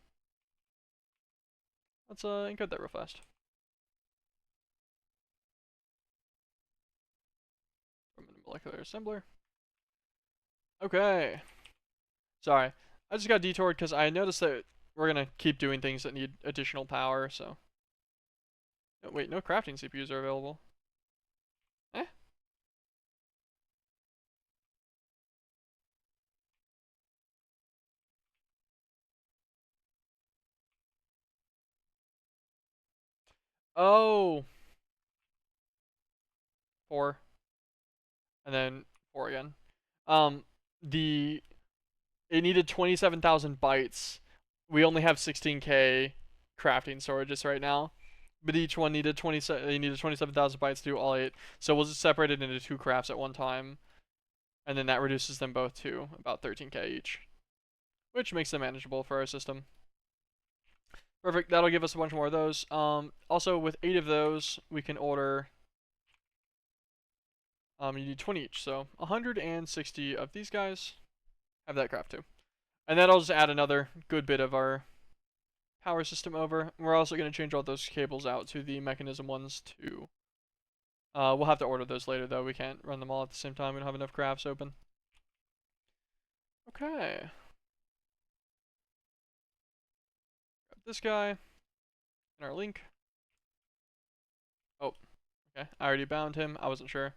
Let's encode that real fast. From a molecular assembler. Okay. Sorry. I just got detoured because I noticed that we're going to keep doing things that need additional power, so. Oh, wait, no crafting CPUs are available. Eh? Oh. 4. And then 4 again. Um, the it needed 27,000 bytes. We only have 16K crafting storages right now, but each one needed 27,000 bytes to do all 8. So we'll just separate it into 2 crafts at one time, and then that reduces them both to about 13K each, which makes them manageable for our system. Perfect. That'll give us a bunch more of those. Also with 8 of those, we can order. You need 20 each, so 160 of these guys. Have that craft too. And that'll just add another good bit of our power system over. We're also going to change all those cables out to the mechanism ones too. We'll have to order those later though. We can't run them all at the same time. We don't have enough crafts open. Okay. Got this guy in our link. Oh, okay. I already bound him. I wasn't sure.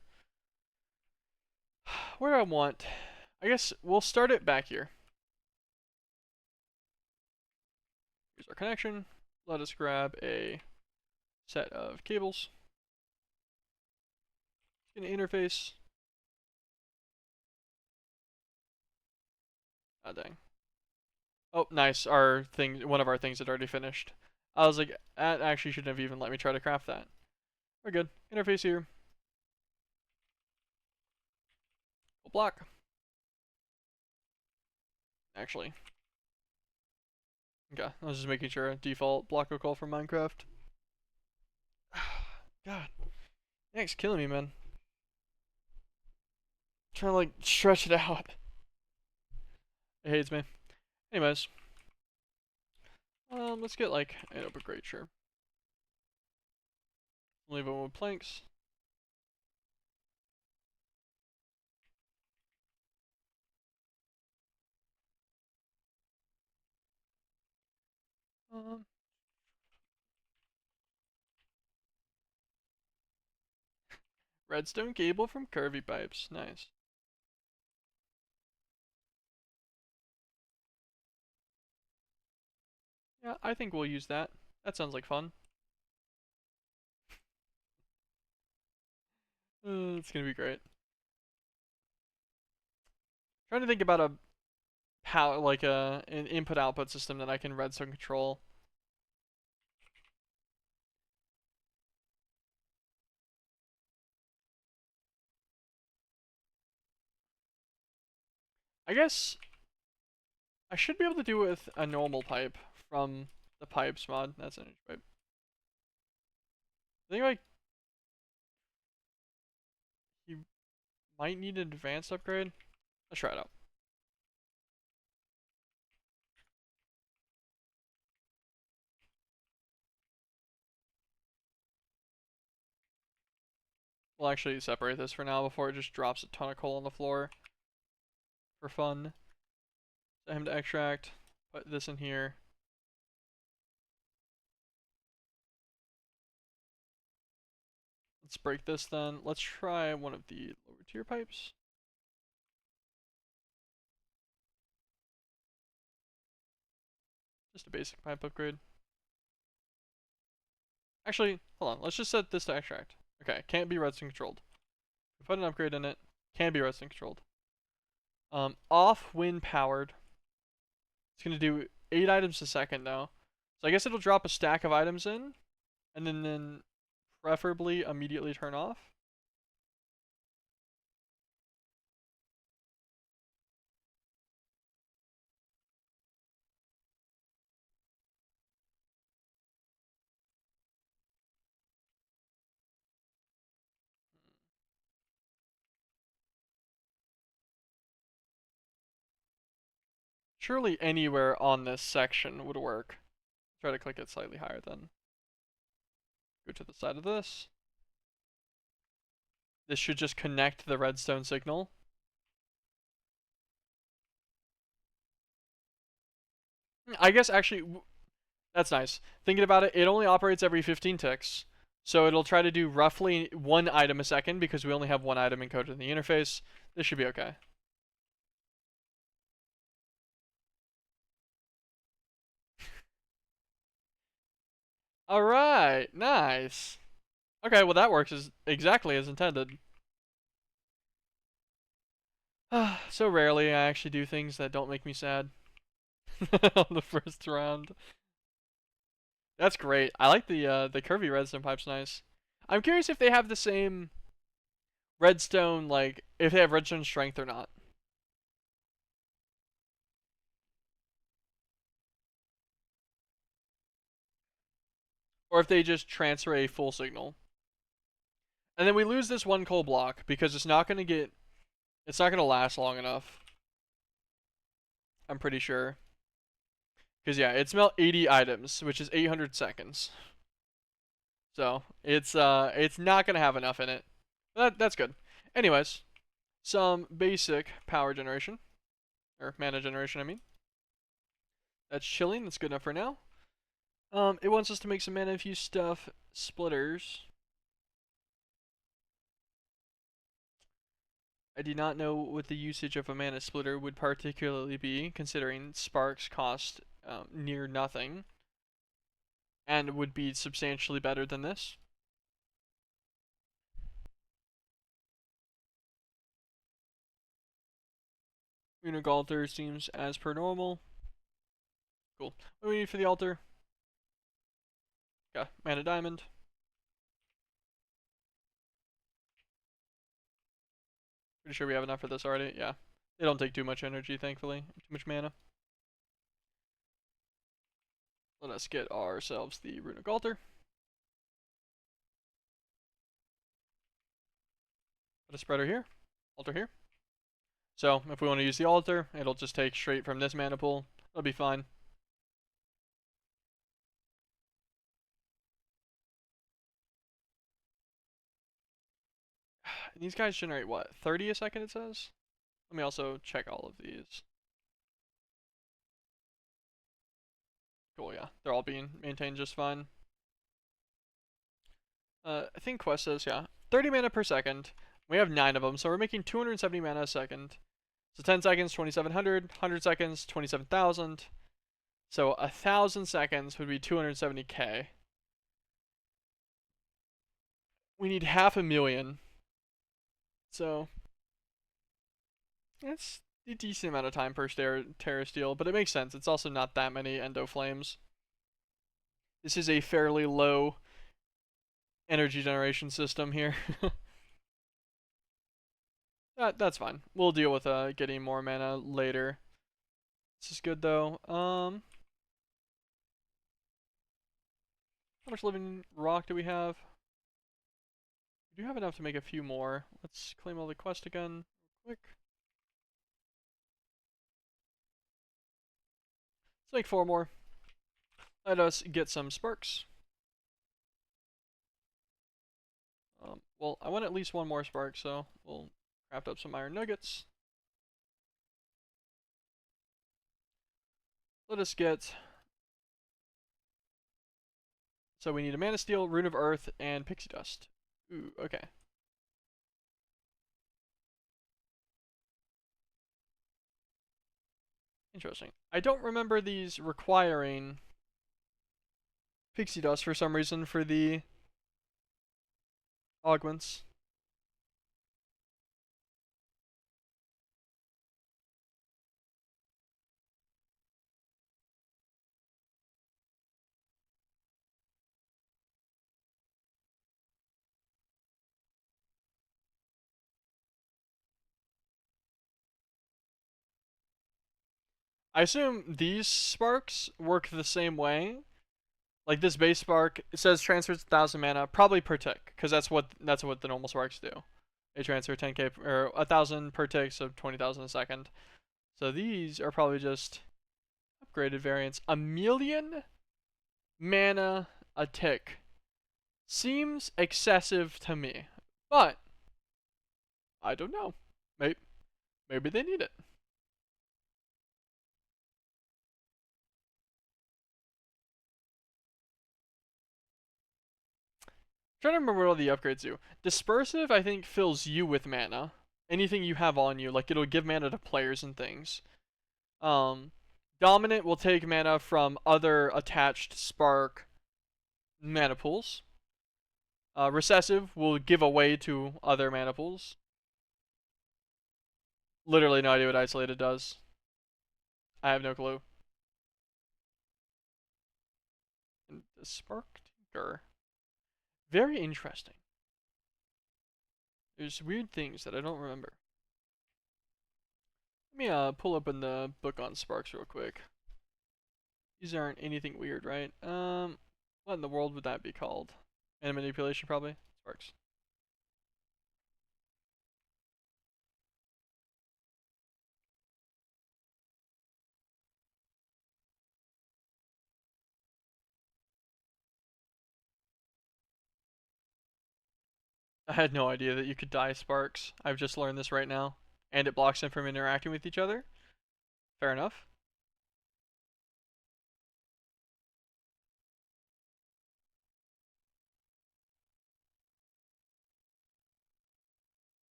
Where do I want? I guess we'll start it back here. Here's our connection. Let us grab a set of cables. An interface. Ah, dang. Oh, nice. One of our things had already finished. I was like, that actually shouldn't have even let me try to craft that. We're good. Interface here. Block. Actually. Okay, I was just making sure. Default block will call from Minecraft. God. Thanks, killing me, man. Trying to like stretch it out. It hates me. Anyways. Let's get like an open grate, sure. Leave it with planks. Um, redstone cable from curvy pipes. Nice. Yeah, I think we'll use that. That sounds like fun. It's gonna be great. Trying to think about a power like an input output system that I can redstone control. I guess I should be able to do it with a normal pipe from the pipes mod. That's an energy pipe. I think like you might need an advanced upgrade. Let's try it out. We'll actually separate this for now before it just drops a ton of coal on the floor for fun. Set him to extract. Put this in here. Let's break this then. Let's try one of the lower tier pipes. Just a basic pipe upgrade. Actually, hold on. Let's just set this to extract. Okay, can't be redstone controlled. Put an upgrade in it. Can be redstone controlled. Off wind powered. It's gonna do 8 items a second now. So I guess it'll drop a stack of items in, and then preferably immediately turn off. Surely anywhere on this section would work. Try to click it slightly higher then. Go to the side of this. This should just connect the redstone signal. I guess actually, that's nice. Thinking about it, it only operates every 15 ticks. So it'll try to do roughly 1 item a second because we only have 1 item encoded in the interface. This should be okay. Alright, nice. Okay, well that works exactly as intended. So rarely I actually do things that don't make me sad. On the first round. That's great. I like the curvy redstone pipe's nice. I'm curious if they have the same redstone, like if they have redstone strength or not. Or if they just transfer a full signal. And then we lose this 1 coal block because it's not gonna last long enough. I'm pretty sure. Because yeah, it's melt 80 items, which is 800 seconds. So it's not gonna have enough in it. That's good. Anyways, some basic power generation. Or mana generation, I mean. That's chilling, that's good enough for now. It wants us to make some mana infused stuff. Splitters. I do not know what the usage of a mana splitter would particularly be, considering sparks cost near nothing. And would be substantially better than this. Runic altar seems as per normal. Cool. What do we need for the altar? Okay, mana diamond. Pretty sure we have enough for this already. Yeah. They don't take too much energy, thankfully. Too much mana. Let us get ourselves the runic altar. Put a spreader here. Altar here. So, if we want to use the altar, it'll just take straight from this mana pool. That'll be fine. These guys generate what? 30 a second, it says? Let me also check all of these. Cool, yeah. They're all being maintained just fine. I think quest says, yeah, 30 mana per second. We have 9 of them, so we're making 270 mana a second. So 10 seconds, 2,700. 100 seconds, 27,000. So 1,000 seconds would be 270k. We need 500,000. So it's a decent amount of time per Terra Steel, but it makes sense. It's also not that many Endo Flames. This is a fairly low energy generation system here. That's fine. We'll deal with getting more mana later. This is good though. How much living rock do we have? We do have enough to make a few more. Let's claim all the quest again real quick. Let's make 4 more. Let us get some sparks. Well, I want at least 1 more spark, so we'll craft up some iron nuggets. Let us get... So we need a mana steel, rune of earth, and pixie dust. Ooh, okay. Interesting. I don't remember these requiring pixie dust for some reason for the augments. I assume these sparks work the same way. Like this base spark, it says transfers 1,000 mana, probably per tick, because that's what the normal sparks do. They transfer 10k or 1,000 per tick, so 20,000 a second. So these are probably just upgraded variants. A million mana a tick seems excessive to me, but I don't know. Maybe they need it. I'm trying to remember what all the upgrades do. Dispersive, I think, fills you with mana. Anything you have on you, like it'll give mana to players and things. Um, Dominant will take mana from other attached spark mana pools. Recessive will give away to other mana pools. Literally no idea what Isolated does. I have no clue. And the Spark Tinker. Very interesting. There's weird things that I don't remember. Let me pull up in the book on sparks real quick. These aren't anything weird, right? What in the world would that be called? Mana manipulation, probably. Sparks. I had no idea that you could dye sparks. I've just learned this right now. And it blocks them from interacting with each other. Fair enough.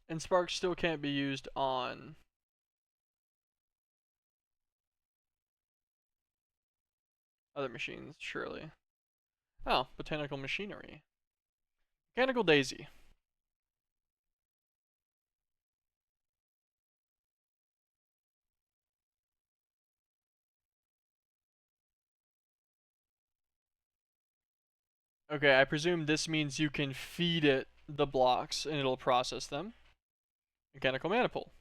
And sparks still can't be used on other machines, surely. Oh, botanical machinery. Mechanical daisy. Okay, I presume this means you can feed it the blocks and it'll process them. Mechanical maniple.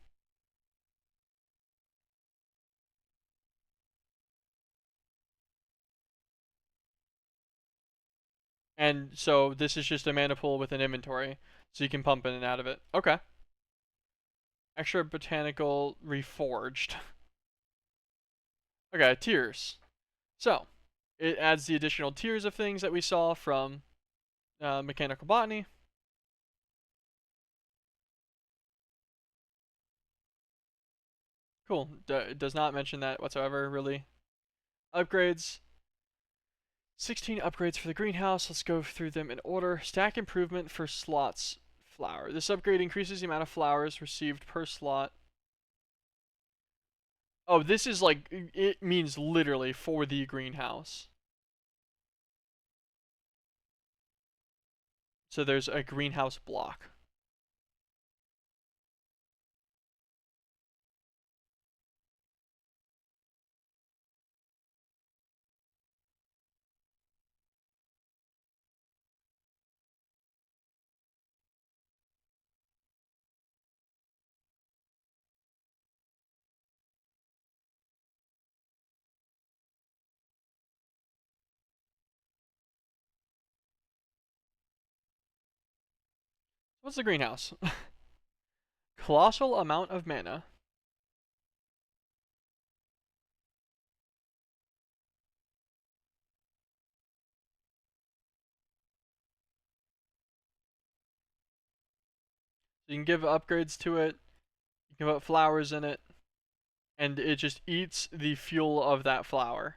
And so this is just a mana pool with an inventory, so you can pump in and out of it. Okay. Extra botanical reforged. Okay, tiers. So it adds the additional tiers of things that we saw from mechanical botany. Cool. It does not mention that whatsoever, really. Upgrades. 16 upgrades for the greenhouse. Let's go through them in order. Stack improvement for slots flower. This upgrade increases the amount of flowers received per slot. Oh, this is like, it means literally for the greenhouse. So there's a greenhouse block. What's the greenhouse? Colossal amount of mana. So you can give upgrades to it. You can put flowers in it. And it just eats the fuel of that flower.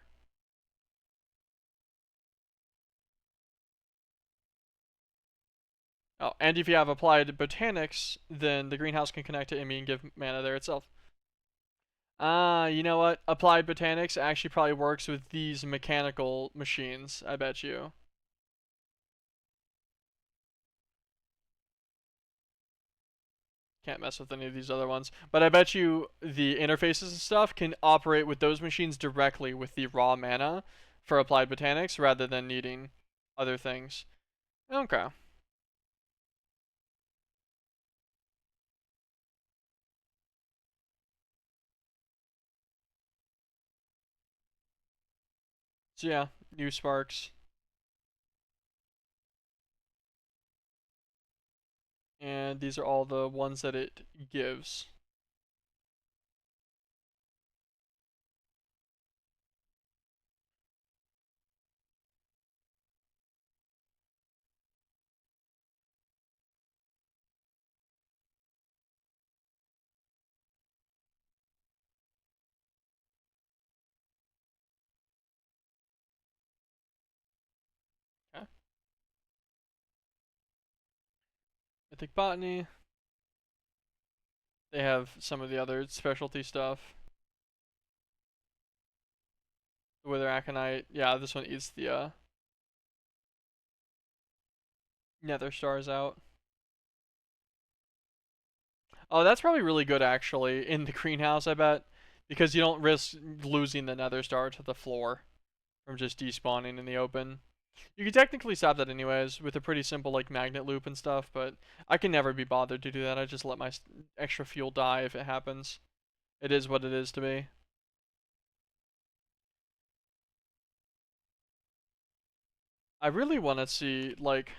Oh, and if you have applied botanics, then the greenhouse can connect to Immy and give mana there itself. You know what? Applied botanics actually probably works with these mechanical machines, I bet you. Can't mess with any of these other ones. But I bet you the interfaces and stuff can operate with those machines directly with the raw mana for applied botanics rather than needing other things. Okay. So yeah, new sparks. And these are all the ones that it gives. Okay. Mythic botany. They have some of the other specialty stuff. The wither aconite. Yeah, this one eats the nether stars out. Oh, that's probably really good actually in the greenhouse, I bet, because you don't risk losing the nether star to the floor from just despawning in the open. You could technically stop that anyways with a pretty simple like magnet loop and stuff, but I can never be bothered to do that. I just let my extra fuel die if it happens. It is what it is to me. I really want to see like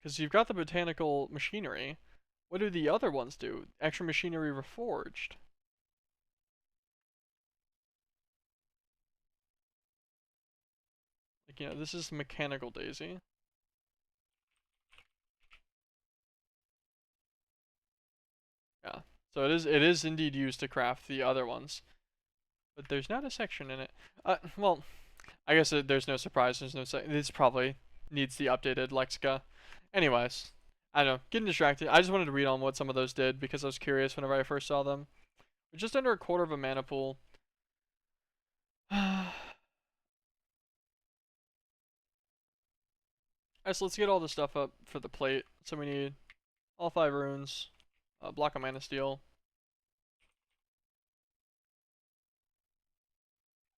because you've got the botanical machinery. What do the other ones do? Extra machinery reforged. Like, this is mechanical daisy. Yeah. So it is indeed used to craft the other ones, but there's not a section in it. Well, I guess there's no surprise. There's no this probably needs the updated lexica. Anyways, I don't know. Getting distracted. I just wanted to read on what some of those did because I was curious whenever I first saw them. We're just under a quarter of a mana pool. Alright, so let's get all the stuff up for the plate. So we need all 5 runes, a block of mana steel,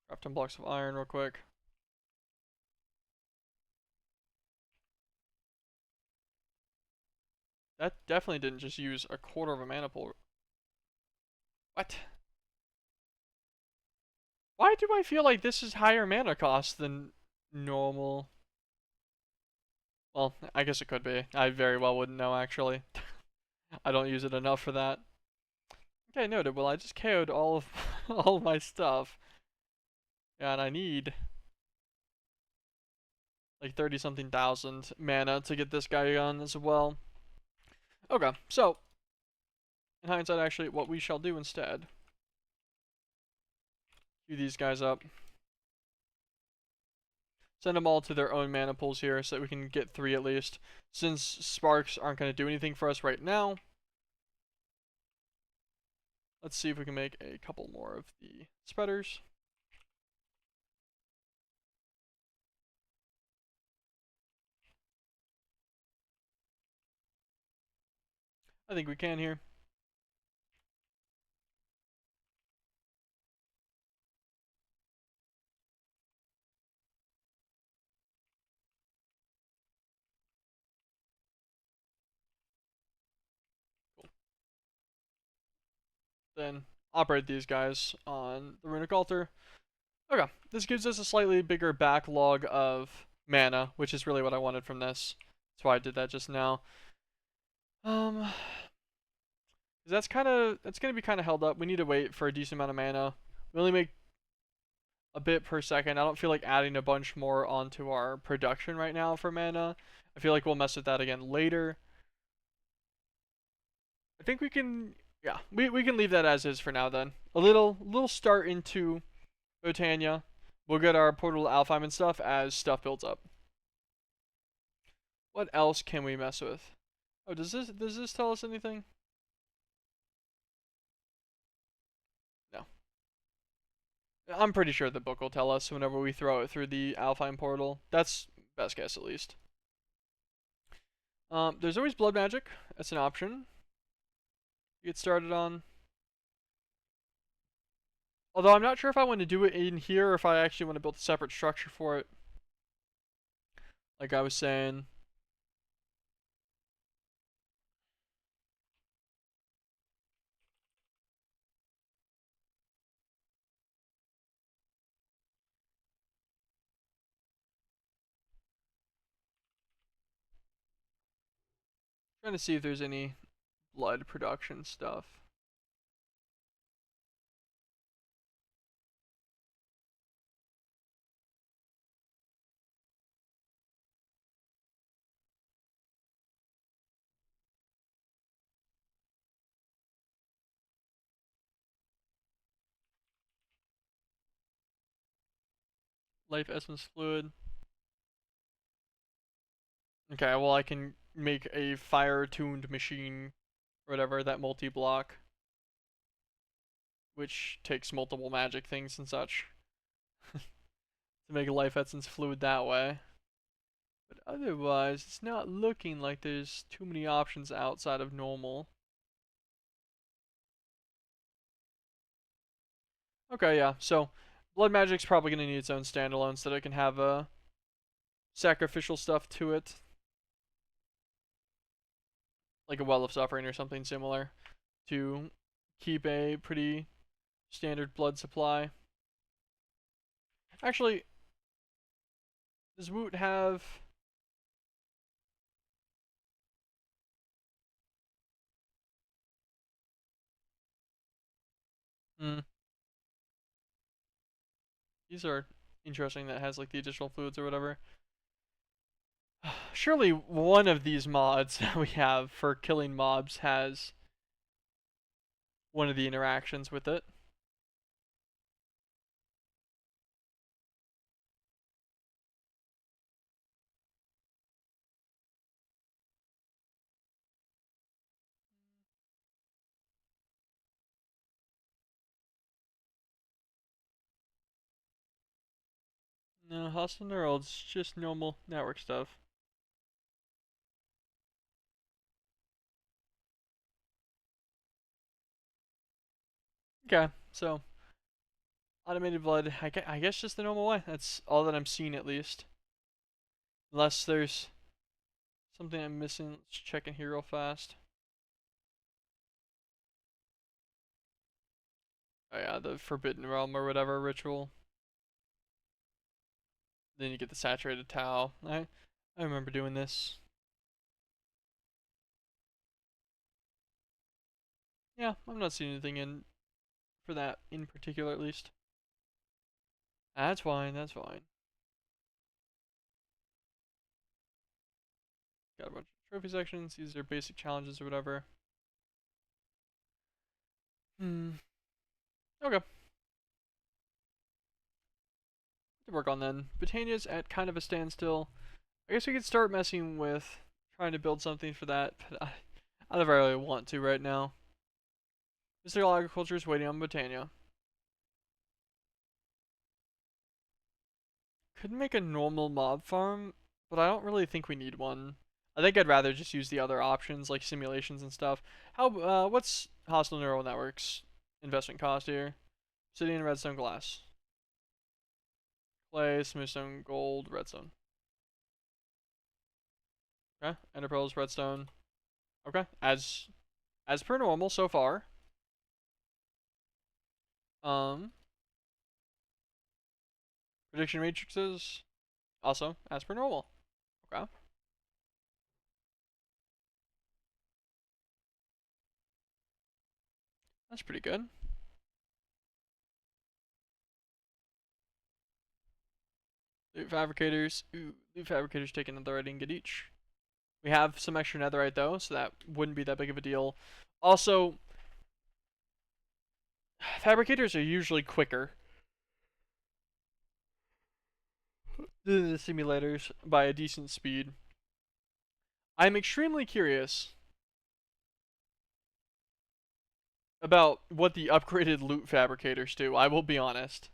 craft 10 blocks of iron real quick. That definitely didn't just use a quarter of a mana pool. What? Why do I feel like this is higher mana cost than normal? Well, I guess it could be. I very well wouldn't know, actually. I don't use it enough for that. Okay, noted. Well, I just KO'd all of all of my stuff. And I need like 30 something thousand mana to get this guy on as well. Okay, so in hindsight, actually, what we shall do instead, queue these guys up, send them all to their own mana pools here so that we can get 3 at least. Since sparks aren't going to do anything for us right now, let's see if we can make a couple more of the spreaders. I think we can here. Cool. Then operate these guys on the runic altar. Okay, this gives us a slightly bigger backlog of mana, which is really what I wanted from this. That's why I did that just now. Um, that's gonna be kind of held up. We need to wait for a decent amount of mana. We only make a bit per second. I don't feel like adding a bunch more onto our production right now for mana. I feel like we'll mess with that again later. I think we can, yeah, we can leave that as is for now then. A little start into Botania, We'll get our portal to Alfheim and stuff as stuff builds up. What else can we mess with? Oh, does this tell us anything? No. I'm pretty sure the book will tell us whenever we throw it through the Alfheim portal. That's best guess at least. There's always blood magic. That's an option. You get started on. Although I'm not sure if I want to do it in here or if I actually want to build a separate structure for it. Like I was saying. Trying to see if there's any blood production stuff. Life essence fluid. Okay, well I can make a fire-tuned machine, or whatever, that multi-block, which takes multiple magic things and such to make a life essence fluid that way. But otherwise, it's not looking like there's too many options outside of normal. Okay, yeah, so blood magic's probably going to need its own standalone so that it can have sacrificial stuff to it, like a well of suffering or something similar, to keep a pretty standard blood supply. Actually, does Woot have... Hmm, these are interesting that has like the additional fluids or whatever. Surely one of these mods that we have for killing mobs has one of the interactions with it. No, hostile neural, it's just normal network stuff. Okay, so automated blood, I guess just the normal way. That's all that I'm seeing at least. Unless there's something I'm missing. Let's check in here real fast. Oh yeah, the Forbidden Realm or whatever ritual. Then you get the saturated tau. I remember doing this. Yeah, I'm not seeing anything in for that in particular at least. That's fine, that's fine. Got a bunch of trophy sections. These are basic challenges or whatever. Hmm. Okay. To work on then. Botania's at kind of a standstill. I guess we could start messing with trying to build something for that, but I don't really want to right now. Mystical agriculture is waiting on Botania. Could make a normal mob farm, but I don't really think we need one. I think I'd rather just use the other options like simulations and stuff. What's hostile neural networks investment cost here? Obsidian, redstone, glass, clay, smoothstone, gold, redstone. Okay, ender pearls, redstone. Okay, as per normal so far. Um, prediction matrices also as per normal. Okay, that's pretty good. Loot fabricators. Ooh, loot fabricators take another ingot each. We have some extra netherite though, so that wouldn't be that big of a deal. Also, fabricators are usually quicker. the simulators by a decent speed. I'm extremely curious about what the upgraded loot fabricators do. I will be honest.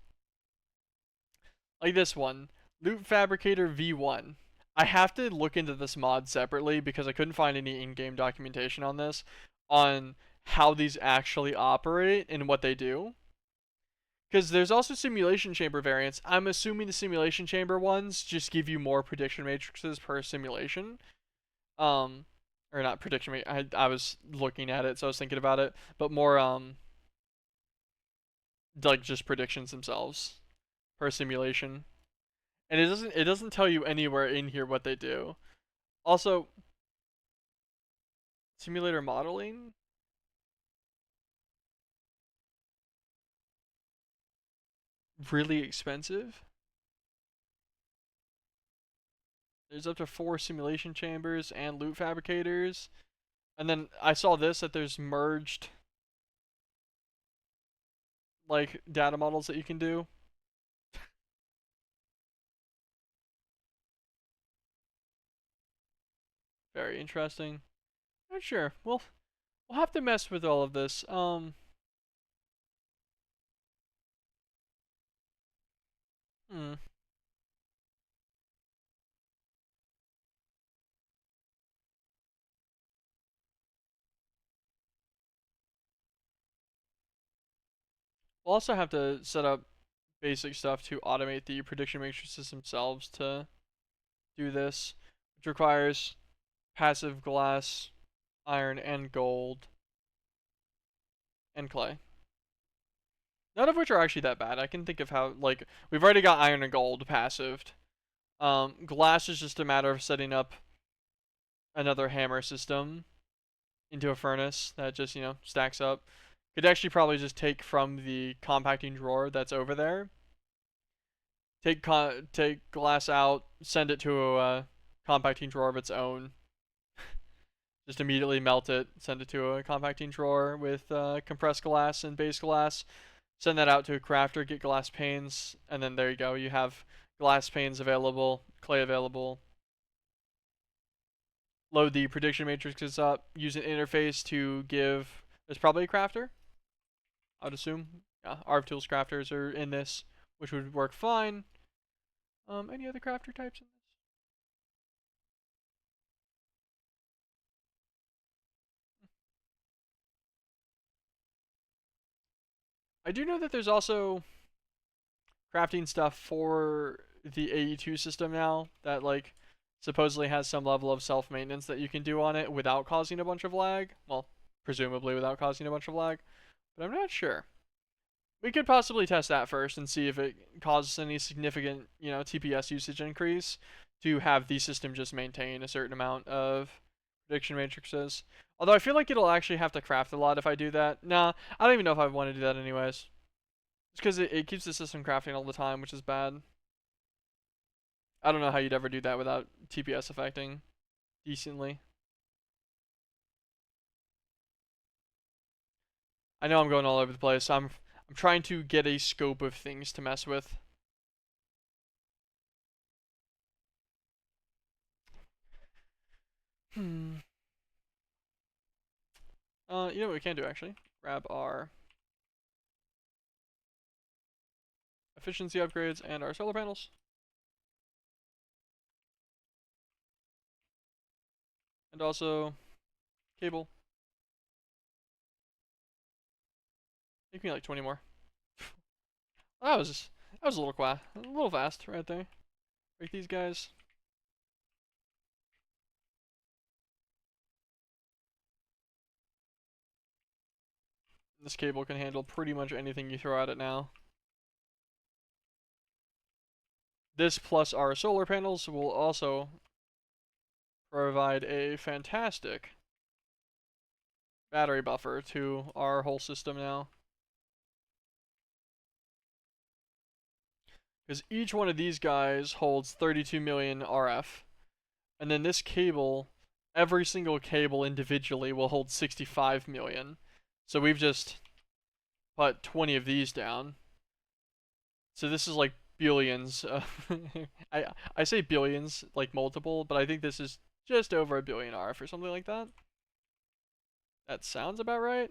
Like this one, Loot Fabricator V1. I have to look into this mod separately because I couldn't find any in-game documentation on this, on how these actually operate and what they do. Because there's also simulation chamber variants. I'm assuming the simulation chamber ones just give you more prediction matrices per simulation. Um, or not prediction. I was looking at it, so I was thinking about it, but more like just predictions themselves per simulation. And it doesn't tell you anywhere in here what they do. Also, simulator modeling, really expensive. There's up to 4 simulation chambers and loot fabricators. And then I saw this that there's merged like data models that you can do. Very interesting. Not sure. We'll have to mess with all of this. Hmm. We'll also have to set up basic stuff to automate the prediction matrices themselves to do this, which requires passive glass, iron, and gold, and clay. None of which are actually that bad. I can think of how, like, we've already got iron and gold passived. Glass is just a matter of setting up another hammer system into a furnace that just, stacks up. Could actually probably just take from the compacting drawer that's over there. Take glass out, send it to a compacting drawer of its own. Just immediately melt it, send it to a compacting drawer with compressed glass and base glass. Send that out to a crafter, get glass panes, and then there you go. You have glass panes available, clay available. Load the prediction matrices up. Use an interface to give. There's probably a crafter, I would assume. Yeah, ArvTools crafters are in this, which would work fine. Any other crafter types in this? I do know that there's also crafting stuff for the AE2 system now that like supposedly has some level of self-maintenance that you can do on it without causing a bunch of lag. Well, presumably without causing a bunch of lag, but I'm not sure. We could possibly test that first and see if it causes any significant, TPS usage increase to have the system just maintain a certain amount of prediction matrices. Although I feel like it'll actually have to craft a lot if I do that. Nah, I don't even know if I want to do that anyways. It's because it keeps the system crafting all the time, which is bad. I don't know how you'd ever do that without TPS affecting decently. I know I'm going all over the place. I'm trying to get a scope of things to mess with. Hmm. You know what we can do actually? Grab our efficiency upgrades and our solar panels. And also cable. Make me like 20 more. That was a little fast right there. Break these guys. This cable can handle pretty much anything you throw at it now. This plus our solar panels will also provide a fantastic battery buffer to our whole system now. Because each one of these guys holds 32 million RF. And then this cable, every single cable individually will hold 65 million. So we've just put 20 of these down. So this is like billions. I say billions like multiple, but I think this is just over a billion RF or something like that. That sounds about right.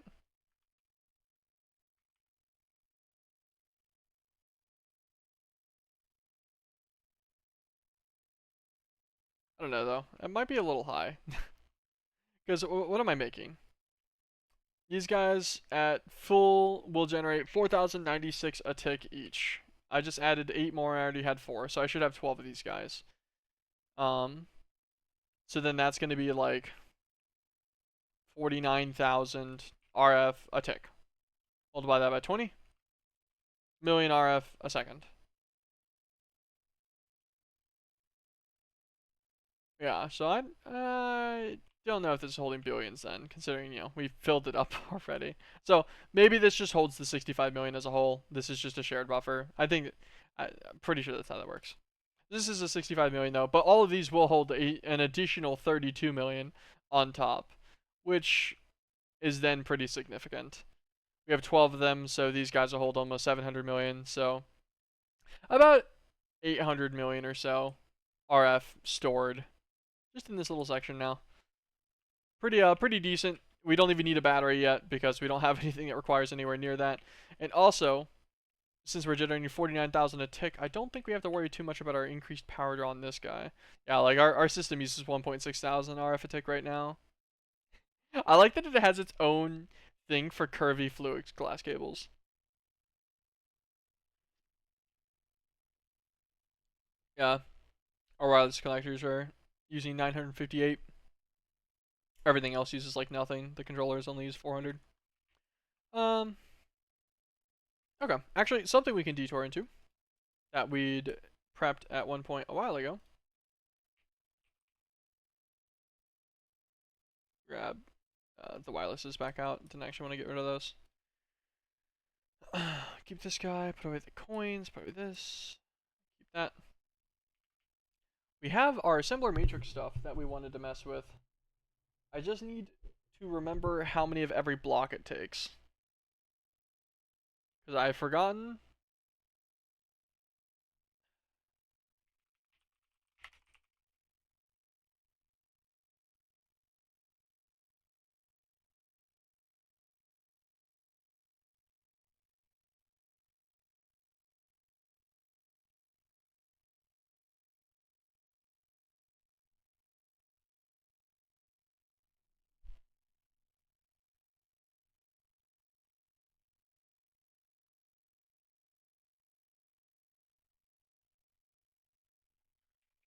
I don't know though. It might be a little high. Because what am I making? These guys at full will generate 4,096 a tick each. I just added 8 more. I already had 4, so I should have 12 of these guys. Um, so then that's going to be like 49,000 RF a tick. Multiply that by 20 million RF a second. Yeah, so I don't know if this is holding billions then, considering, we filled it up already. So maybe this just holds the 65 million as a whole. This is just a shared buffer. I'm pretty sure that's how that works. This is a 65 million though, but all of these will hold an additional 32 million on top, which is then pretty significant. We have 12 of them, so these guys will hold almost 700 million. So about 800 million or so RF stored just in this little section now. Pretty decent. We don't even need a battery yet because we don't have anything that requires anywhere near that. And also, since we're generating 49,000 a tick, I don't think we have to worry too much about our increased power draw on this guy. Yeah, like our system uses 1.6 thousand RF a tick right now. I like that it has its own thing for curvy fluid glass cables. Yeah, our wireless connectors are using 958. Everything else uses like nothing. The controllers only use 400. Um, okay. Actually, something we can detour into that we'd prepped at one point a while ago. Grab the wirelesses back out. Didn't actually want to get rid of those. Keep this guy. Put away the coins. Put away this. Keep that. We have our assembler matrix stuff that we wanted to mess with. I just need to remember how many of every block it takes. Because I've forgotten.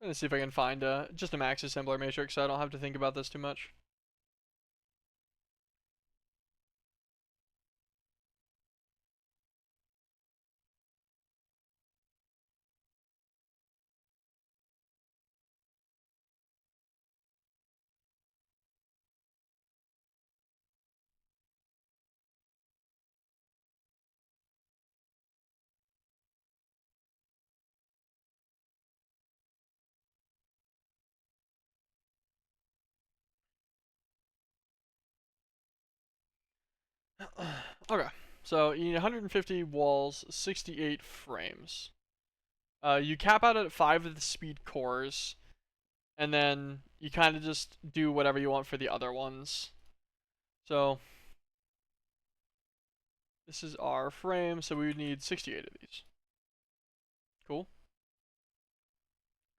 Let's see if I can find just a max assembler matrix so I don't have to think about this too much. Okay, so you need 150 walls, 68 frames. You cap out at 5 of the speed cores, and then you kind of just do whatever you want for the other ones. So this is our frame, so we would need 68 of these. Cool.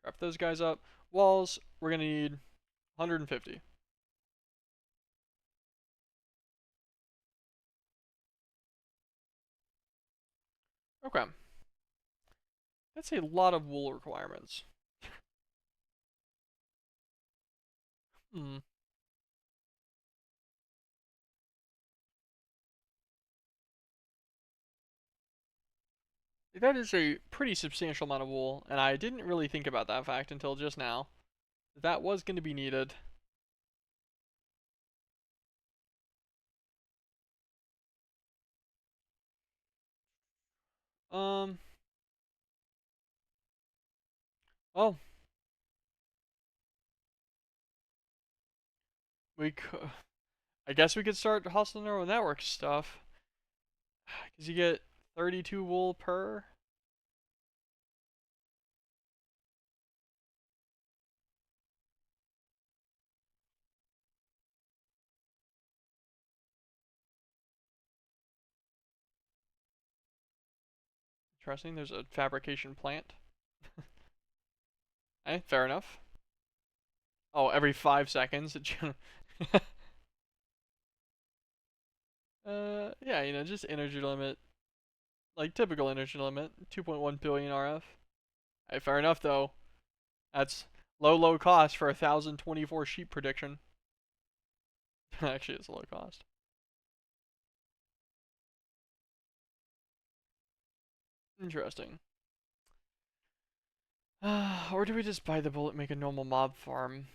Wrap those guys up. Walls, we're gonna need 150. Okay. That's a lot of wool requirements. Hmm. That is a pretty substantial amount of wool, and I didn't really think about that fact until just now. That was going to be needed. Um, well, we could, I guess we could start hustling neural network stuff. Because you get 32 wool per. Interesting. There's a fabrication plant. Eh, fair enough. Oh, every 5 seconds. Yeah, just energy limit. Like typical energy limit. 2.1 billion RF. Hey, fair enough though. That's low cost for 1,024 sheep prediction. Actually, it's a low cost. Interesting. Or do we just buy the bullet, make a normal mob farm?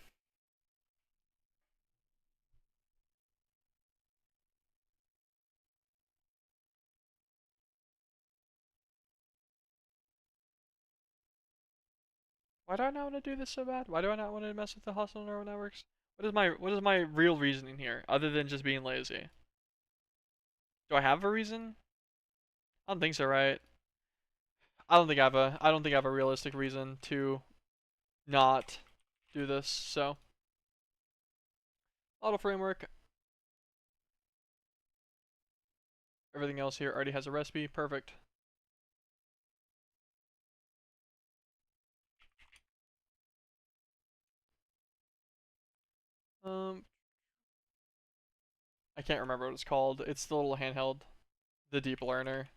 Why do I not want to do this so bad? Why do I not want to mess with the hostile neural networks? What is my real reasoning here, other than just being lazy? Do I have a reason? I don't think so, right? I don't think I have a realistic reason to not do this. So, auto framework. Everything else here already has a recipe. Perfect. Um, I can't remember what it's called. It's the little handheld, the deep learner.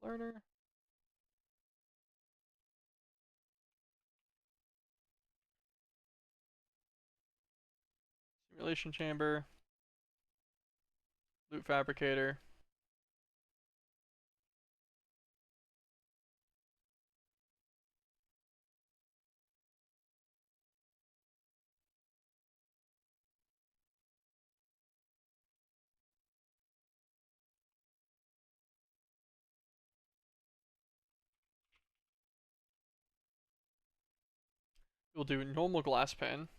Learner. Simulation chamber. Loot fabricator. We'll do normal glass pan.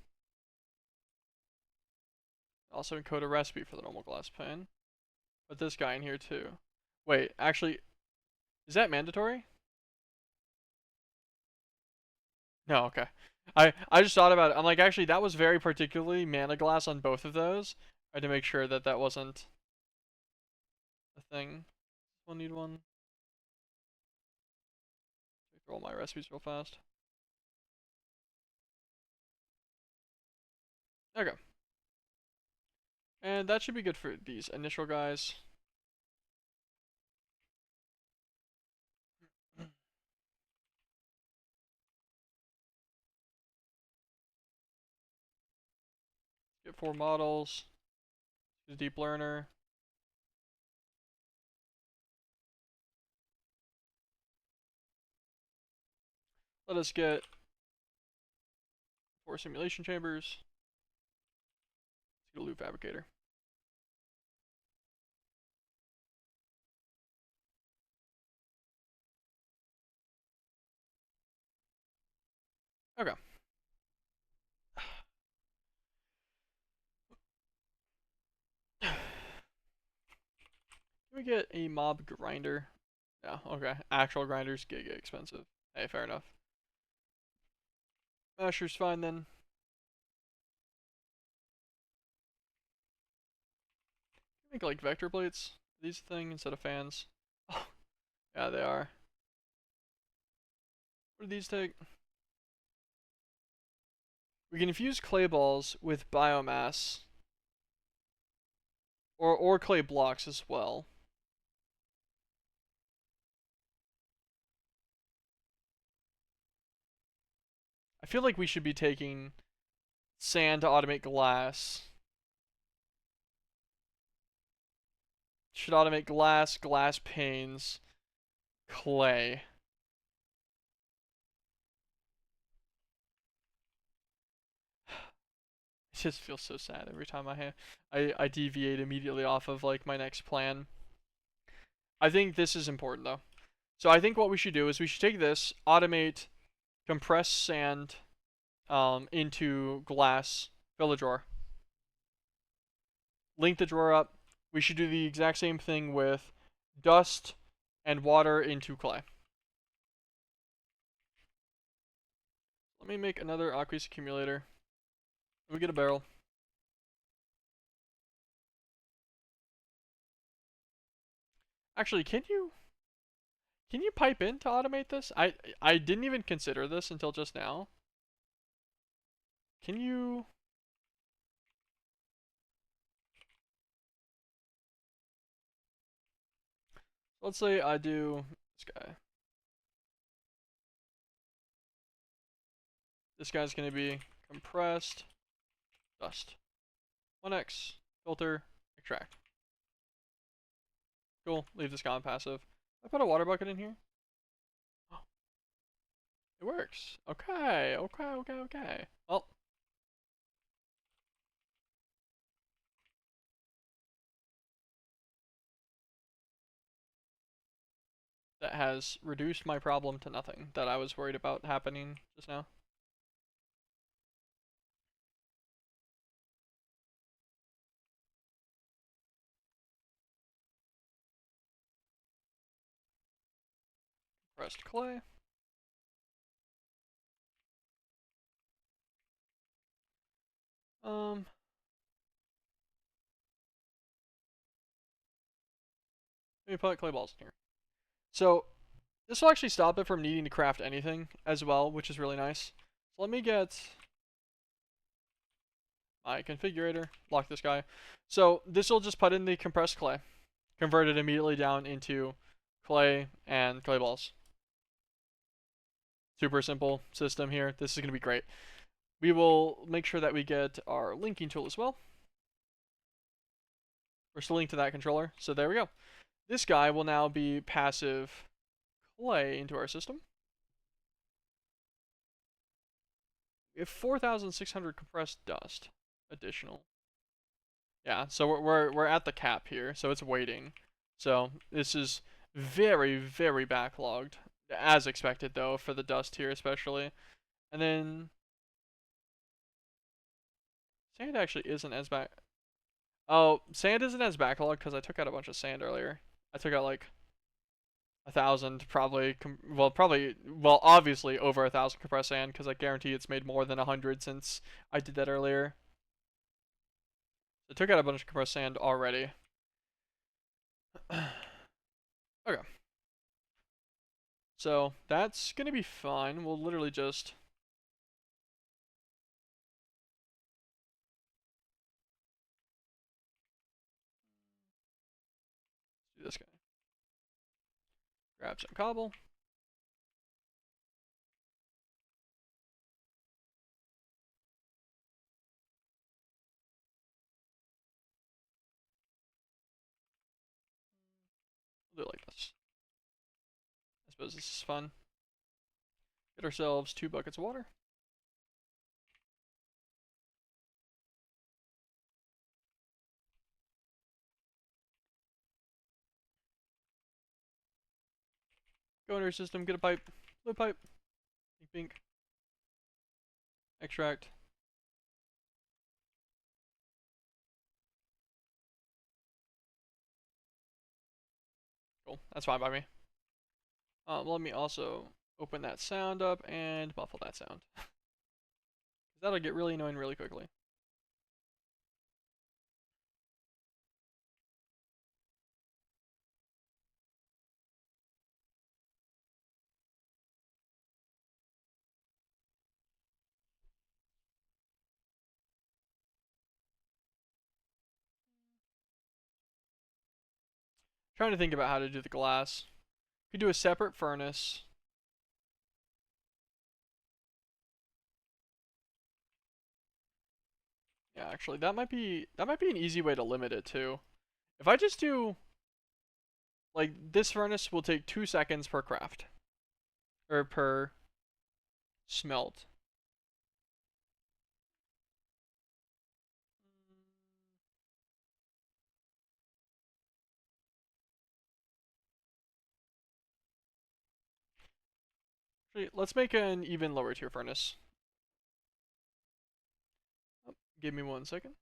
Also encode a recipe for the normal glass pan. Put this guy in here too. Wait, actually, is that mandatory? No, okay. I just thought about it. I'm like, actually, that was very particularly mana glass on both of those. I had to make sure that that wasn't a thing. We'll need one. Roll my recipes real fast. Okay. And that should be good for these initial guys. Get 4 models. Use deep learner. Let us get 4 simulation chambers. Let's get a loot fabricator. Okay. Can we get a mob grinder? Yeah, okay. Actual grinders get expensive. Hey, fair enough. Masher's fine then. Make like vector plates. These thing instead of fans. Oh, yeah, they are. What do these take? We can infuse clay balls with biomass. Or clay blocks as well. I feel like we should be taking sand to automate glass. Should automate glass, glass panes, clay. It just feels so sad every time I deviate immediately off of like my next plan. I think this is important though. So I think what we should do is we should take this, automate, compress sand into glass, fill a drawer. Link the drawer up. We should do the exact same thing with dust and water into clay. Let me make another aqueous accumulator. Let me get a barrel. Actually, can you pipe in to automate this? I didn't even consider this until just now. Can you? Let's say I do this guy. This guy's gonna be compressed dust. 1x filter extract. Cool. Leave this guy on passive. I put a water bucket in here. It works. Okay. Okay. Okay. Okay. Well, that has reduced my problem to nothing that I was worried about happening just now. Pressed clay. Um, Let me put clay balls in here. So this will actually stop it from needing to craft anything as well, which is really nice. So let me get my configurator, lock this guy. So this will just put in the compressed clay, convert it immediately down into clay and clay balls. Super simple system here. This is going to be great. We will make sure that we get our linking tool as well. We're still linked to that controller. So there we go. This guy will now be passive clay into our system. We have 4,600 compressed dust additional. Yeah, so we're at the cap here, so it's waiting. So this is very, very backlogged, as expected though, for the dust here especially. And then sand actually isn't as back. Oh, sand isn't as backlogged because I took out a bunch of sand earlier. I took out like 1,000, probably. Well, obviously over 1,000 compressed sand because I guarantee it's made more than 100 since I did that earlier. I took out a bunch of compressed sand already. Okay. So that's gonna be fine. We'll literally just do this guy. Grab some cobble. We'll do it like this. I suppose this is fun. Get ourselves 2 buckets of water. Go into your system, get a pipe. Blue pipe. Pink, pink. Extract. Cool. That's fine by me. Let me also open that sound up and muffle that sound. That'll get really annoying really quickly. Trying to think about how to do the glass. Could do a separate furnace. Yeah, actually, that might be an easy way to limit it too. If I just do like this furnace will take 2 seconds per craft or per smelt. Actually, let's make an even lower tier furnace. Oh, give me 1 second.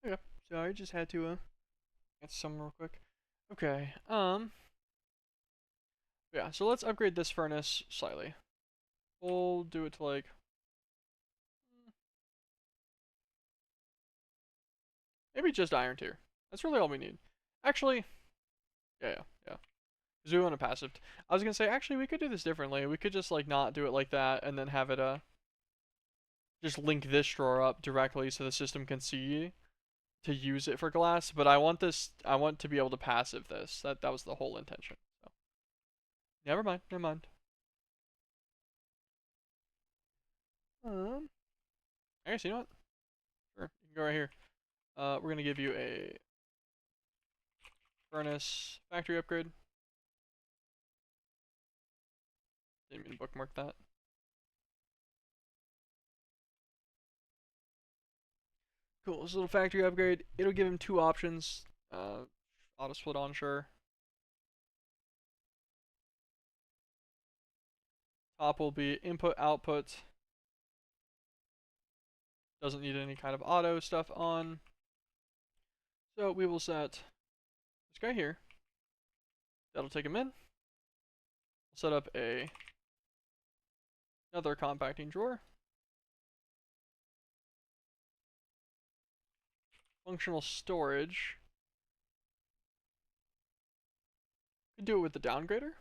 Okay. Sorry, just had to answer some real quick. Okay. Yeah. So let's upgrade this furnace slightly. We'll do it to like maybe just iron tier. That's really all we need. Actually, yeah. Because we want a passive. I was gonna say actually we could do this differently. We could just like not do it like that and then have it just link this drawer up directly so the system can see to use it for glass. But I want this. I want to be able to passive this. That was the whole intention. So never mind. Never mind. I guess you know what? Sure, you can go right here. We're gonna give you a furnace factory upgrade. Didn't mean to bookmark that. Cool. This little factory upgrade. It'll give him two options. Auto split on, sure. Top will be input output. Doesn't need any kind of auto stuff on. So we will set this guy here. That'll take him in. We'll set up another compacting drawer. Functional storage. Could do it with the downgrader.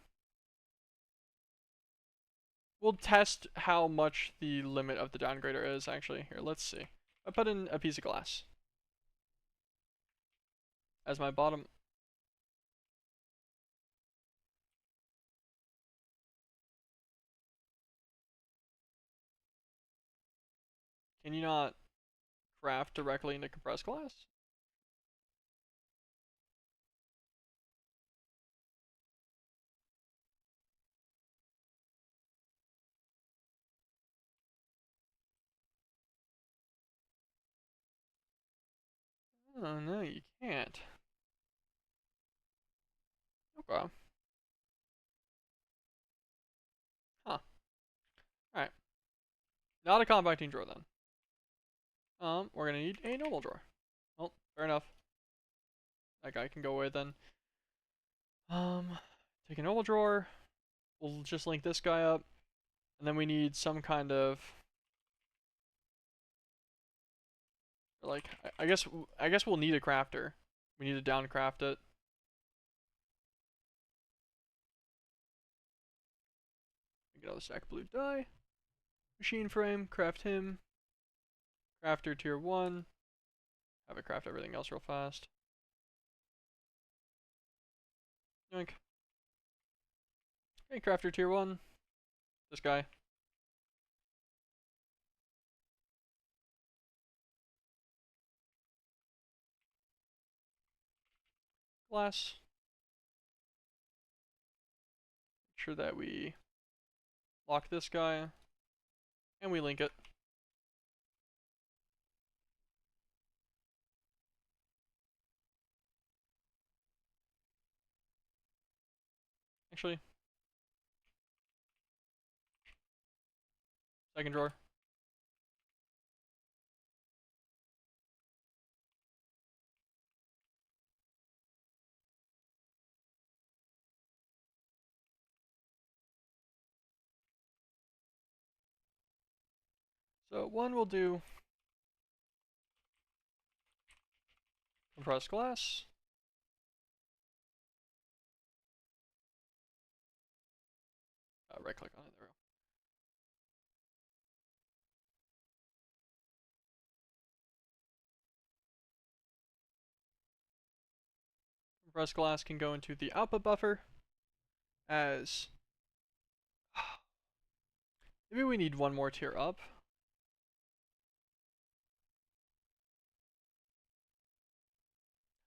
We'll test how much the limit of the downgrader is actually. Here, let's see. I put in a piece of glass as my bottom. Can you not craft directly into compressed glass? Oh no, you can't. Okay. Huh. Alright. Not a compacting drawer then. We're gonna need a normal drawer. Well, fair enough. That guy can go away then. Take a normal drawer. We'll just link this guy up. And then we need some kind of like I guess we'll need a crafter. We need to downcraft it. Get all the stack blue dye. Machine frame, craft him. Crafter tier 1. Have it craft everything else real fast. Yoink. Okay, crafter tier 1. This guy. Glass. Make sure that we lock this guy. And we link it. Actually, second drawer. So one will do compressed glass. Right click on it, there we go. Compressed glass can go into the output buffer as maybe we need one more tier up.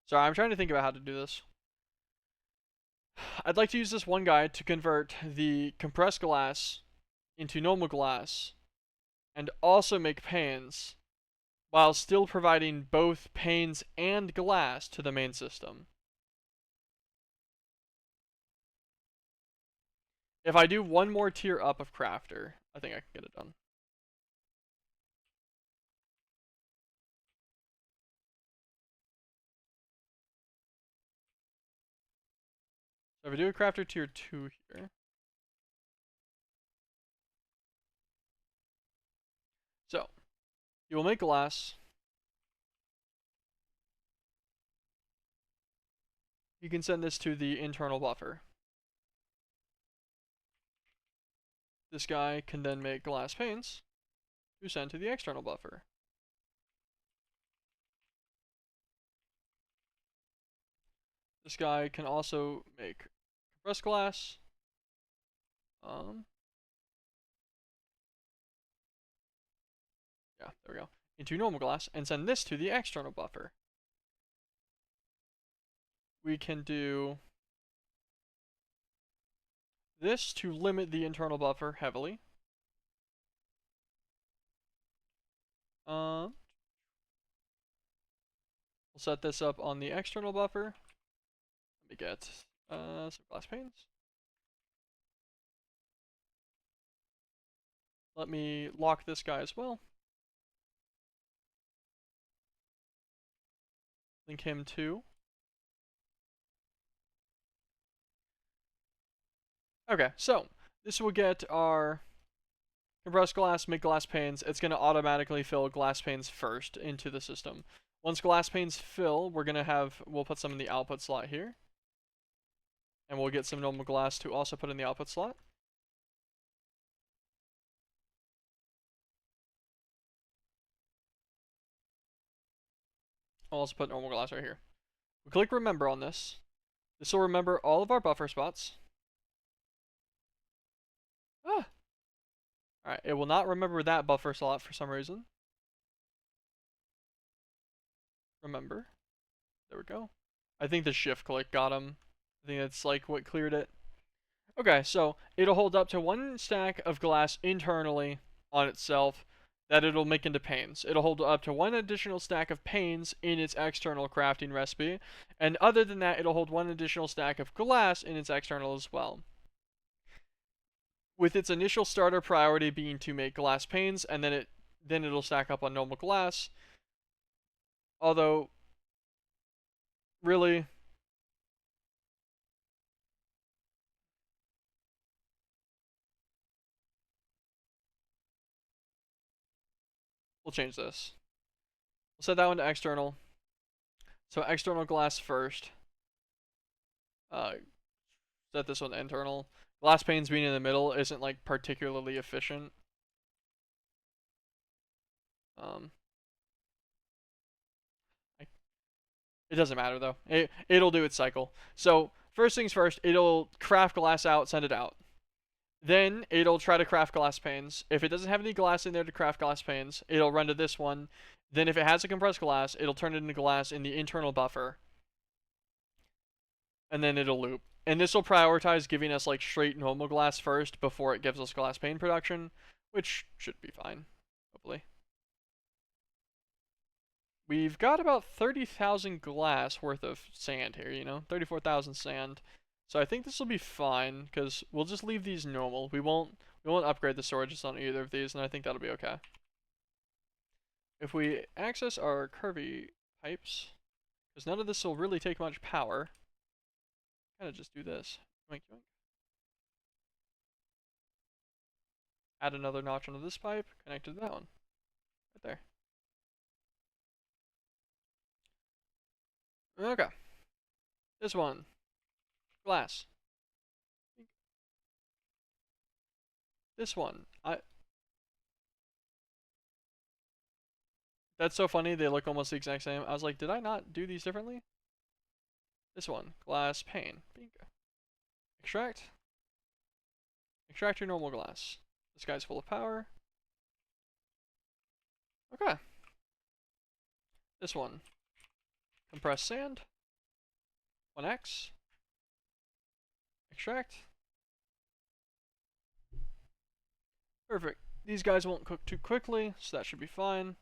Sorry, I'm trying to think about how to do this. I'd like to use this one guy to convert the compressed glass into normal glass and also make panes while still providing both panes and glass to the main system. If I do one more tier up of crafter, I think I can get it done. So if we do a crafter tier 2 here. So, you will make glass. You can send this to the internal buffer. This guy can then make glass panes to send to the external buffer. This guy can also make compressed glass. Yeah, there we go. Into normal glass and send this to the external buffer. We can do this to limit the internal buffer heavily. We'll set this up on the external buffer. Let me get some glass panes. Let me lock this guy as well. Link him to. Okay, so this will get our compressed glass, make glass panes. It's going to automatically fill glass panes first into the system. Once glass panes fill, we'll put some in the output slot here. And we'll get some normal glass to also put in the output slot. I'll also put normal glass right here. We click remember on this. This will remember all of our buffer spots. Ah! Alright, it will not remember that buffer slot for some reason. Remember. There we go. I think the shift click got him. I think that's like what cleared it. Okay, so it'll hold up to one stack of glass internally on itself that it'll make into panes. It'll hold up to one additional stack of panes in its external crafting recipe, and other than that, it'll hold one additional stack of glass in its external as well. With its initial starter priority being to make glass panes, and then it'll stack up on normal glass. Although, really, we'll change this. We'll set that one to external. So external glass first. Set this one to internal. Glass panes being in the middle isn't like particularly efficient. Um, it doesn't matter though. It'll do its cycle. So first things first, it'll craft glass out, send it out. Then it'll try to craft glass panes. If it doesn't have any glass in there to craft glass panes, it'll run to this one. Then if it has a compressed glass, it'll turn it into glass in the internal buffer. And then it'll loop. And this will prioritize giving us like straight normal glass first before it gives us glass pane production, which should be fine, hopefully. We've got about 30,000 glass worth of sand here, 34,000 sand. So I think this will be fine because we'll just leave these normal. We won't upgrade the storages on either of these, and I think that'll be okay. If we access our curvy pipes, because none of this will really take much power, kind of just do this. Yoink, yoink. Add another notch onto this pipe, connect to that one. Right there. Okay. This one. Glass. This one. That's so funny, they look almost the exact same. I was like, did I not do these differently? This one. Glass pane. Bingo. Extract. Extract your normal glass. This guy's full of power. Okay. This one. Compressed sand. 1x. Extract. Perfect. These guys won't cook too quickly, so that should be fine.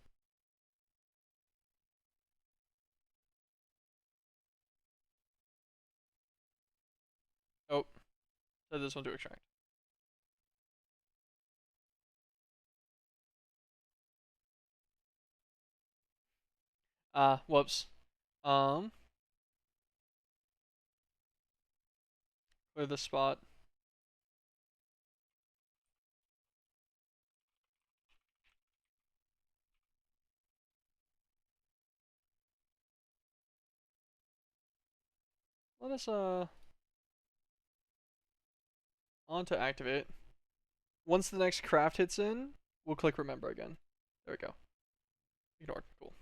Oh. Set this one to extract. Whoops. Clear this spot. Let us on to activate. Once the next craft hits in, we'll click remember again. There we go. Ignored. Cool.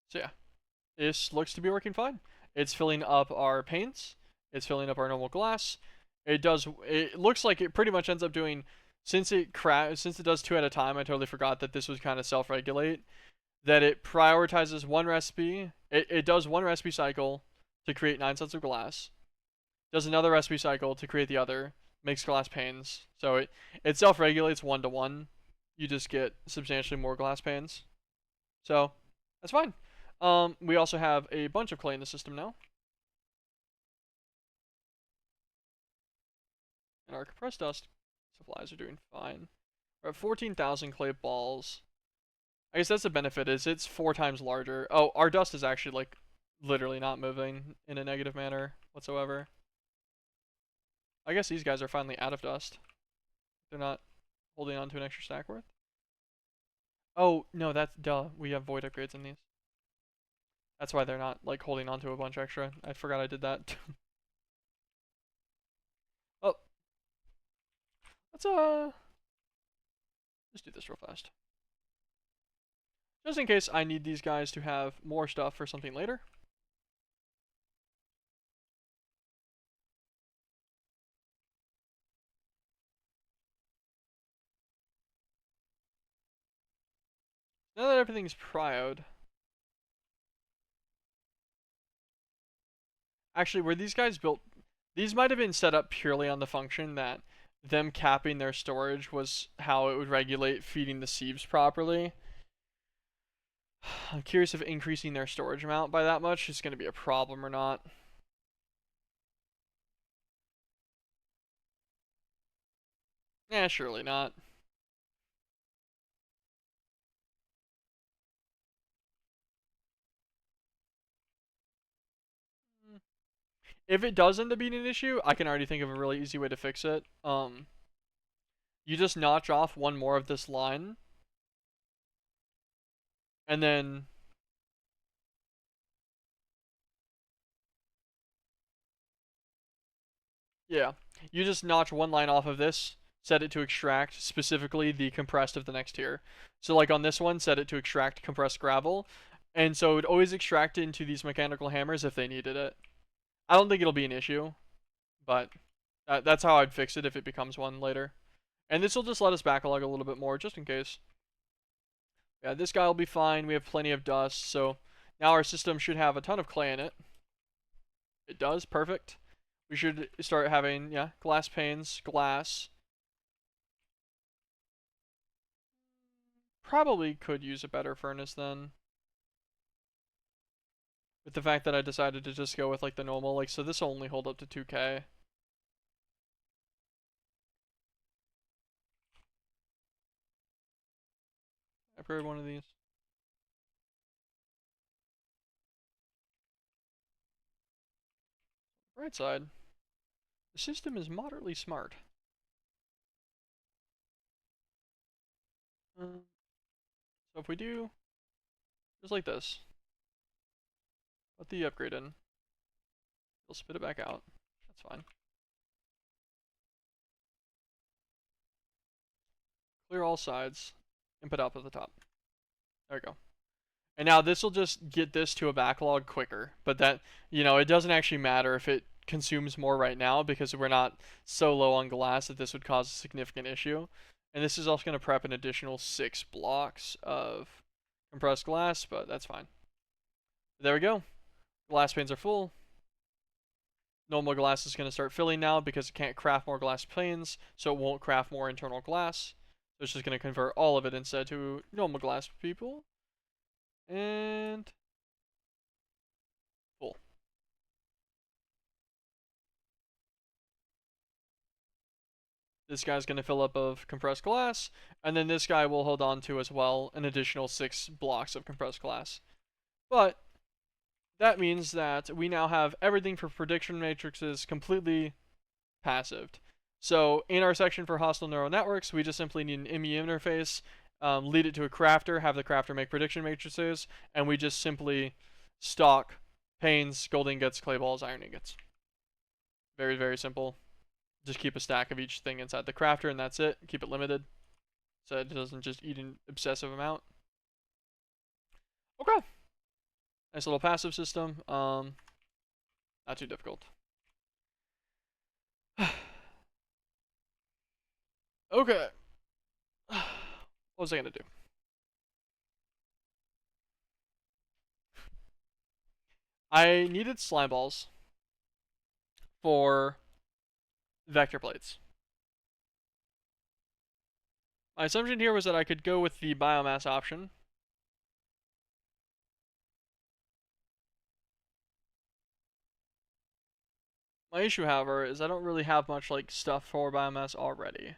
So yeah, this looks to be working fine. It's filling up our paints. It's filling up our normal glass. It does. It looks like it pretty much ends up doing. Since it does two at a time. I totally forgot that this was kind of self-regulate. That it prioritizes one recipe. It does one recipe cycle to create 9 sets of glass. Does another recipe cycle to create the other. Makes glass panes. So it self-regulates 1-to-1. You just get substantially more glass panes. So that's fine. We also have a bunch of clay in the system now. And our compressed dust supplies are doing fine. We're at 14,000 clay balls. I guess that's the benefit, is it's 4 times larger. Oh, our dust is actually like literally not moving in a negative manner whatsoever. I guess these guys are finally out of dust. They're not holding on to an extra stack worth. Oh, no, that's duh. We have void upgrades in these. That's why they're not like holding on to a bunch extra. I forgot I did that. Oh, let's just do this real fast. Just in case I need these guys to have more stuff for something later. Now that everything's prioed. Actually, were these guys built? These might have been set up purely on the function that them capping their storage was how it would regulate feeding the sieves properly. I'm curious if increasing their storage amount by that much is going to be a problem or not. Eh, surely not. If it does end up being an issue, I can already think of a really easy way to fix it. You just notch off one more of this line, and then yeah, you just notch one line off of this, set it to extract specifically the compressed of the next tier. So like on this one, set it to extract compressed gravel, and so it would always extract into these mechanical hammers if they needed it. I don't think it'll be an issue, but that's how I'd fix it if it becomes one later. And this will just let us backlog a little bit more, just in case. Yeah, this guy will be fine. We have plenty of dust, so now our system should have a ton of clay in it. It does, perfect. We should start having, yeah, glass panes, glass. Probably could use a better furnace then. With the fact that I decided to just go with like the normal, like, so this will only hold up to 2K. I prepared one of these. Right side. The system is moderately smart. So if we do just like this, put the upgrade in, it'll spit it back out. That's fine. Clear all sides, input output at the top. There we go. And now this will just get this to a backlog quicker. But that, it doesn't actually matter if it consumes more right now because we're not so low on glass that this would cause a significant issue. And this is also going to prep an additional 6 blocks of compressed glass, but that's fine. There we go. Glass panes are full. Normal glass is going to start filling now because it can't craft more glass panes, so it won't craft more internal glass. So it's just going to convert all of it instead to normal glass people. And full. This guy's going to fill up of compressed glass, and then this guy will hold on to as well an additional 6 blocks of compressed glass. But that means that we now have everything for prediction matrices completely passived. So in our section for hostile neural networks, we just simply need an ME interface, lead it to a crafter, have the crafter make prediction matrices, and we just simply stock panes, gold ingots, clay balls, iron ingots. Very, very simple. Just keep a stack of each thing inside the crafter, and that's it. Keep it limited, so it doesn't just eat an obsessive amount. Okay. Nice little passive system. Not too difficult. Okay. What was I gonna do? I needed slime balls for vector plates. My assumption here was that I could go with the biomass option. My issue, however, is I don't really have much like stuff for biomass already.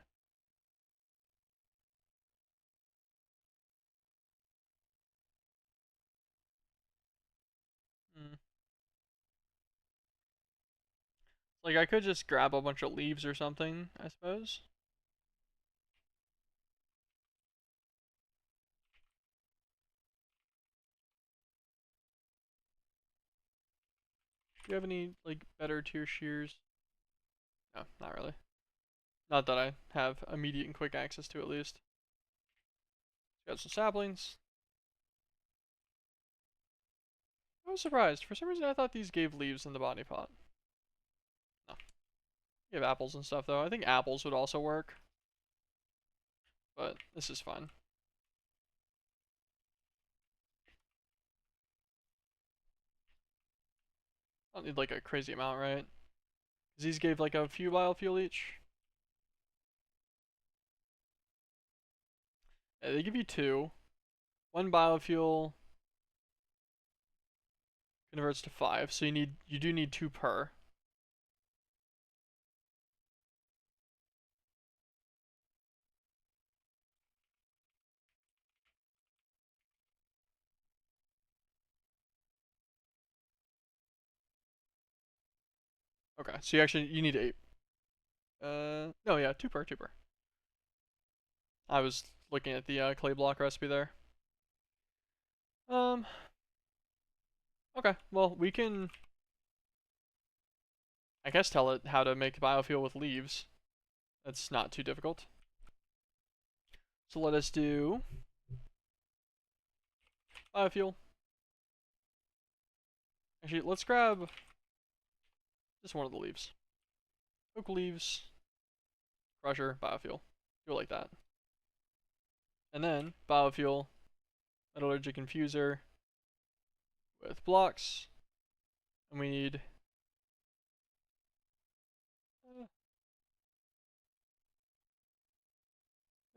Hmm. Like I could just grab a bunch of leaves or something, I suppose. Do you have any like better tier shears? No, not really. Not that I have immediate and quick access to, at least. Got some saplings. I was surprised. For some reason, I thought these gave leaves in the body pot. No. You have apples and stuff, though. I think apples would also work. But this is fine. I don't need like a crazy amount, right? Because these gave like a few biofuel each. Yeah, they give you 2. 1 biofuel converts to 5, so you do need 2 per. Okay, so you need 8. No, yeah, 2 per, 2 per. I was looking at the clay block recipe there. Um, okay, well, we can, I guess, tell it how to make biofuel with leaves. That's not too difficult. So let us do biofuel. Actually, let's grab just one of the leaves. Oak leaves, crusher, biofuel. Do it like that. And then biofuel, metallurgic infuser with blocks. And we need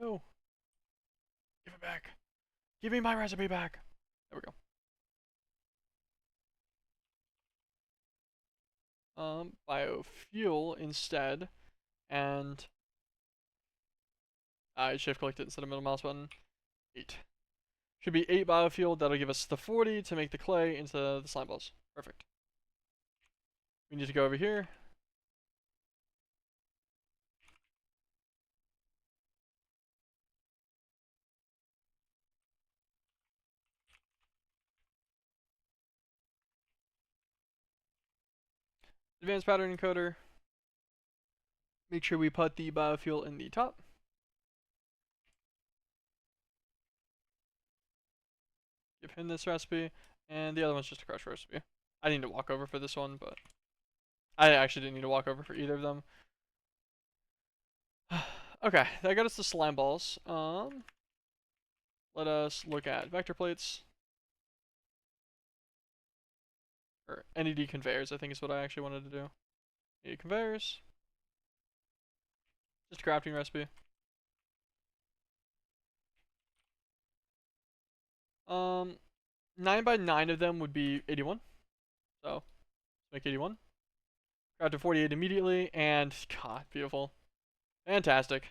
no. Give it back. Give me my recipe back. There we go. Biofuel instead, and I shift clicked it instead of middle mouse button. 8. Should be 8 biofuel. That'll give us the 40 to make the clay into the slime balls. Perfect. We need to go over here. Advanced pattern encoder. Make sure we put the biofuel in the top. Give him this recipe, and the other one's just a crush recipe. I need to walk over for this one, but I actually didn't need to walk over for either of them. Okay, that got us the slime balls. Let us look at vector plates. Or NED conveyors, I think is what I actually wanted to do. NED conveyors. Just a crafting recipe. 9 by 9 of them would be 81. So, let's make 81. Craft to 48 immediately, and, god, beautiful. Fantastic.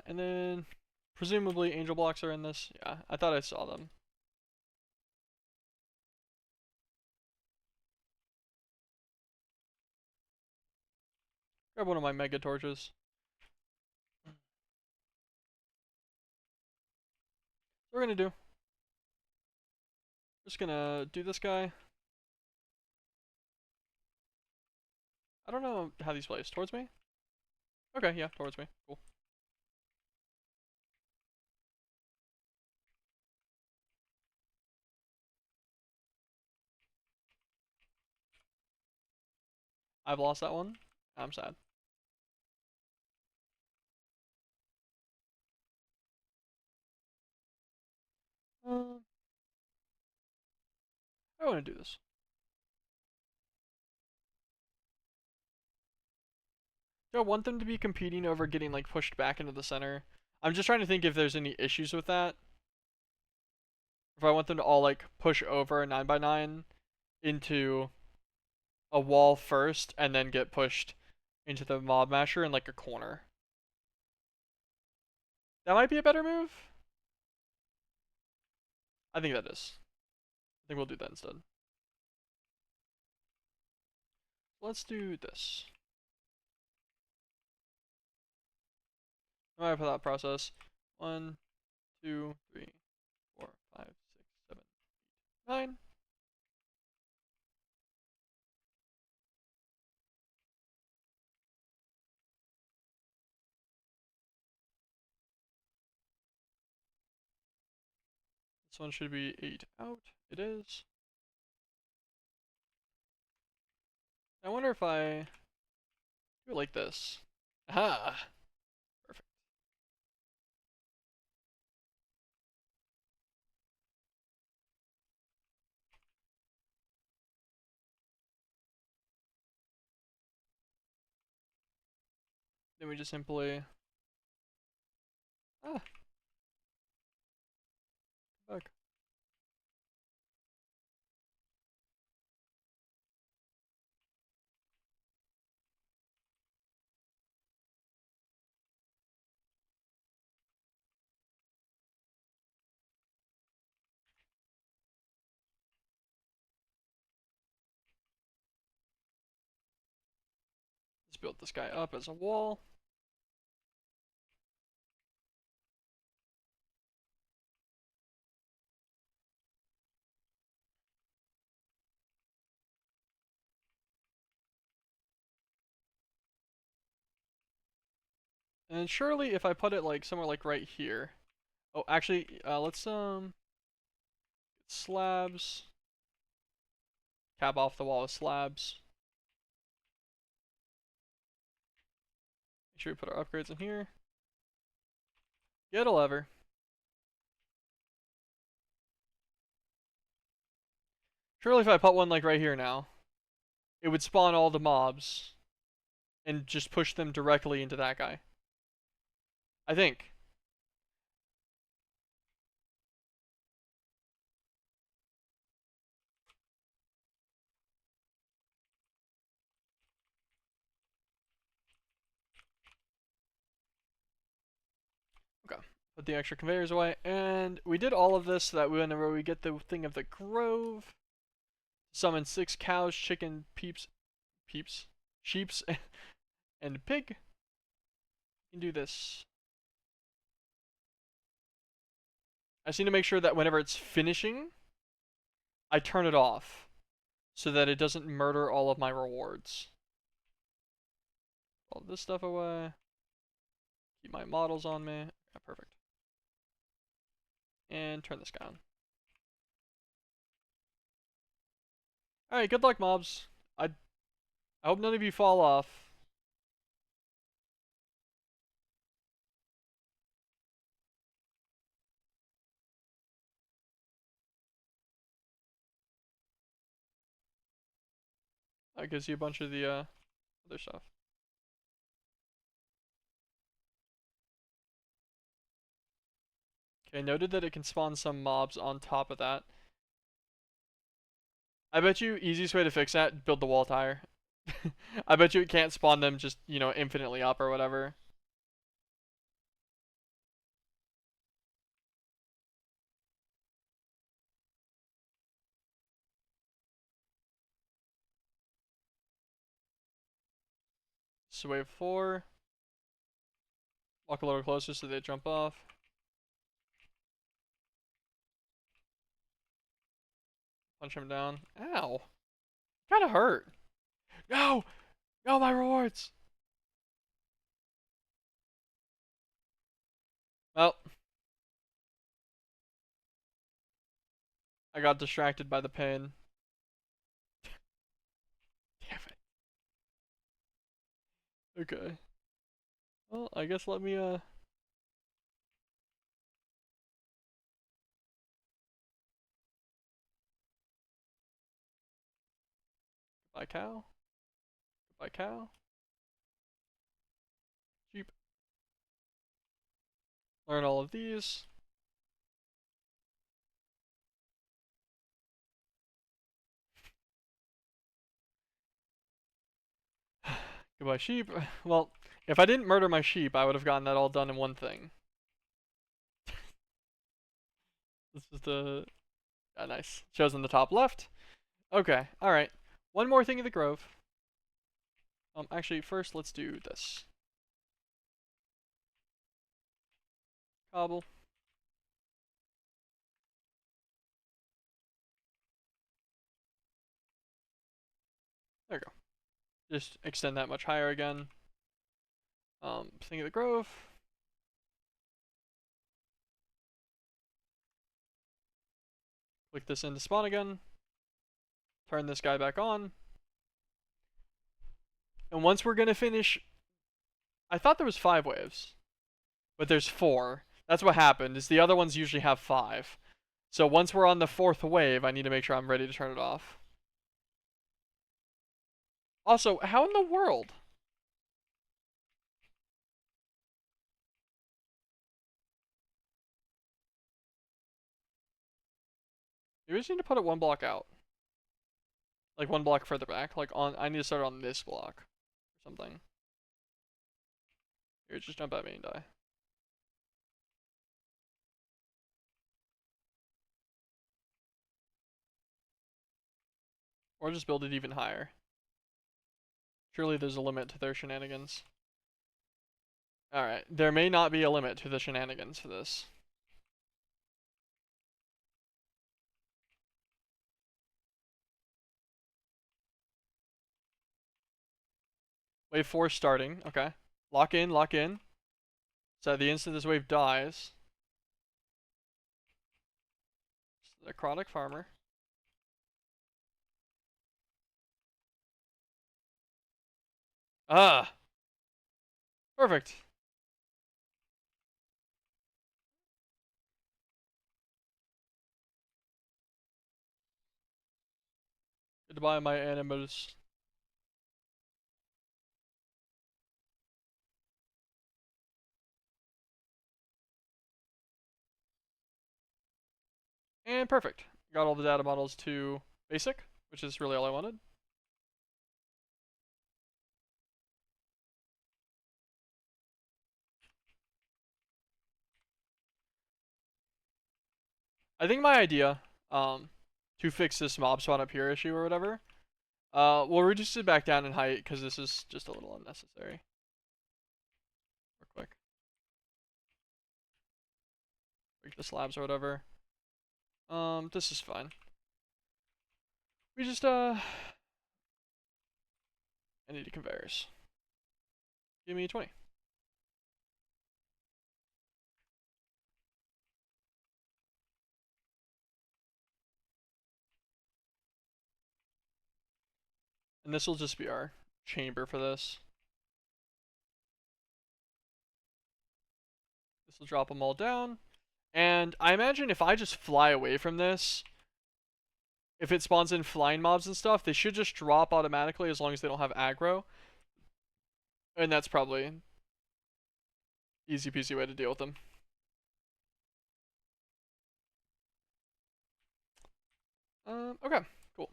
And then presumably angel blocks are in this. Yeah, I thought I saw them. Grab one of my mega torches. What we're gonna do? Just gonna do this guy. I don't know how these place. Towards me? Okay, yeah, towards me. Cool. I've lost that one. I'm sad. Uh, I want to do this. Do I want them to be competing over getting like pushed back into the center? I'm just trying to think if there's any issues with that. If I want them to all like push over a 9x9 into a wall first and then get pushed into the mob masher in like a corner. That might be a better move. I think that is. I think we'll do that instead. Let's do this. Alright, for that process. 1, 2, 3, 4, 5, 6, 7, 9. This one should be 8 out. It is. I wonder if I do it like this. Aha! Perfect. Then we just simply ah back. Let's build this guy up as a wall. And surely if I put it like somewhere like right here. Oh, actually, let's slabs. Cap off the wall with slabs. Make sure we put our upgrades in here. Get a lever. Surely if I put one like right here now, it would spawn all the mobs and just push them directly into that guy. I think. Okay. Put the extra conveyors away. And we did all of this so that whenever we get the thing of the grove, summon 6 cows, chicken, sheeps, and a pig. You can do this. I just need to make sure that whenever it's finishing, I turn it off so that it doesn't murder all of my rewards. All this stuff away. Keep my models on me. Yeah, perfect. And turn this guy on. Alright, good luck, mobs. I hope none of you fall off. That gives you a bunch of the other stuff. Okay, noted that it can spawn some mobs on top of that. I bet you easiest way to fix that, build the wall higher. I bet you it can't spawn them just, infinitely up or whatever. So wave 4. Walk a little closer so they jump off. Punch him down. Ow. Kinda hurt. No! No, my rewards! Well, I got distracted by the pain. Damn it. Okay. Well, I guess let me, Goodbye, cow. Goodbye, cow. Sheep. Learn all of these. Goodbye, sheep. Well, if I didn't murder my sheep, I would have gotten that all done in one thing. This is the... Ah, nice. Shows in the top left. Okay, alright. One more thing in the grove. Actually, first let's do this. Cobble. There we go. Just extend that much higher again. Thing of the grove. Click this into spawn again. Turn this guy back on. And once we're gonna finish... I thought there was 5 waves. But there's 4. That's what happened, is the other ones usually have 5. So once we're on the 4th wave, I need to make sure I'm ready to turn it off. Also, how in the world? You just need to put it 1 block out. Like 1 block further back. Like I need to start on this block. Or something. Here, just jump at me and die. Or just build it even higher. Surely there's a limit to their shenanigans. Alright, there may not be a limit to the shenanigans for this. Wave 4 starting, okay. Lock in, lock in. So the instant this wave dies... Necrotic farmer. Ah! Perfect. Goodbye, my animals. And perfect. Got all the data models to basic, which is really all I wanted. I think my idea, to fix this mob spawn up here issue or whatever, we'll reduce it back down in height because this is just a little unnecessary. Real quick. Break the slabs or whatever. This is fine. We just, I need conveyors. Give me 20. And this will just be our chamber for this. This will drop them all down. And I imagine if I just fly away from this, if it spawns in flying mobs and stuff, they should just drop automatically as long as they don't have aggro. And that's probably easy peasy way to deal with them. Okay, cool.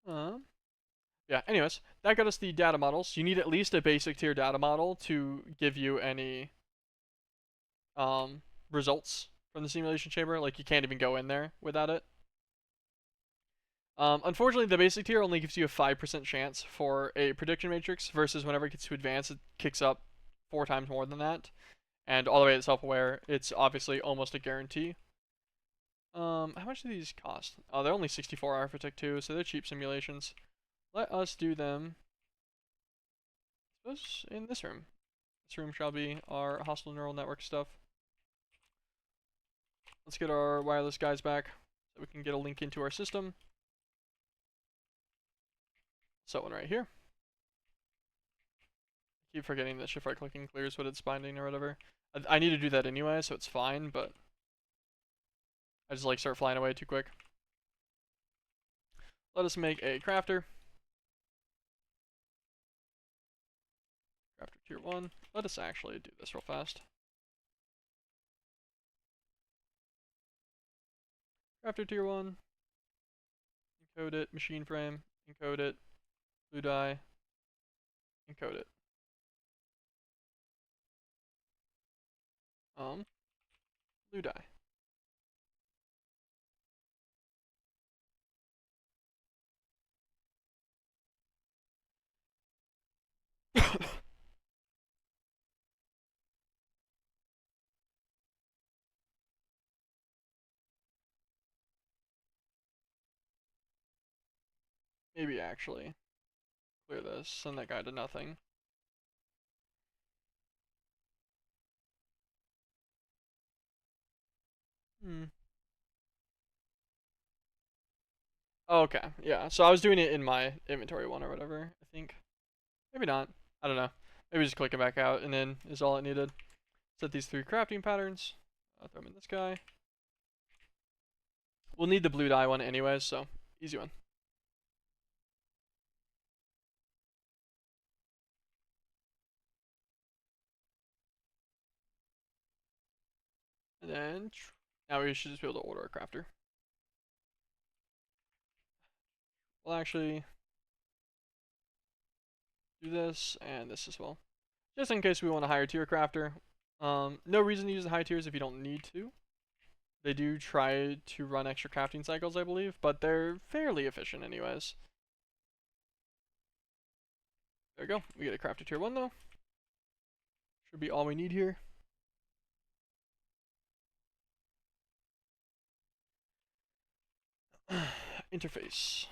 Yeah, anyways, that got us the data models. You need at least a basic tier data model to give you any um, results from the simulation chamber. Like, you can't even go in there without it. Unfortunately, the basic tier only gives you a 5% chance for a prediction matrix, versus whenever it gets to advanced, it kicks up 4 times more than that. And all the way to self-aware, it's obviously almost a guarantee. How much do these cost? Oh, they're only 64 architect too, so they're cheap simulations. Let us do them. I suppose in this room. This room shall be our hostile neural network stuff. Let's get our wireless guys back so we can get a link into our system. So one right here. Keep forgetting that shift right clicking clears what it's binding or whatever. I need to do that anyway, so it's fine, but I just like start flying away too quick. Let us make a crafter. Crafter tier 1. Let us actually do this real fast. Crafter tier 1. Encode it. Machine frame. Encode it. Blue dye. Encode it. Blue dye. Maybe actually clear this. Send that guy to nothing. Hmm. Oh, okay, yeah. So I was doing it in my inventory one or whatever, I think. Maybe not. I don't know. Maybe just click it back out and then is all it needed. Set these 3 crafting patterns. I'll throw them in this guy. We'll need the blue dye one anyways, so easy one. And then now we should just be able to order a crafter. We'll actually do this and this as well, just in case we want a higher tier crafter. No reason to use the high tiers if you don't need to. They do try to run extra crafting cycles, I believe, but they're fairly efficient anyways. There we go. We get a crafter tier 1 though. Should be all we need here. Interface.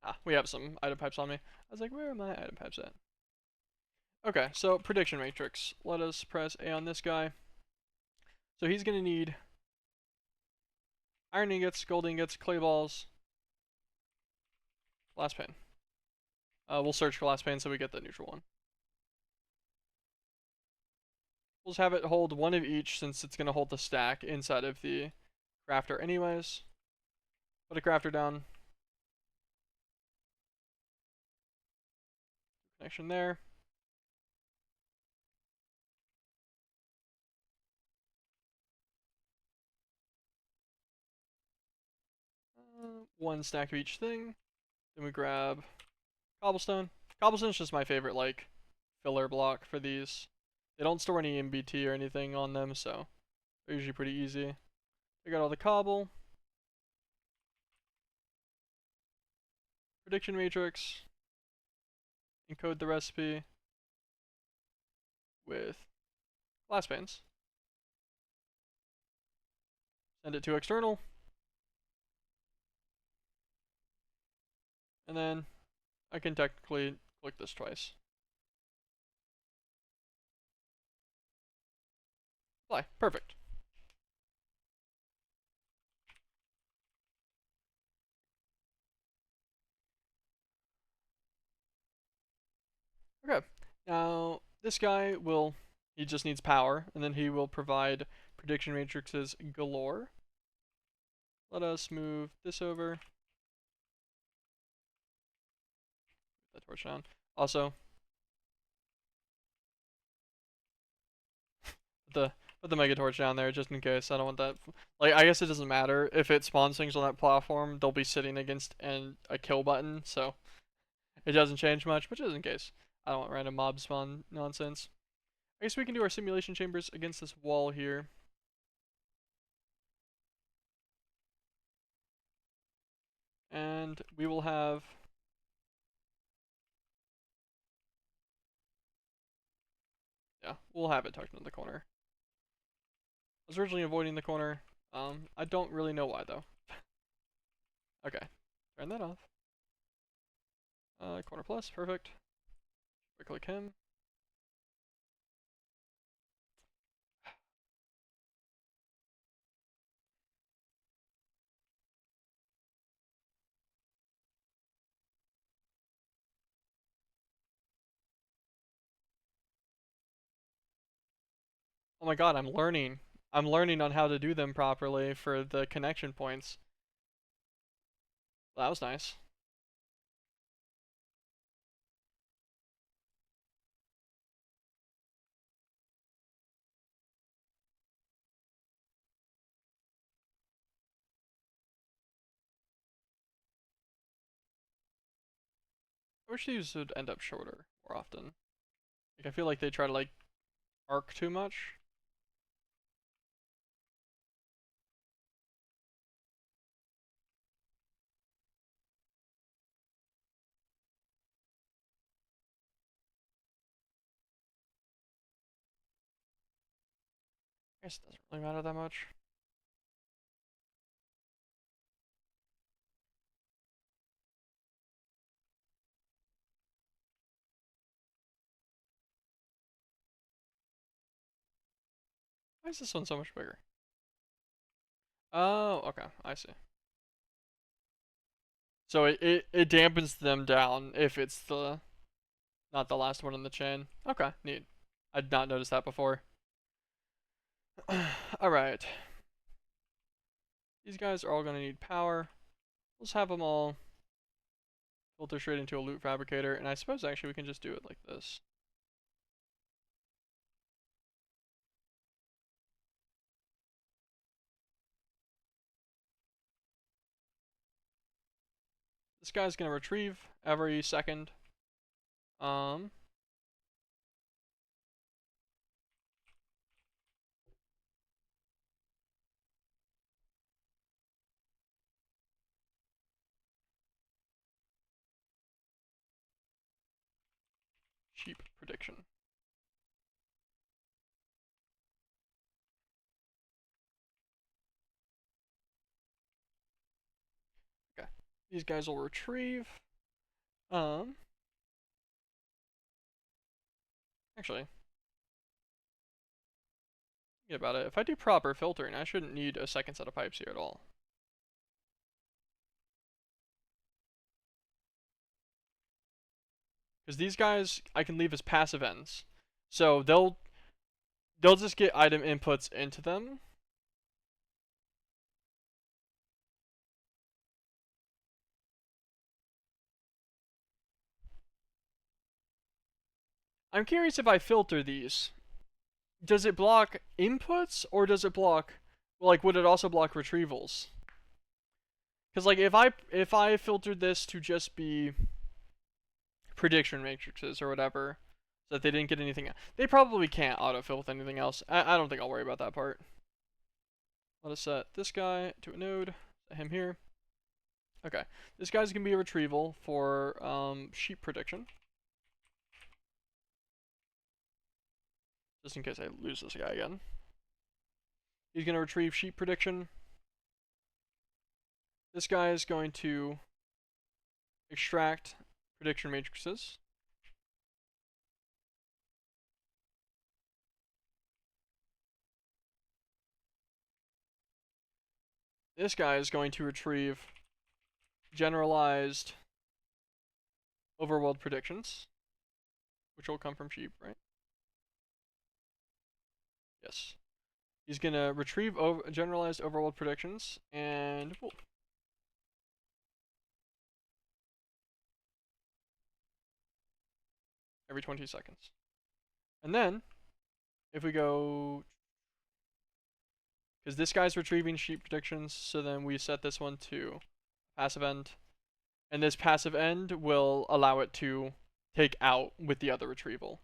Ah, we have some item pipes on me. I was like, where are my item pipes at? Okay, so prediction matrix. Let us press A on this guy. So he's gonna need iron ingots, gold ingots, clay balls, glass pane. We'll search glass pane so we get the neutral one. We'll just have it hold one of each since it's gonna hold the stack inside of the crafter anyways. Put a crafter down. Connection there. One stack of each thing. Then we grab cobblestone. Cobblestone is just my favorite, like, filler block for these. They don't store any MBT or anything on them, so they're usually pretty easy. Take out all the cobble. Prediction matrix. Encode the recipe with glass panes. Send it to external. And then I can technically click this twice. Fly. Perfect. Okay. Now, this guy he just needs power, and then he will provide prediction matrices galore. Let us move this over. Put that torch down. Also, the put the mega torch down there just in case. I don't want that. Like, I guess it doesn't matter if it spawns things on that platform. They'll be sitting against a kill button, so it doesn't change much. But just in case, I don't want random mob spawn nonsense. I guess we can do our simulation chambers against this wall here. And we will have... Yeah, we'll have it tucked into the corner. I was originally avoiding the corner. I don't really know why, though. Okay, turn that off. Corner plus, perfect. Right click him. Oh my god, I'm learning. I'm learning on how to do them properly for the connection points. That was nice. I wish these would end up shorter more often. Like, I feel like they try to, like, arc too much. I guess it doesn't really matter that much. Why is this one so much bigger? Oh, okay, I see. So it dampens them down if it's the not the last one in the chain. Okay, neat. I'd not noticed that before. Alright. These guys are all gonna need power. Let's have them all filter straight into a loot fabricator, and I suppose actually we can just do it like this. This guy's gonna retrieve every second. Um, sheep prediction. Okay, these guys will retrieve. Um, actually, think about it. If I do proper filtering, I shouldn't need a second set of pipes here at all. Because these guys I can leave as passive ends, so they'll just get item inputs into them. I'm curious if I filter these, does it block inputs or does it block, like, would it also block retrievals? Because like if I filtered this to just be prediction matrices or whatever, so that they didn't get anything, they probably can't autofill with anything else. I don't think I'll worry about that part. Let us set this guy to a node, set him here. Okay, this guy's gonna be a retrieval for sheep prediction. Just in case I lose this guy again. He's gonna retrieve sheep prediction. This guy is going to extract prediction matrices. This guy is going to retrieve generalized overworld predictions, which will come from sheep, right? Yes. He's gonna retrieve generalized overworld predictions and every 20 seconds. And then if we go, because this guy's retrieving sheep predictions, so then we set this one to passive end, and this passive end will allow it to take out with the other retrieval.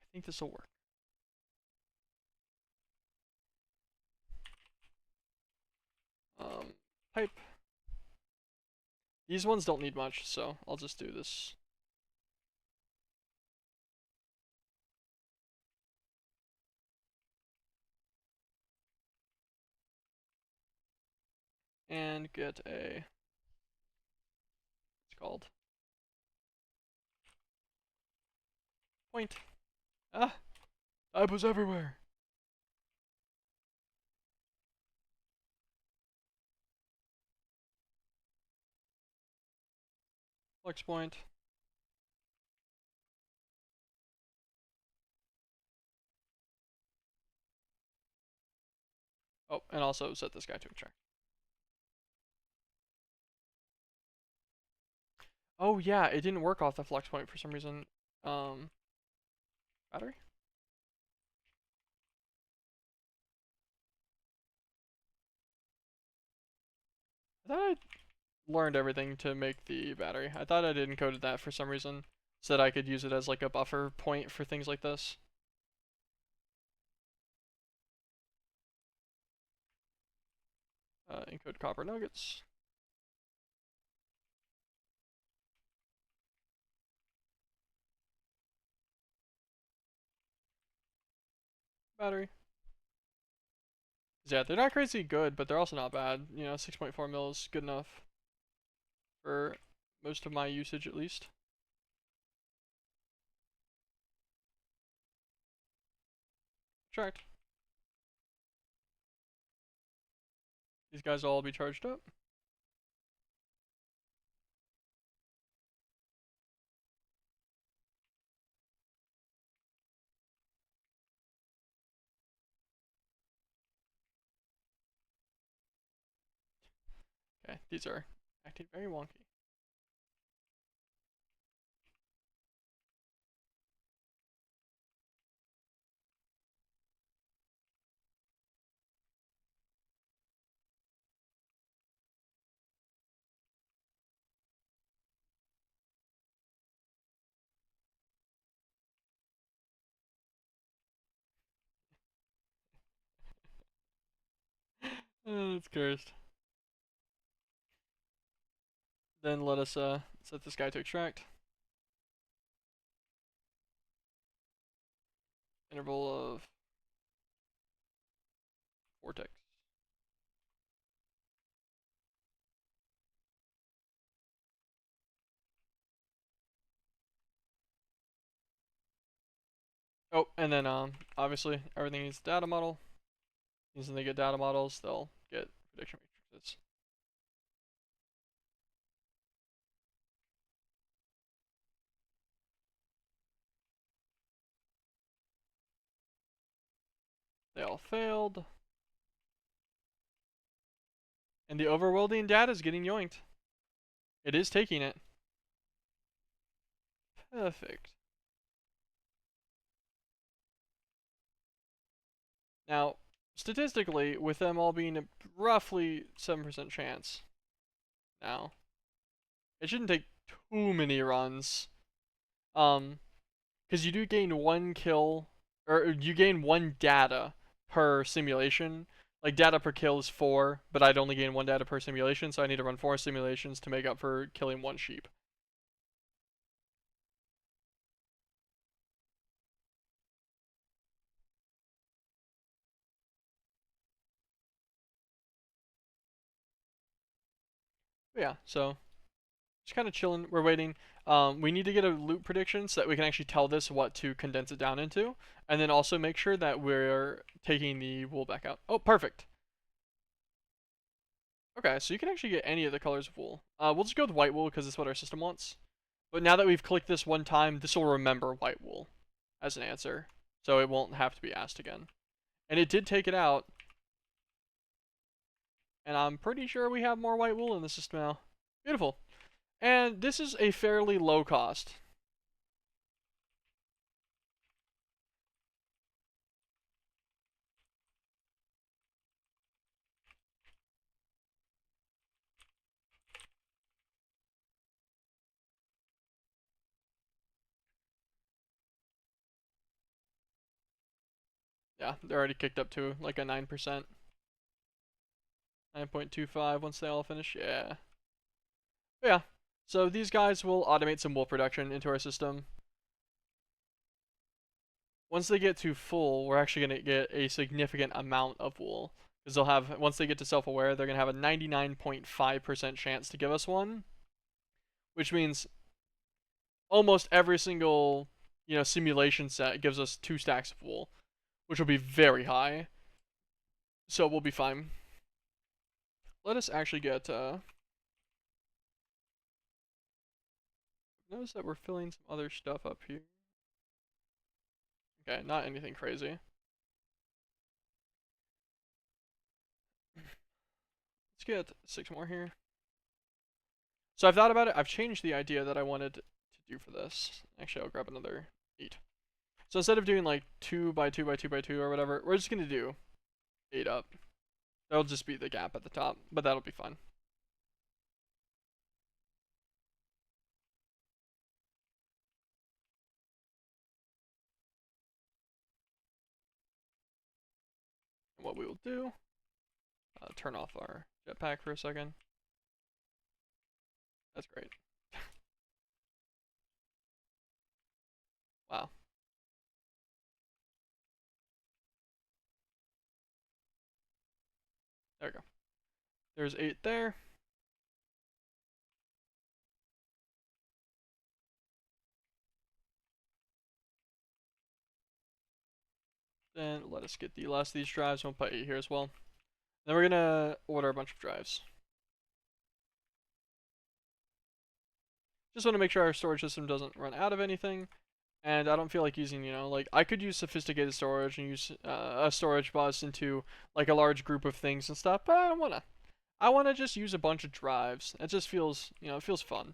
I think this will work. Pipe. These ones don't need much, so I'll just do this. And get a, it's called point. Ah, I was everywhere. Flex point. Oh, and also set this guy to extract. Oh yeah, it didn't work off the flex point for some reason. Battery? I thought I learned everything to make the battery. I thought I had encoded that for some reason, so that I could use it as like a buffer point for things like this. Encode copper nuggets. Battery. Yeah, they're not crazy good, but they're also not bad. You know, 6.4 mil is good enough for most of my usage at least. Extract. These guys will all be charged up. Okay, these are acting very wonky. It's cursed. Then let us set this guy to extract. Interval of vortex. Oh, and then obviously everything needs data model. Means when they get data models, they'll get prediction matrices. They all failed. And the overworlding data is getting yoinked. It is taking it. Perfect. Now, statistically, with them all being a roughly 7% chance, now, it shouldn't take too many runs. Because you do gain one kill, or you gain one data per simulation. Like, data per kill is 4, but I'd only gain one data per simulation, so I need to run 4 simulations to make up for killing one sheep. But yeah, so just kind of chilling. We're waiting. We need to get a loop prediction so that we can actually tell this what to condense it down into, and then also make sure that we're taking the wool back out. Oh, perfect. Okay, so you can actually get any of the colors of wool. We'll just go with white wool because it's what our system wants. But now that we've clicked this one time, this will remember white wool as an answer, so it won't have to be asked again. And it did take it out, and I'm pretty sure we have more white wool in the system now. Beautiful. And this is a fairly low cost. Yeah, they're already kicked up to like a 9%. 9.25 once they all finish. Yeah. But yeah. So these guys will automate some wool production into our system. Once they get to full, we're actually going to get a significant amount of wool. Because they'll have, once they get to self-aware, they're going to have a 99.5% chance to give us one. Which means almost every single, simulation set gives us 2 stacks of wool. Which will be very high. So we'll be fine. Let us actually get, notice that we're filling some other stuff up here. Okay, not anything crazy. Let's get 6 more here. So I've thought about it. I've changed the idea that I wanted to do for this. Actually, I'll grab another 8. So instead of doing like 2 by 2 by 2 by 2 or whatever, we're just going to do 8 up. That'll just be the gap at the top, but that'll be fine. And what we will do, turn off our jetpack for a second. That's great. Wow. There we go. There's 8 there. Then let us get the last of these drives. We'll put 8 here as well. Then we're gonna order a bunch of drives. Just want to make sure our storage system doesn't run out of anything. And I don't feel like using, like I could use sophisticated storage and use a storage bus into like a large group of things and stuff, but I don't wanna. I wanna just use a bunch of drives. It just feels, it feels fun.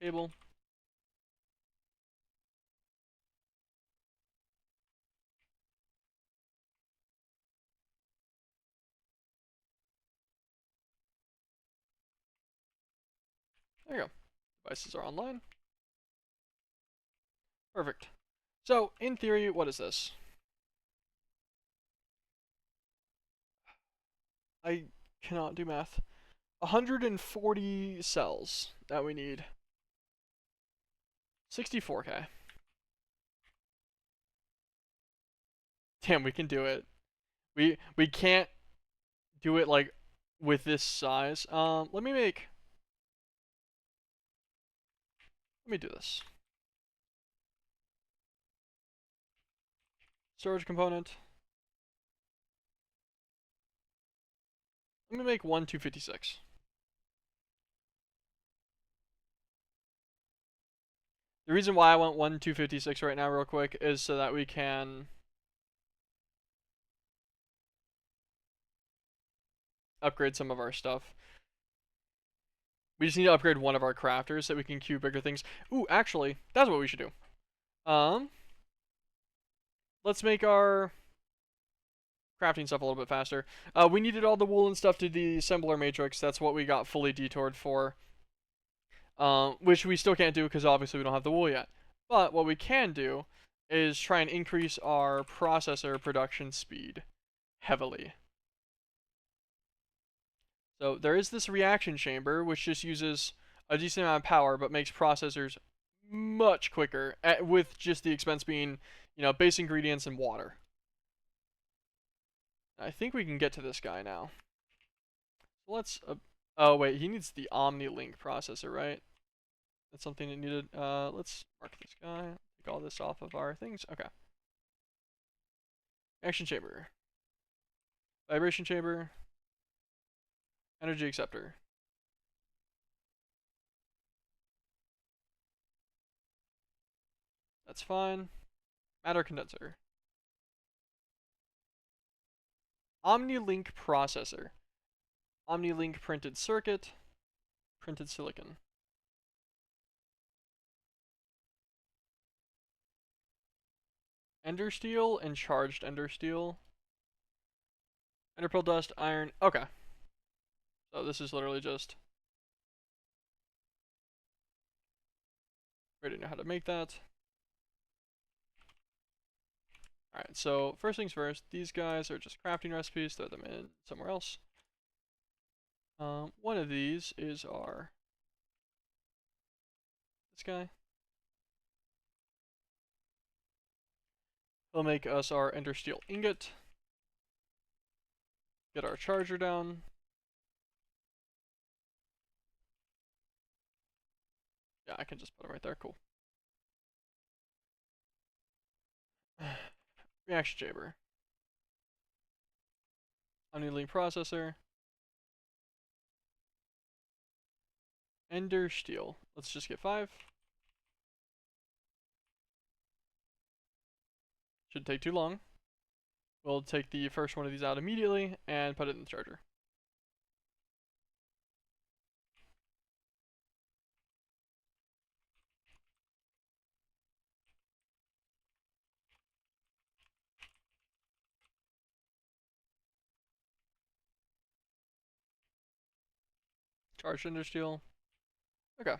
Cable. There you go. Devices are online. Perfect. So, in theory, what is this? I cannot do math. 140 cells that we need. 64K. Damn, we can do it. We can't do it like with this size. Let me do this. Storage component. Let me make 1 256. The reason why I want 1 256 right now real quick is so that we can upgrade some of our stuff. We just need to upgrade one of our crafters so we can queue bigger things. Ooh, actually, that's what we should do. Let's make our crafting stuff a little bit faster. We needed all the wool and stuff to the assembler matrix. That's what we got fully detoured for. Which we still can't do because obviously we don't have the wool yet. But what we can do is try and increase our processor production speed heavily. So there is this reaction chamber which just uses a decent amount of power but makes processors much quicker with just the expense being, base ingredients and water. I think we can get to this guy now. Let's oh wait, he needs the OmniLink processor, right? That's something that needed. Let's mark this guy. Take all this off of our things. Okay. Action chamber. Vibration chamber. Energy acceptor. That's fine. Matter condenser. OmniLink processor. OmniLink printed circuit. Printed silicon. Ender steel and charged ender steel. Ender pearl dust, iron. Okay. So this is literally just. We already know how to make that. Alright, so first things first, these guys are just crafting recipes, throw them in somewhere else. One of these is this guy. He'll make us our ender steel ingot. Get our charger down. Yeah, I can just put him right there, cool. Reaction chamber. OmniLink processor. Ender steel. Let's just get 5. Shouldn't take too long. We'll take the first one of these out immediately and put it in the charger. Charged ender steel. Okay.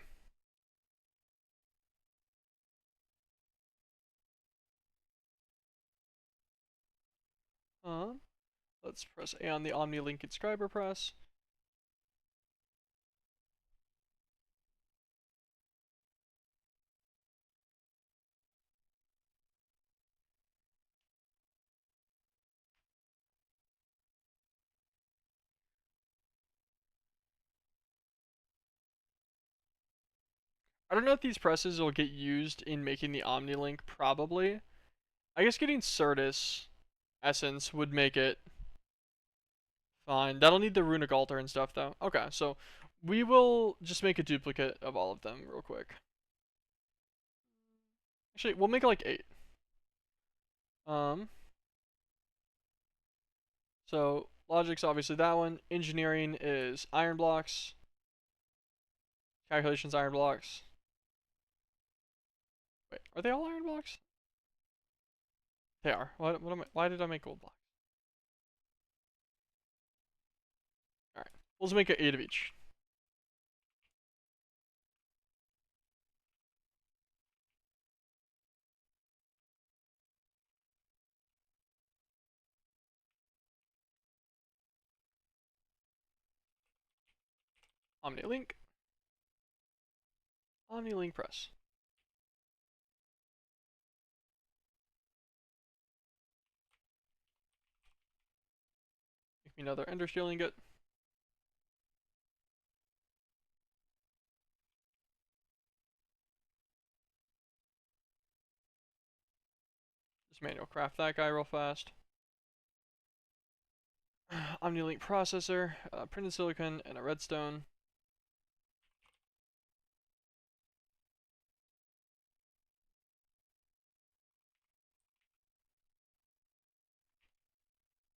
Let's press A on the OmniLink inscriber press. I don't know if these presses will get used in making the OmniLink, probably. I guess getting Certus Essence would make it fine. That'll need the runic altar and stuff, though. Okay, so we will just make a duplicate of all of them real quick. Actually, we'll make like 8. So logic's obviously that one. Engineering is iron blocks. Calculations iron blocks. Wait, are they all iron blocks? They are. Why did I make gold blocks? Alright. We'll just make 8 of each. OmniLink. OmniLink press. Make me another ender steel ingot. Just manual craft that guy real fast. OmniLink processor, printed silicon, and a redstone.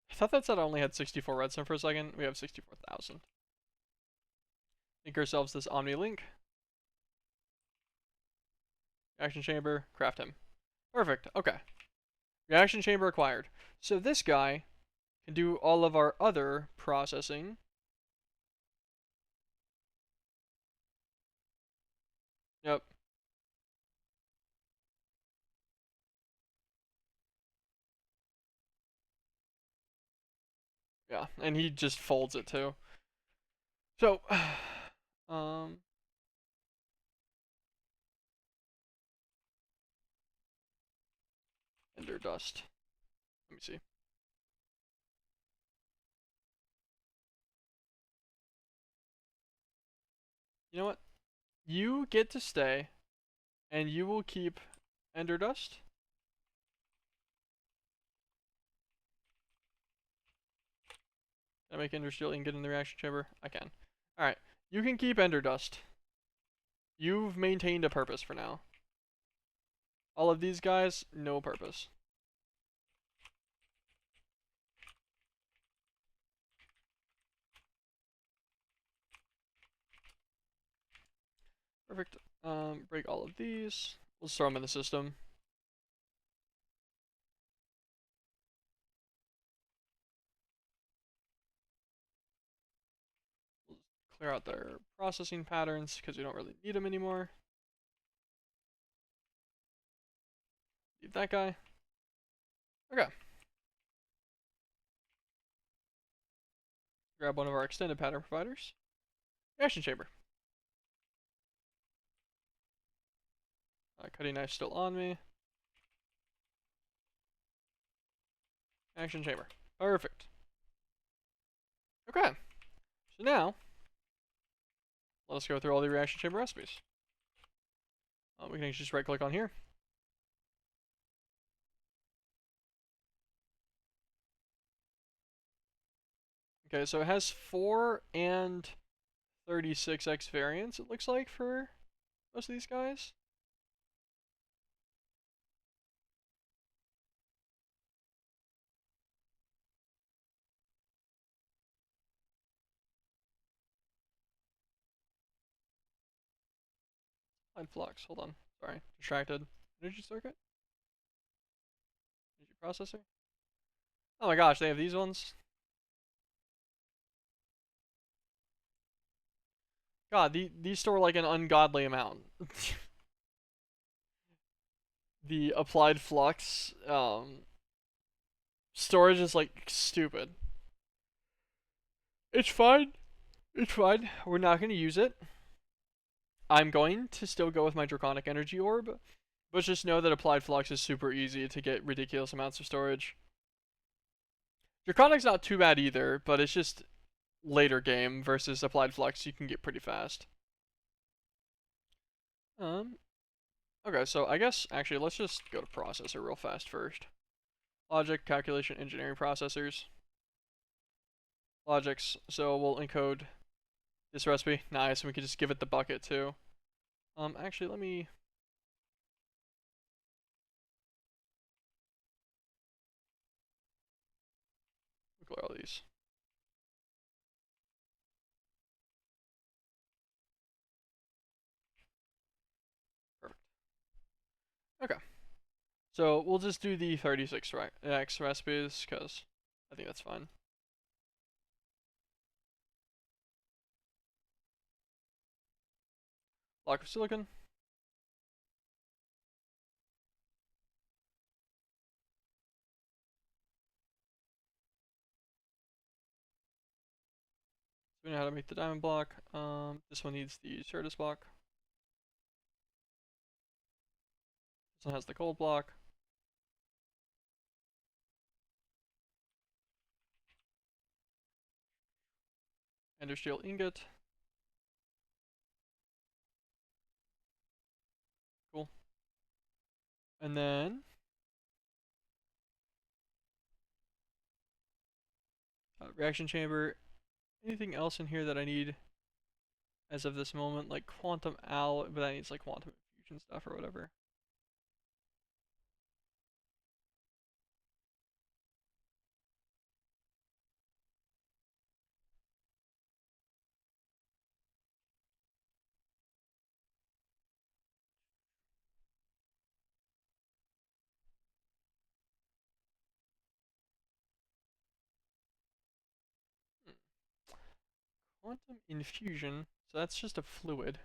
I thought that said I only had 64 redstone for a second. We have 64,000. Make ourselves this OmniLink. Reaction chamber, craft him. Perfect, okay. Reaction chamber acquired. So this guy can do all of our other processing. Yep. Yeah, and he just folds it too. So, ender dust. Let me see. You know what? you get to stay, and you will keep ender dust. Can I make ender steel ingot in the reaction chamber? I can. Alright, you can keep ender dust. You've maintained a purpose for now. All of these guys, no purpose. Perfect. Break all of these. Let's throw them in the system. Clear out their processing patterns because we don't really need them anymore. Leave that guy. Okay. Grab one of our extended pattern providers. Reaction chamber. Cutting knife still on me. Action chamber. Perfect. Okay. So now, let us go through all the reaction chamber recipes. We can just right click on here. Okay, so it has 4 and 36x variants, it looks like, for most of these guys. Line flux, hold on. Sorry, distracted. Energy circuit? Energy processor? Oh my gosh, they have these ones? God, these store like an ungodly amount. The applied flux, storage is like stupid. It's fine. It's fine. We're not going to use it. I'm going to still go with my Draconic Energy Orb, but just know that Applied Flux is super easy to get ridiculous amounts of storage. Draconic's not too bad either, but it's just later game versus Applied Flux you can get pretty fast. Okay, so I guess, actually, let's just go to processor real fast first. Logic, calculation, engineering processors. Logics, so we'll encode this recipe. Nice, and we can just give it the bucket too. Actually, let me... clear all these. Perfect. Okay. So we'll just do the 36x recipes, because I think that's fine. Block of silicon. So we know how to make the diamond block. This one needs the Certus block. This one has the gold block. Ender steel ingot. Cool. And then reaction chamber. Anything else in here that I need as of this moment? Like quantum alloy, but that needs like quantum infusion stuff or whatever. Quantum infusion. So that's just a fluid.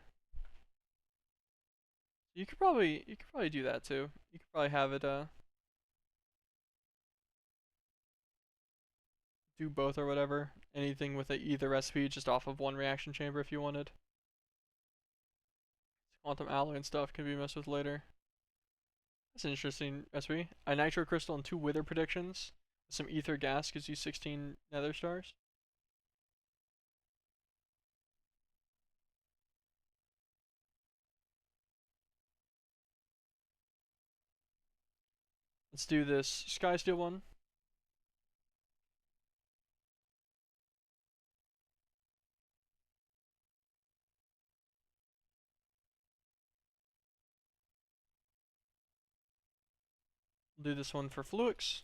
You could probably do that too. You could probably have it do both or whatever. Anything with either recipe just off of one reaction chamber if you wanted. Quantum alloy and stuff can be messed with later. That's an interesting recipe. A nitro crystal and 2 wither predictions. Some ether gas gives you 16 nether stars. Let's do this sky steel one. We'll do this one for Fluix.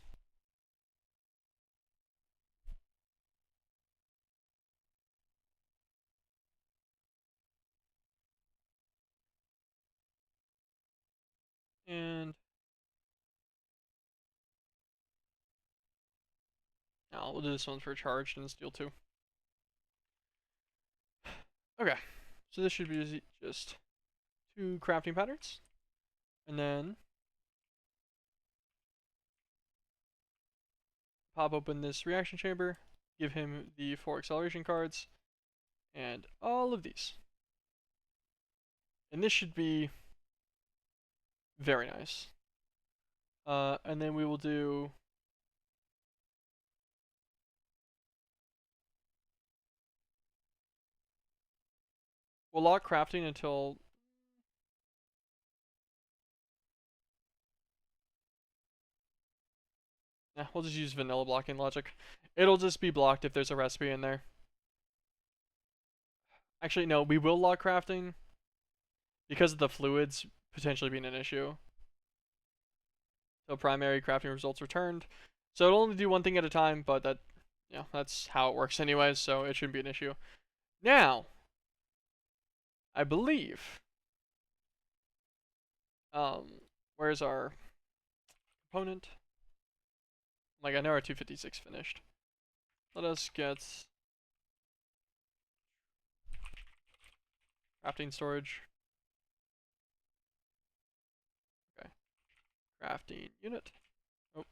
And now we'll do this one for charged and steel 2. Okay, so this should be just 2 crafting patterns. And then pop open this reaction chamber, give him the 4 acceleration cards, and all of these. And this should be very nice. And then we will do we'll lock crafting until we'll just use vanilla blocking logic. It'll just be blocked if there's a recipe in there. Actually, no, we will lock crafting because of the fluids potentially being an issue. So primary crafting results returned. So it'll only do one thing at a time, but that, you know, that's how it works anyways, so it shouldn't be an issue. Now, I believe, where's our component? Like, I know our 256 finished. Let us get crafting storage. Okay. Crafting unit. Oh.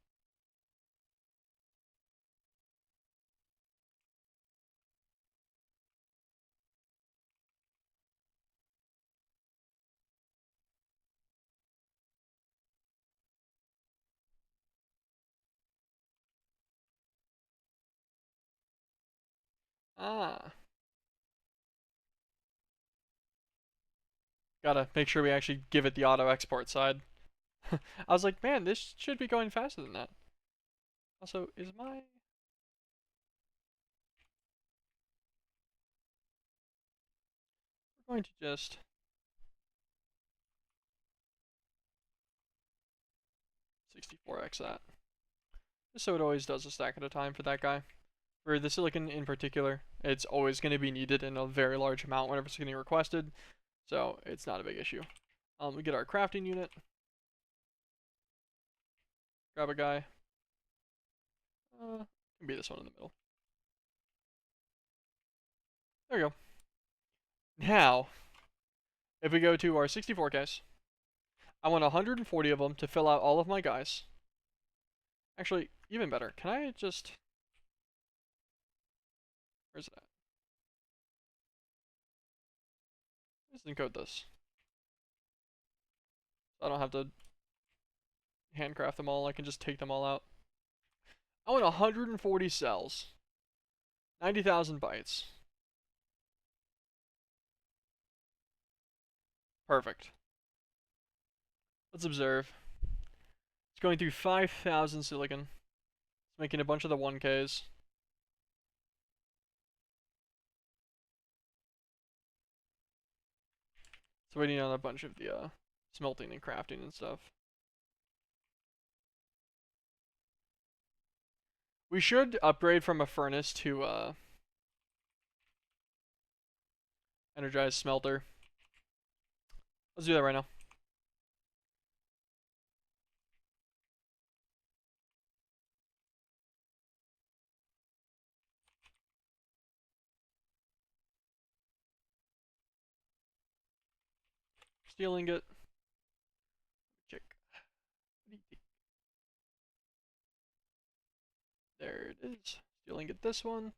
Ah. Gotta make sure we actually give it the auto export side. I was like, man, this should be going faster than that. Also, is my... We're going to just... 64x that. Just so it always does a stack at a time for that guy. For the silicon in particular, it's always going to be needed in a very large amount whenever it's getting requested. So it's not a big issue. We get our crafting unit. Grab a guy. Can be this one in the middle. There we go. Now, if we go to our 64 case, I want 140 of them to fill out all of my guys. Actually, even better. Can I just... Where's it at? Let's encode this. I don't have to handcraft them all. I can just take them all out. I want 140 cells. 90,000 bytes. Perfect. Let's observe. It's going through 5,000 silicon. It's making a bunch of the 1Ks. It's waiting on a bunch of the smelting and crafting and stuff. We should upgrade from a furnace to energized smelter. Let's do that right now. Steel ingot. Check. What do you think? There it is. Steel ingot this one.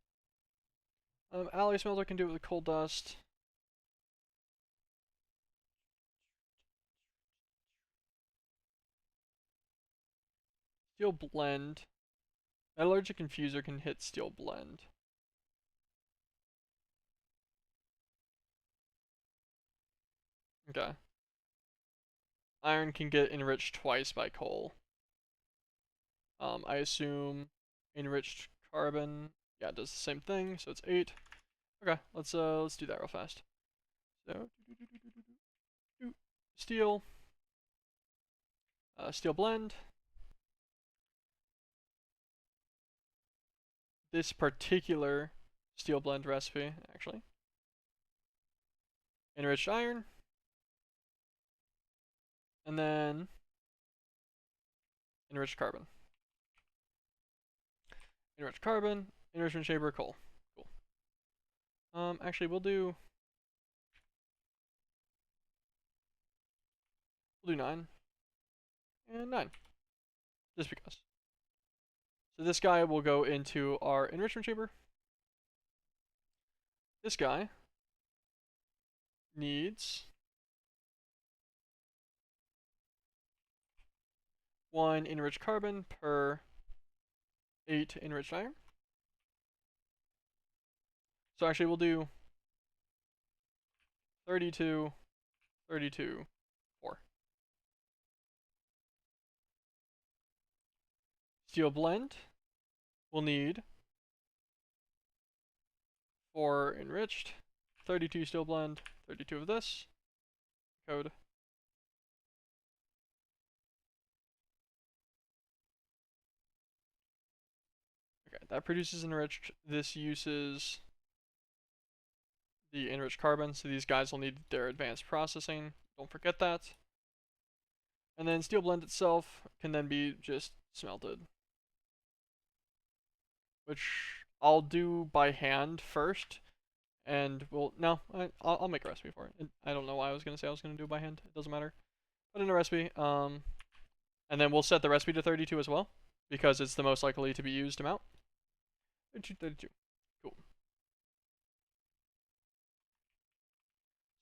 Alloy smelter can do it with coal dust. Steel blend. Metallurgic infuser can hit steel blend. Okay. Iron can get enriched twice by coal. I assume enriched carbon, yeah, it does the same thing, so it's 8. Okay, let's do that real fast. So steel, steel blend. This particular steel blend recipe, actually. Enriched iron, and then enriched carbon. Enriched carbon, enrichment chamber, coal. Cool. Actually, we'll do 9 and 9, just because. So this guy will go into our enrichment chamber. This guy needs 1 enriched carbon per 8 enriched iron. So actually, we'll do 32, 32, 4. Steel blend will need 4 enriched, 32 steel blend, 32 of this. Code. Okay, that produces enriched. This uses the enriched carbon, so these guys will need their advanced processing. Don't forget that. And then steel blend itself can then be just smelted, which I'll do by hand first. And I'll make a recipe for it. I don't know why I was gonna say I was gonna do it by hand. It doesn't matter. Put in a recipe. And then we'll set the recipe to 32 as well, because it's the most likely to be used amount. 32, 32. Cool.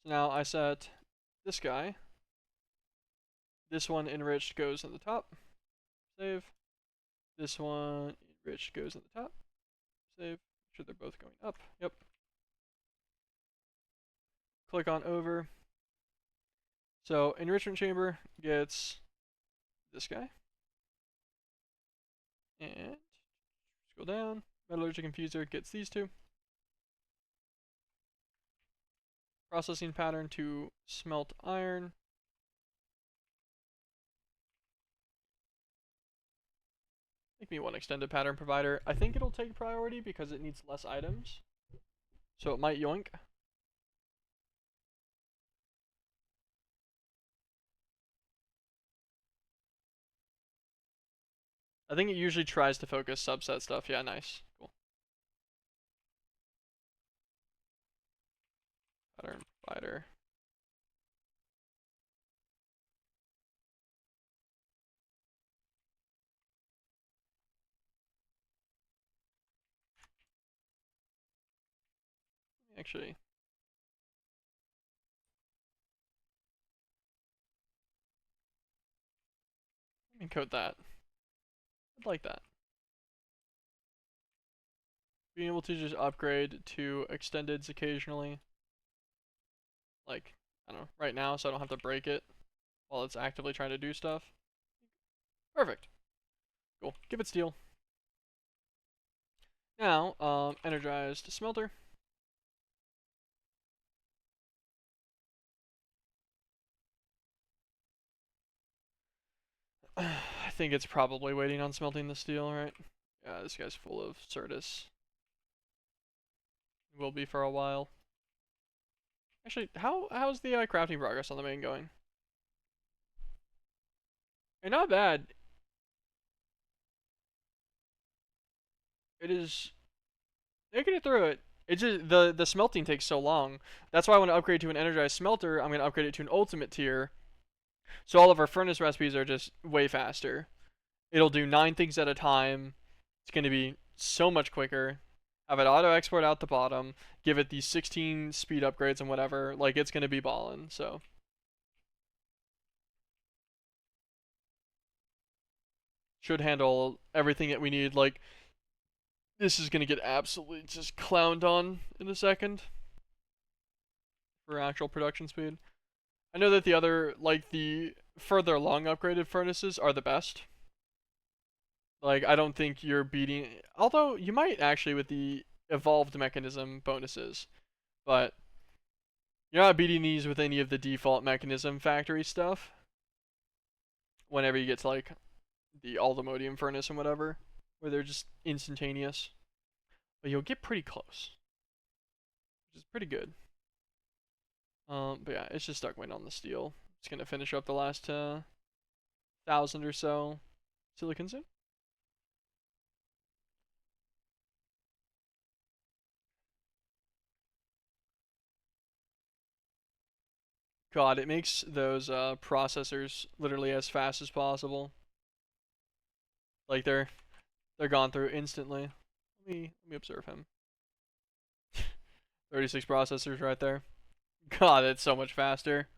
So now I set this guy. This one enriched goes in the top. Save. This one enriched goes in the top. Save. Make sure they're both going up. Yep. Click on over. So enrichment chamber gets this guy. And scroll down. Metallurgic infuser gets these two. Processing pattern to smelt iron. Make me one extended pattern provider. I think it'll take priority because it needs less items. So it might yoink. I think it usually tries to focus subset stuff. Yeah, nice. Cool. Pattern provider. Actually, let me code that. I'd like that. Being able to just upgrade to extendeds occasionally. Like, I don't know, right now, so I don't have to break it while it's actively trying to do stuff. Perfect. Cool. Give it steel. Now, energized smelter. I think it's probably waiting on smelting the steel, right? Yeah, this guy's full of Certus. Will be for a while. Actually, how's the crafting progress on the main going? Hey, not bad. It is making it through it. It's just the smelting takes so long. That's why I want to upgrade to an energized smelter. I'm gonna upgrade it to an ultimate tier. So all of our furnace recipes are just way faster. It'll do 9 things at a time. It's gonna be so much quicker. Have it auto export out the bottom. Give it these 16 speed upgrades and whatever. Like it's gonna be ballin'. So should handle everything that we need. Like this is gonna get absolutely just clowned on in a second for actual production speed. I know that the other, like the further along upgraded furnaces are the best. Like, I don't think you're beating. Although you might actually with the evolved mechanism bonuses, but you're not beating these with any of the default mechanism factory stuff. Whenever you get to like the Aldemodium furnace and whatever, where they're just instantaneous, but you'll get pretty close, which is pretty good. But yeah, it's just stuck waiting on the steel. It's gonna finish up the last 1,000 or so silicon soon. God, it makes those processors literally as fast as possible. Like they're gone through instantly. Let me observe him. 36 processors right there. God, it's so much faster.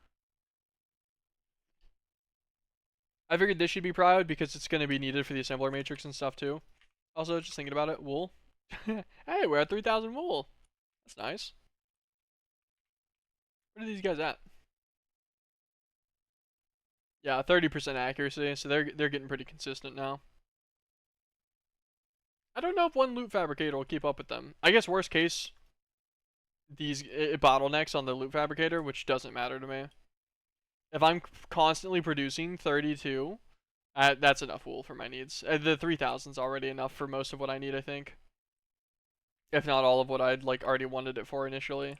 I figured this should be proud because it's going to be needed for the assembler matrix and stuff too. Also, just thinking about it, wool. Hey, we're at 3,000 wool. That's nice. What are these guys at? Yeah, 30% accuracy, so they're getting pretty consistent now. I don't know if one loot fabricator will keep up with them. I guess worst case, these bottlenecks on the loot fabricator, which doesn't matter to me. If I'm constantly producing 32, that's enough wool for my needs. The 3,000 is already enough for most of what I need, I think. If not all of what I'd like already wanted it for initially.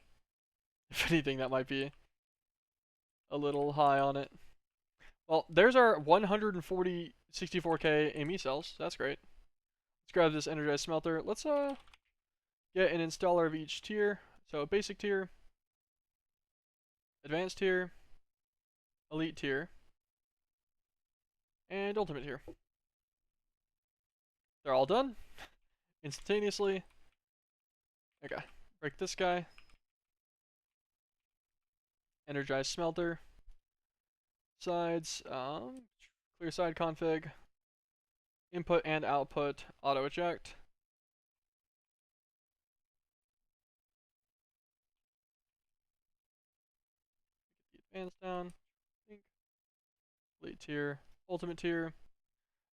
If anything, that might be a little high on it. Well, there's our 140 64k AME cells. That's great. Let's grab this energized smelter. Let's get an installer of each tier. So basic tier, advanced tier, elite tier, and ultimate tier. They're all done instantaneously. Okay, break this guy. Energized smelter. Sides, clear side config. Input and output auto eject. Advanced down. Elite tier, ultimate tier.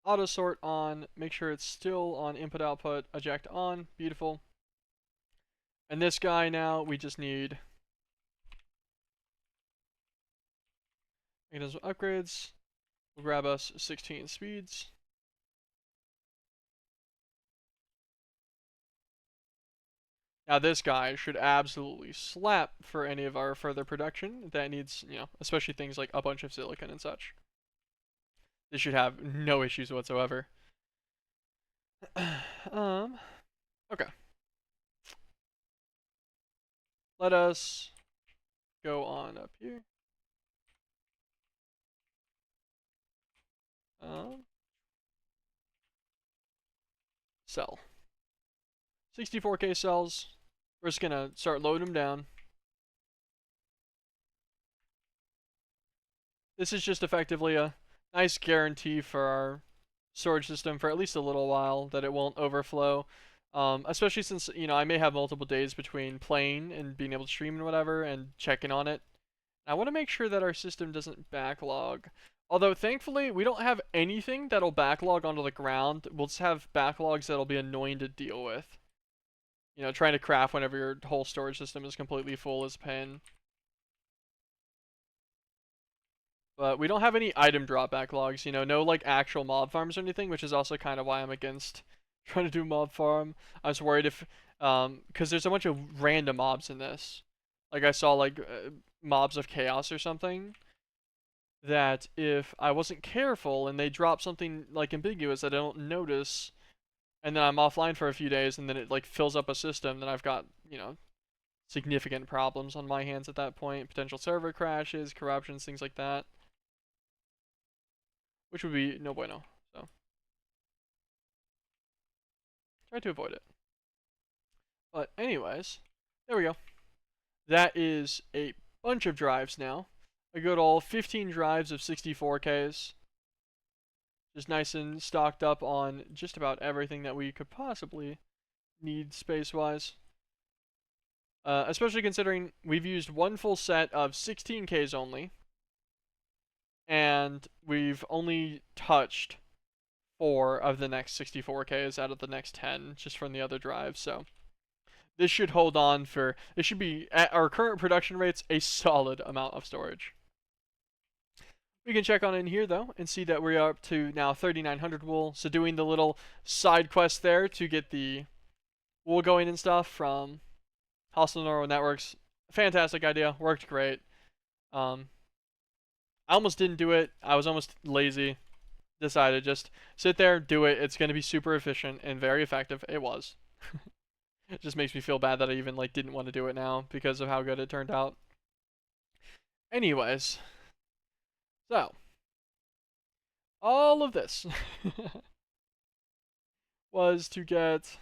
Auto sort on. Make sure it's still on input output. Eject on. Beautiful. And this guy now we just need mechanism upgrades. We'll grab us 16 speeds. Now this guy should absolutely slap for any of our further production that needs, especially things like a bunch of silicon and such. This should have no issues whatsoever. Okay. Let us go on up here. Sell. 64k cells. We're just gonna start loading them down. This is just effectively a nice guarantee for our storage system for at least a little while that it won't overflow. Especially since, I may have multiple days between playing and being able to stream and whatever and checking on it. I want to make sure that our system doesn't backlog. Although, thankfully, we don't have anything that'll backlog onto the ground. We'll just have backlogs that'll be annoying to deal with. Trying to craft whenever your whole storage system is completely full is pain. But we don't have any item drop backlogs, no like actual mob farms or anything, which is also kind of why I'm against trying to do mob farm. I was worried if, because there's a bunch of random mobs in this. Like I saw like mobs of chaos or something, that if I wasn't careful and they drop something like ambiguous that I don't notice, and then I'm offline for a few days and then it like fills up a system, then I've got, significant problems on my hands at that point. Potential server crashes, corruptions, things like that. Which would be no bueno. So try to avoid it. But anyways, there we go. That is a bunch of drives now. A good old 15 drives of 64Ks. Just nice and stocked up on just about everything that we could possibly need space-wise. Especially considering we've used one full set of 16Ks only. And we've only touched 4 of the next 64Ks out of the next 10 just from the other drive. So this should hold on for, it should be at our current production rates a solid amount of storage. We can check on in here though and see that we are up to now 3,900 wool. So doing the little side quest there to get the wool going and stuff from Hostile Neural Networks. Fantastic idea, worked great. I almost didn't do it. I was almost lazy. Decided just sit there, do it. It's gonna be super efficient and very effective. It was. It just makes me feel bad that I even like didn't want to do it now because of how good it turned out. Anyways, so all of this was to get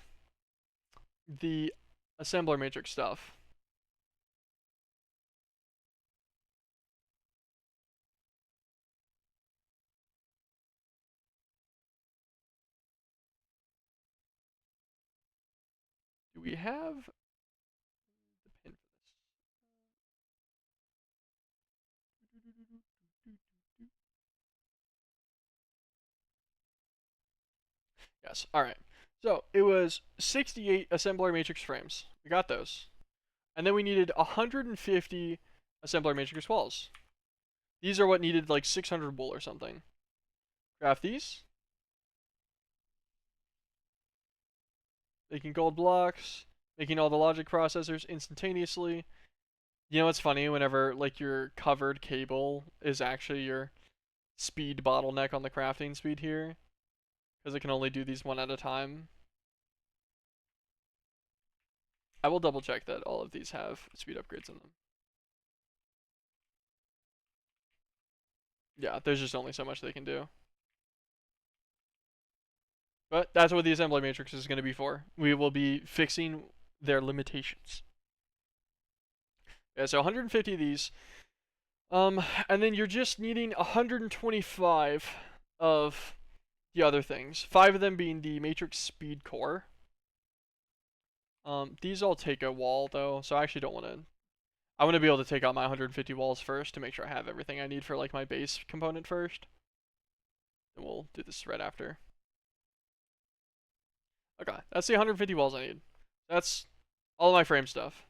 the assembler matrix stuff. Do we have the pin for this? Yes. All right. So it was 68 assembler matrix frames. We got those. And then we needed 150 assembler matrix walls. These are what needed like 600 wool or something. Craft these. Making gold blocks. Making all the logic processors instantaneously. You know what's funny? Whenever like your covered cable is actually your speed bottleneck on the crafting speed here. Because it can only do these one at a time. I will double check that all of these have speed upgrades in them. Yeah, there's just only so much they can do. But that's what the assembly matrix is going to be for. We will be fixing their limitations. Yeah, so 150 of these. And then you're just needing 125 of the other things. 5 of them being the matrix speed core. These all take a wall though, so I actually don't want to. I want to be able to take out my 150 walls first to make sure I have everything I need for like my base component first. And we'll do this right after. Okay, that's the 150 walls I need. That's all my frame stuff.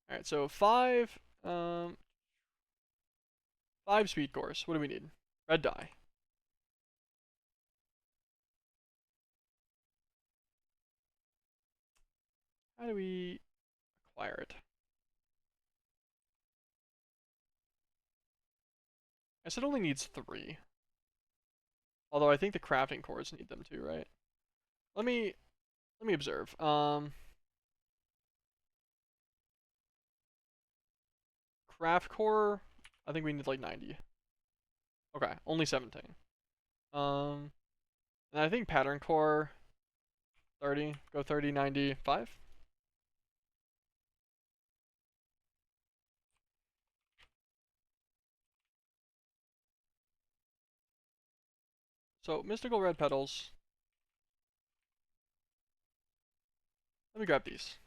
All right, so 5 speed cores. What do we need? Red dye. How do we acquire it? I guess it only needs 3. Although I think the crafting cores need them too, right? Let me observe. Craft core, I think we need like 90. Okay, only 17. And I think pattern core 30. Go 30, 95. So mystical red petals. Let me grab these.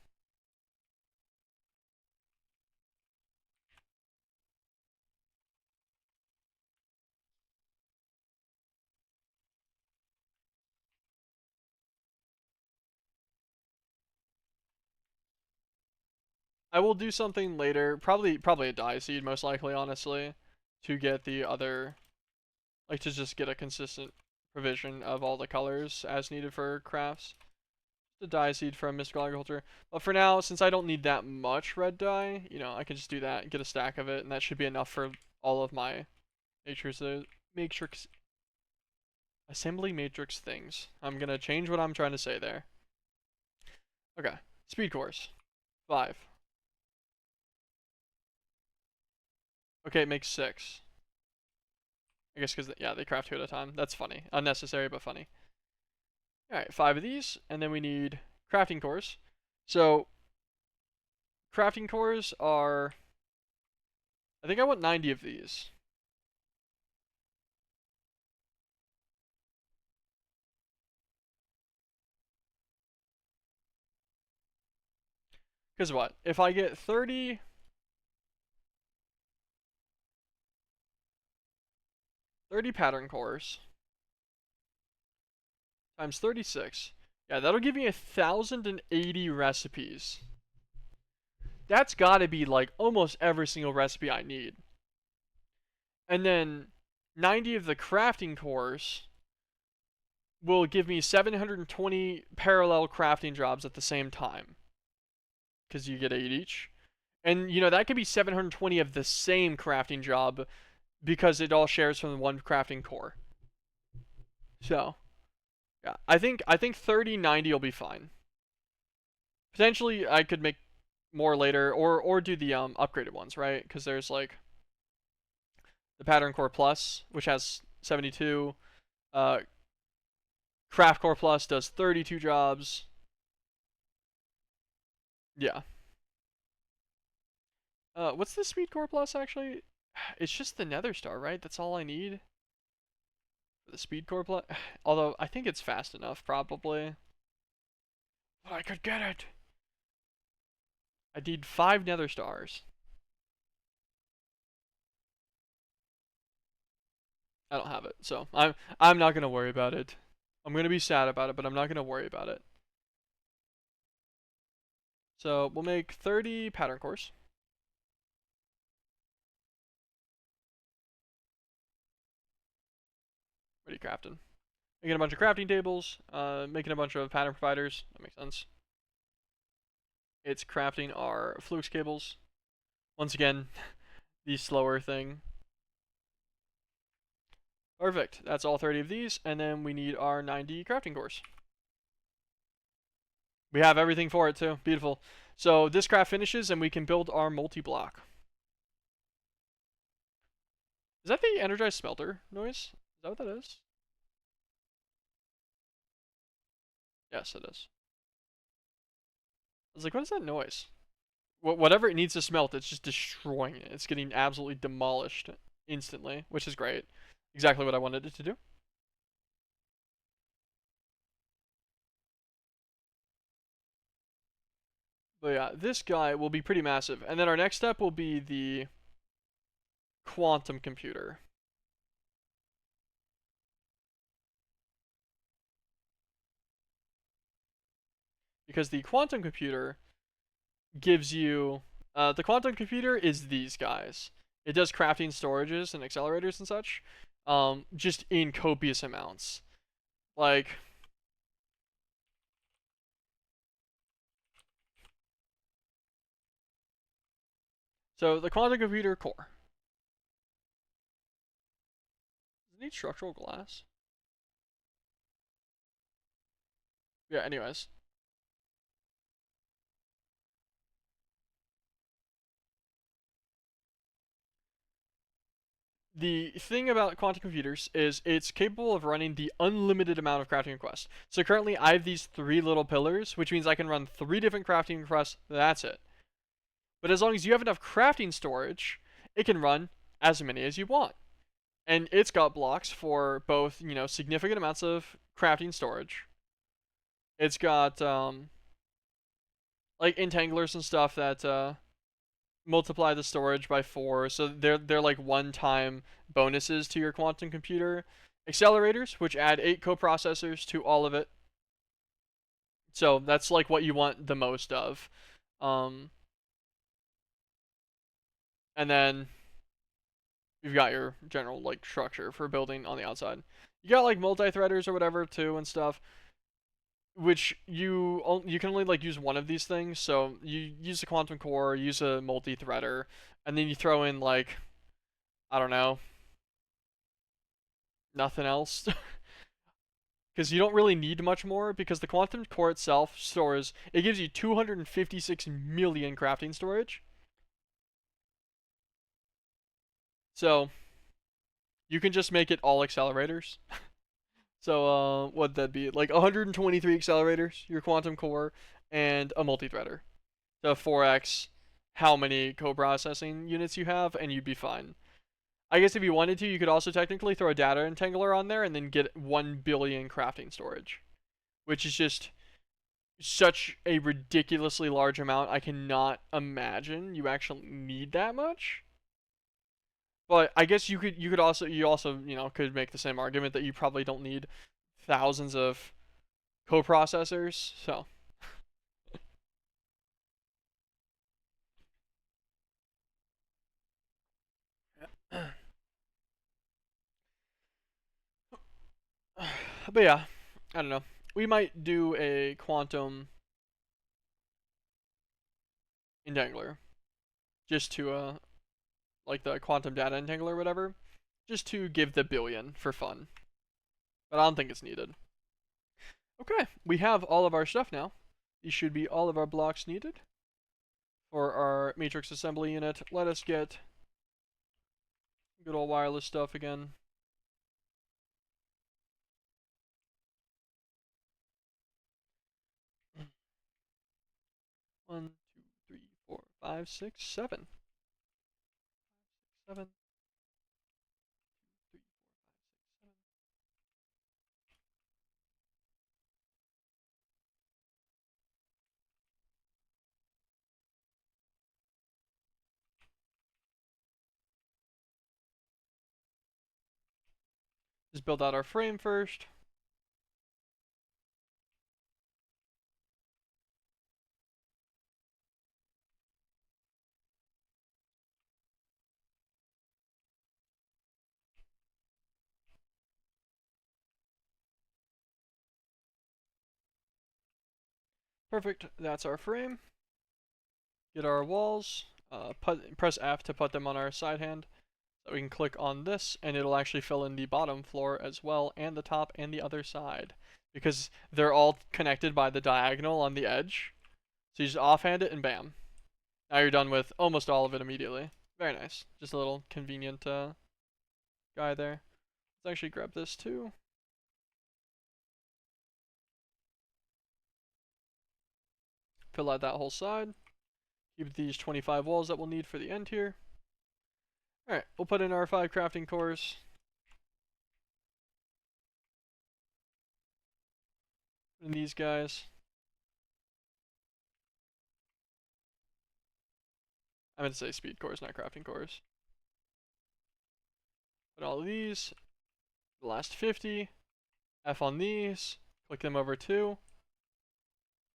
I will do something later, probably a dye seed most likely, honestly, to get the other, like to just get a consistent provision of all the colors as needed for crafts. The dye seed from mystical agriculture. But for now, since I don't need that much red dye, you know, I can just do that and get a stack of it, and that should be enough for all of my matrix assembly matrix things. I'm gonna change what I'm trying to say there. Okay, speed cores, 5. Okay, it makes 6. I guess because yeah, they craft 2 at a time. That's funny, unnecessary but funny. All right, 5 of these, and then we need crafting cores. So crafting cores are, I think I want 90 of these. Because what? If I get 30 pattern cores, times 36. Yeah, that'll give me 1,080 recipes. That's gotta be like almost every single recipe I need. And then 90 of the crafting cores will give me 720 parallel crafting jobs at the same time. Because you get 8 each. And, that could be 720 of the same crafting job because it all shares from one crafting core. So, yeah, I think 3090 will be fine. Potentially, I could make more later, or do the upgraded ones, right? Because there's like the Pattern Core Plus, which has 72. Craft Core Plus does 32 jobs. Yeah. What's the Speed Core Plus actually? It's just the Nether Star, right? That's all I need for the Speed Core Plus. Although I think it's fast enough, probably. But I could get it. I need 5 Nether Stars. I don't have it, so I'm not gonna worry about it. I'm gonna be sad about it, but I'm not gonna worry about it. So we'll make 30 pattern cores. Ready crafting. Making a bunch of crafting tables. Making a bunch of pattern providers. That makes sense. It's crafting our flux cables. Once again, the slower thing. Perfect. That's all 30 of these, and then we need our 90 crafting cores. We have everything for it too. Beautiful. So this craft finishes, and we can build our multi-block. Is that the energized smelter noise? Is that what that is? Yes, it is. I was like, what is that noise? Whatever it needs to smelt, it's just destroying it. It's getting absolutely demolished instantly, which is great. Exactly what I wanted it to do. But yeah, this guy will be pretty massive. And then our next step will be the quantum computer. Because the quantum computer gives you... the quantum computer is these guys. It does crafting storages and accelerators and such. Just in copious amounts. Like... So the quantum computer core. Does it need structural glass? Yeah, anyways. The thing about quantum computers is it's capable of running the unlimited amount of crafting requests. So currently I have these 3 little pillars, which means I can run 3 different crafting requests. That's it. But as long as you have enough crafting storage, it can run as many as you want. And it's got blocks for both, significant amounts of crafting storage. It's got like entanglers and stuff that multiply the storage by 4, so they're like one-time bonuses to your quantum computer. Accelerators, which add 8 coprocessors to all of it. So that's like what you want the most of. And then you've got your general like structure for building on the outside. You got like multi-threaders or whatever too and stuff, which you can only like use one of these things. So you use a quantum core, use a multi-threader, and then you throw in like, I don't know, nothing else. Because you don't really need much more, because the quantum core itself it gives you 256 million crafting storage. So you can just make it all accelerators. So what'd that be? Like 123 accelerators, your quantum core, and a multi-threader. So 4x how many co-processing units you have, and you'd be fine. I guess if you wanted to, you could also technically throw a data entangler on there and then get 1 billion crafting storage, which is just such a ridiculously large amount. I cannot imagine you actually need that much. But I guess you also could make the same argument that you probably don't need thousands of coprocessors. So, but yeah, I don't know. We might do a quantum entangler just to like the quantum data entangler or whatever, just to give the billion for fun. But I don't think it's needed. Okay, we have all of our stuff now. These should be all of our blocks needed for our matrix assembly unit. Let us get good old wireless stuff again. One, two, three, four, five, six, seven. 7, 3, 4, 5, 6, 7. Just build out our frame first. Perfect, that's our frame. Get our walls. Press F to put them on our side hand. So we can click on this and it'll actually fill in the bottom floor as well, and the top and the other side, because they're all connected by the diagonal on the edge. So you just offhand it and bam. Now you're done with almost all of it immediately. Very nice. Just a little convenient guy there. Let's actually grab this too. Fill out that whole side. Keep these 25 walls that we'll need for the end here. Alright, we'll put in our 5 crafting cores. And these guys. I meant to say speed cores, not crafting cores. Put all of these. The last 50. F on these. Click them over too.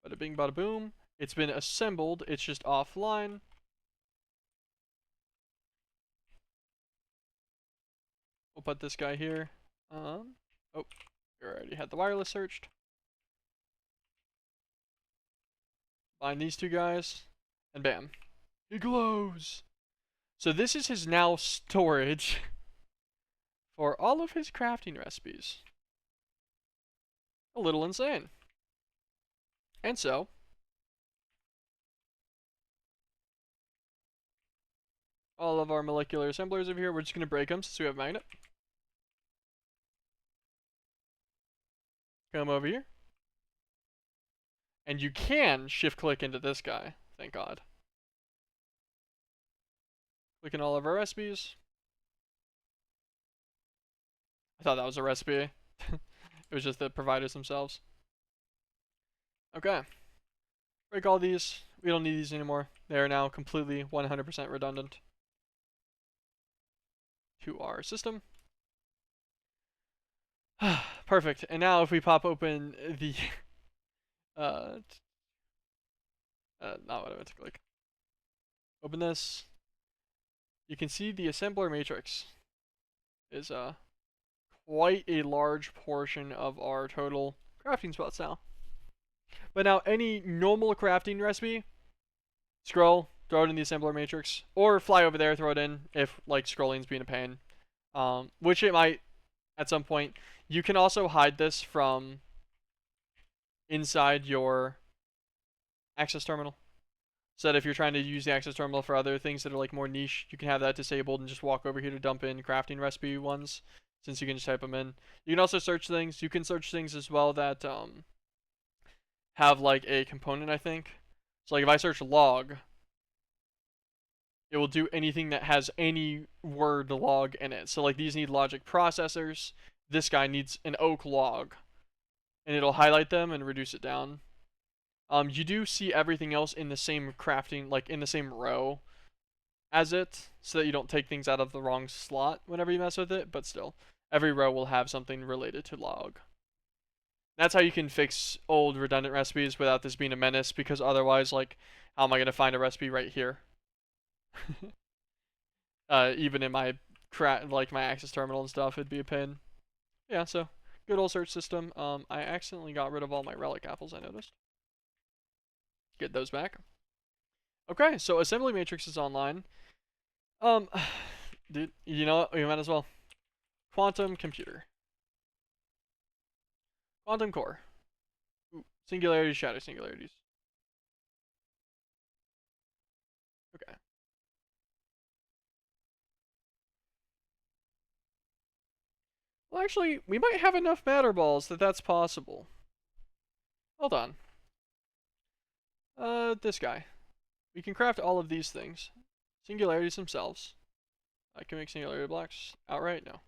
Bada bing, bada boom. It's been assembled. It's just offline. We'll put this guy here. Oh, we already had the wireless searched. Find these two guys. And bam. He glows. So this is his now storage for all of his crafting recipes. A little insane. And so, all of our molecular assemblers over here, we're just going to break them since we have a magnet. Come over here. And you can shift click into this guy. Thank God. Click in all of our recipes. I thought that was a recipe. It was just the providers themselves. Okay. Break all these. We don't need these anymore. They are now completely 100% redundant to our system. Perfect. And now if we pop open the not what I meant to click. Open this. You can see the assembler matrix is quite a large portion of our total crafting spots now. But now any normal crafting recipe, scroll, throw it in the assembler matrix, or fly over there, throw it in if like scrolling's being a pain. Which it might at some point. You can also hide this from inside your access terminal. So that if you're trying to use the access terminal for other things that are like more niche, you can have that disabled and just walk over here to dump in crafting recipe ones, since you can just type them in. You can also search things. You can search things as well that have like a component, I think. So like if I search log, it will do anything that has any word log in it. So like these need logic processors. This guy needs an oak log, and it'll highlight them and reduce it down. You do see everything else in the same crafting, like in the same row as it, so that you don't take things out of the wrong slot whenever you mess with it, but still, every row will have something related to log. That's how you can fix old redundant recipes without this being a menace, because otherwise, like, how am I gonna find a recipe right here? Even in my like my access terminal and stuff, it'd be a pain. Yeah, so good old search system. I accidentally got rid of all my relic apples, I noticed. Get those back. Okay, so assembly matrix is online. Um, dude, you know what? We might as well. Quantum computer. Quantum core. Ooh, singularities, shadow singularities. Okay. Well, actually, we might have enough matter balls that that's possible. Hold on. This guy. We can craft all of these things. Singularities themselves. I can make singularity blocks outright. No.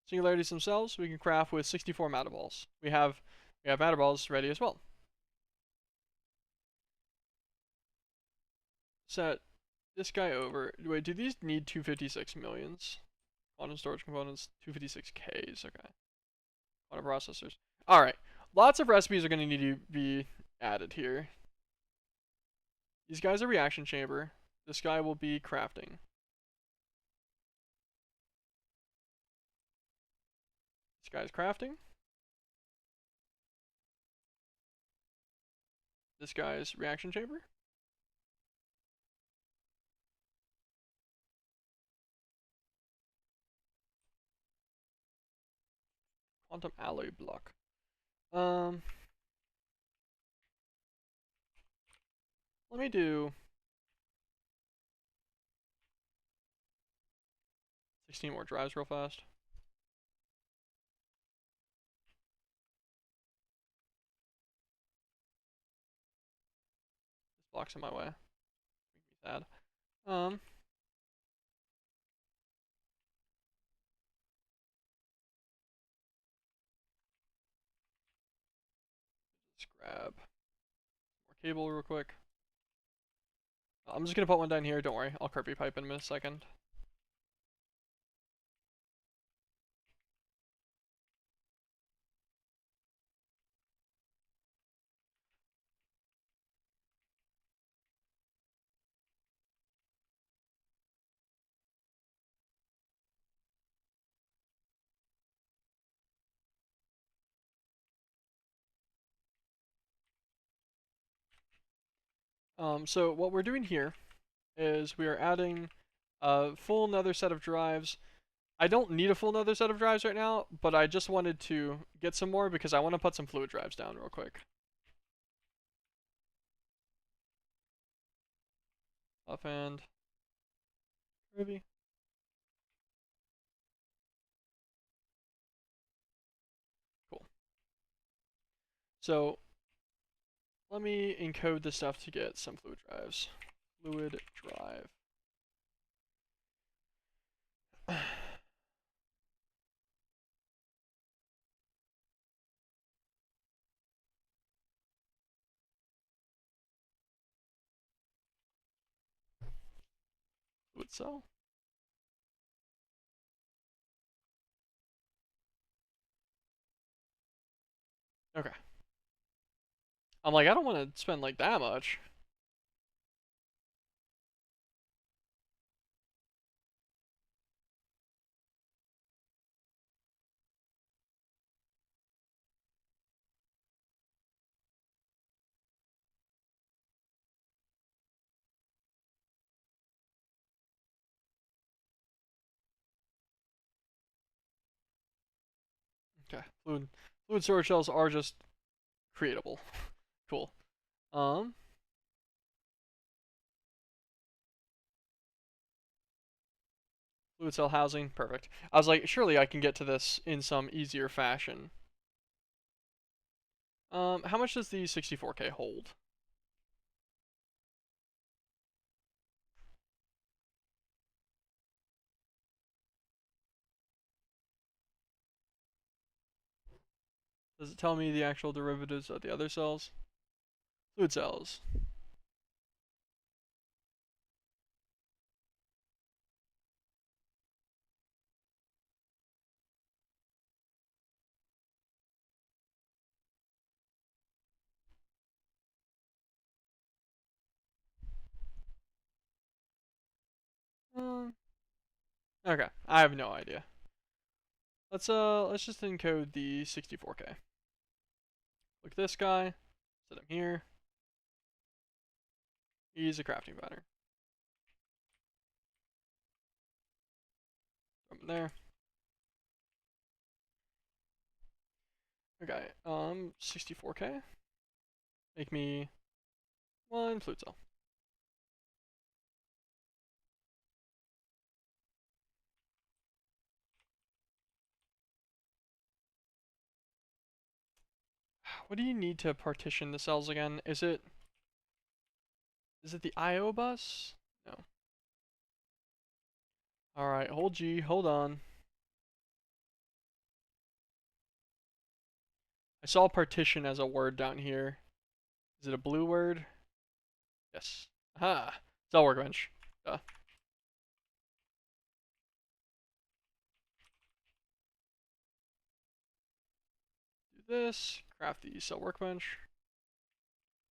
Singularities themselves, we can craft with 64 matter balls. We have matter balls ready as well. Set this guy over. Wait, do these need 256 millions? Quantum storage components, 256Ks. Okay. Quantum processors. All right. Lots of recipes are going to need to be added here. These guys are reaction chamber. This guy will be crafting. This guy's crafting. This guy's reaction chamber. Quantum alloy block. Let me do 16 more drives real fast. This block's in my way. Make me sad. Just grab more cable real quick. I'm just gonna put one down here. Don't worry, I'll Kirby pipe in a second. So what we're doing here is we are adding a full another set of drives. I don't need a full another set of drives right now, but I just wanted to get some more because I want to put some fluid drives down real quick. Offhand. Ruby. Cool. So let me encode this stuff to get some fluid drives. Fluid drive. Fluid cell. Okay. I'm like, I don't want to spend like that much. Okay. Fluid storage shells are just creatable. Cool. Um, Fluid cell housing, perfect. I was like, surely I can get to this in some easier fashion. How much does the 64K hold? Does it tell me the actual derivatives of the other cells? Fluid cells. Um, okay, I have no idea. Let's just encode the 64K. Look at this guy. Set him here. He's a crafting pattern. From there. Okay, 64K. Make me one flute cell. What do you need to partition the cells again? Is it the IO bus? No. Alright, hold G, hold on. I saw partition as a word down here. Is it a blue word? Yes. Aha! Cell workbench. Duh. Do this. Craft the cell workbench.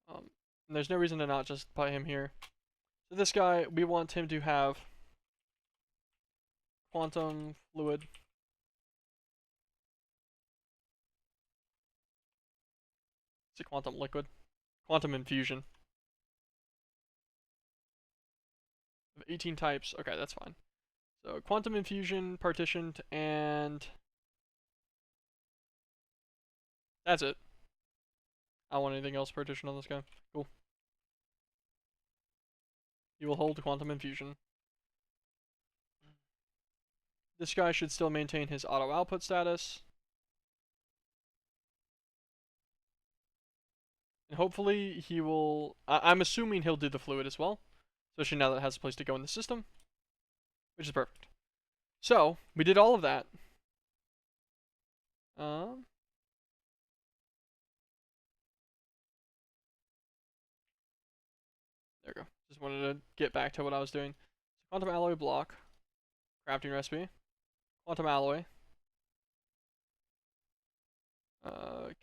And there's no reason to not just put him here. So this guy, we want him to have quantum fluid. It's a quantum liquid. Quantum infusion. 18 types. Okay, that's fine. So quantum infusion partitioned, and that's it. I don't want anything else partitioned on this guy. Cool. He will hold quantum infusion. This guy should still maintain his auto output status. And hopefully he will... I'm assuming he'll do the fluid as well. Especially now that it has a place to go in the system. Which is perfect. So, we did all of that. There we go. Just wanted to get back to what I was doing. So quantum alloy block. Crafting recipe. Quantum alloy.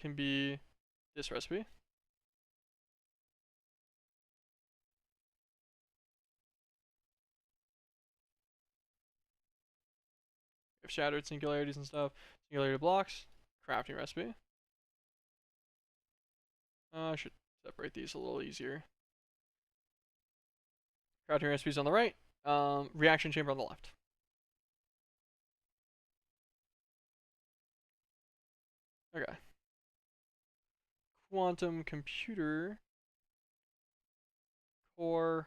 Can be this recipe. We have shattered singularities and stuff. Singularity blocks. Crafting recipe. I should separate these a little easier. Crafting recipes on the right. Reaction chamber on the left. Okay. Quantum computer core.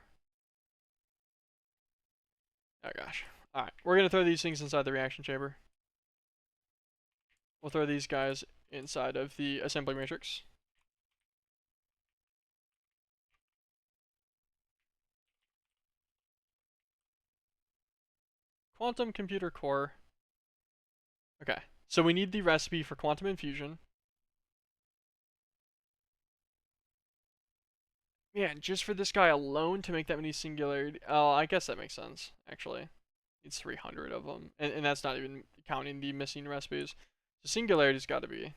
Oh gosh. Alright, we're gonna throw these things inside the reaction chamber. We'll throw these guys inside of the assembly matrix. Quantum computer core. Okay, so we need the recipe for quantum infusion. Man, just for this guy alone to make that many singularity. Oh, I guess that makes sense, actually. It's 300 of them. And that's not even counting the missing recipes. So singularity's got to be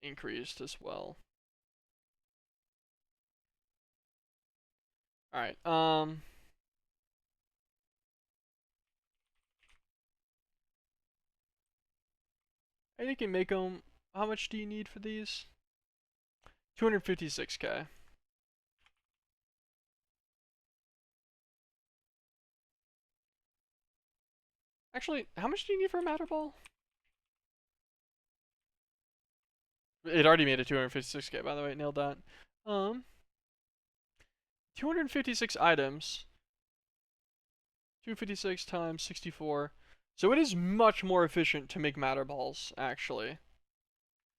increased as well. Alright, and you can make them. How much do you need for these? 256k. Actually, how much do you need for a matter ball? It already made a 256k, by the way. Nailed that. 256 items. 256 times 64. So it is much more efficient to make matter balls, actually.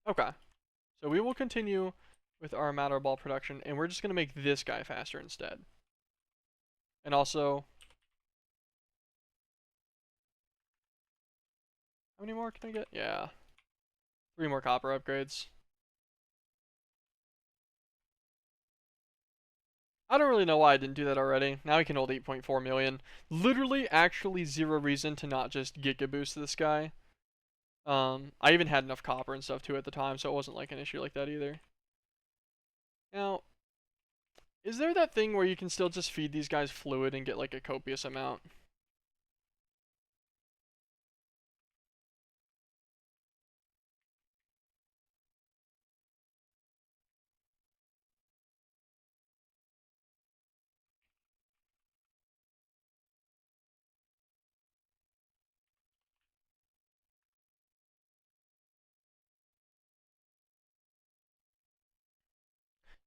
Okay. So we will continue with our matter ball production, and we're just going to make this guy faster instead. And also... How many more can I get? Yeah. 3 more copper upgrades. I don't really know why I didn't do that already. Now he can hold 8.4 million. Literally, actually, zero reason to not just Giga Boost this guy. I even had enough copper and stuff too at the time, so it wasn't like an issue like that either. Now, Is there that thing where you can still just feed these guys fluid and get like a copious amount?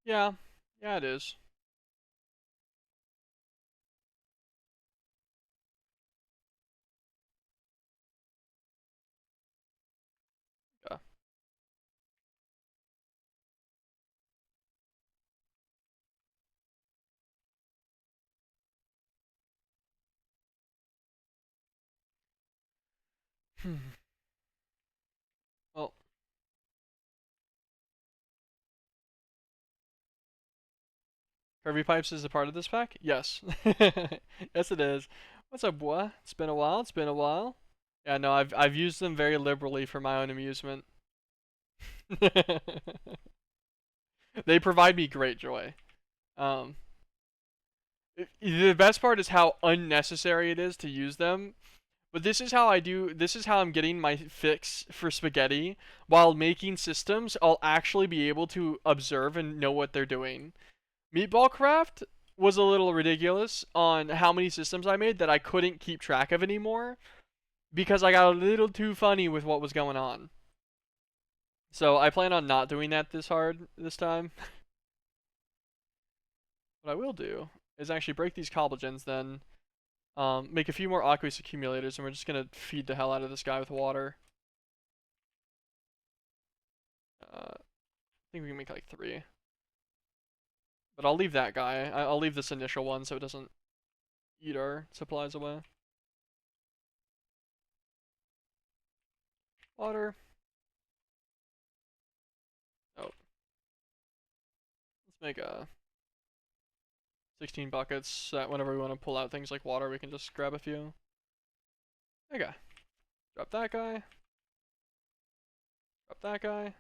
Yeah. Yeah, it is. Yeah. Well, Kirby Pipes is a part of this pack? Yes. Yes, it is. What's up, boy? It's been a while. It's been a while. Yeah, no, I've used them very liberally for my own amusement. They provide me great joy. Um, the best part is how unnecessary it is to use them. But this is how I do. This is how I'm getting my fix for spaghetti. While making systems, I'll actually be able to observe and know what they're doing. Meatball Craft was a little ridiculous on how many systems I made that I couldn't keep track of anymore because I got a little too funny with what was going on. So I plan on not doing that this hard this time. What I will do is actually break these cobblegens, then make a few more aqueous accumulators, and we're just gonna feed the hell out of this guy with water. I think we can make like 3, but I'll leave that guy. I'll leave this initial one so it doesn't eat our supplies away. Water. Oh, let's make a 16 buckets so that whenever we want to pull out things like water, we can just grab a few. Okay. Drop that guy. Drop that guy.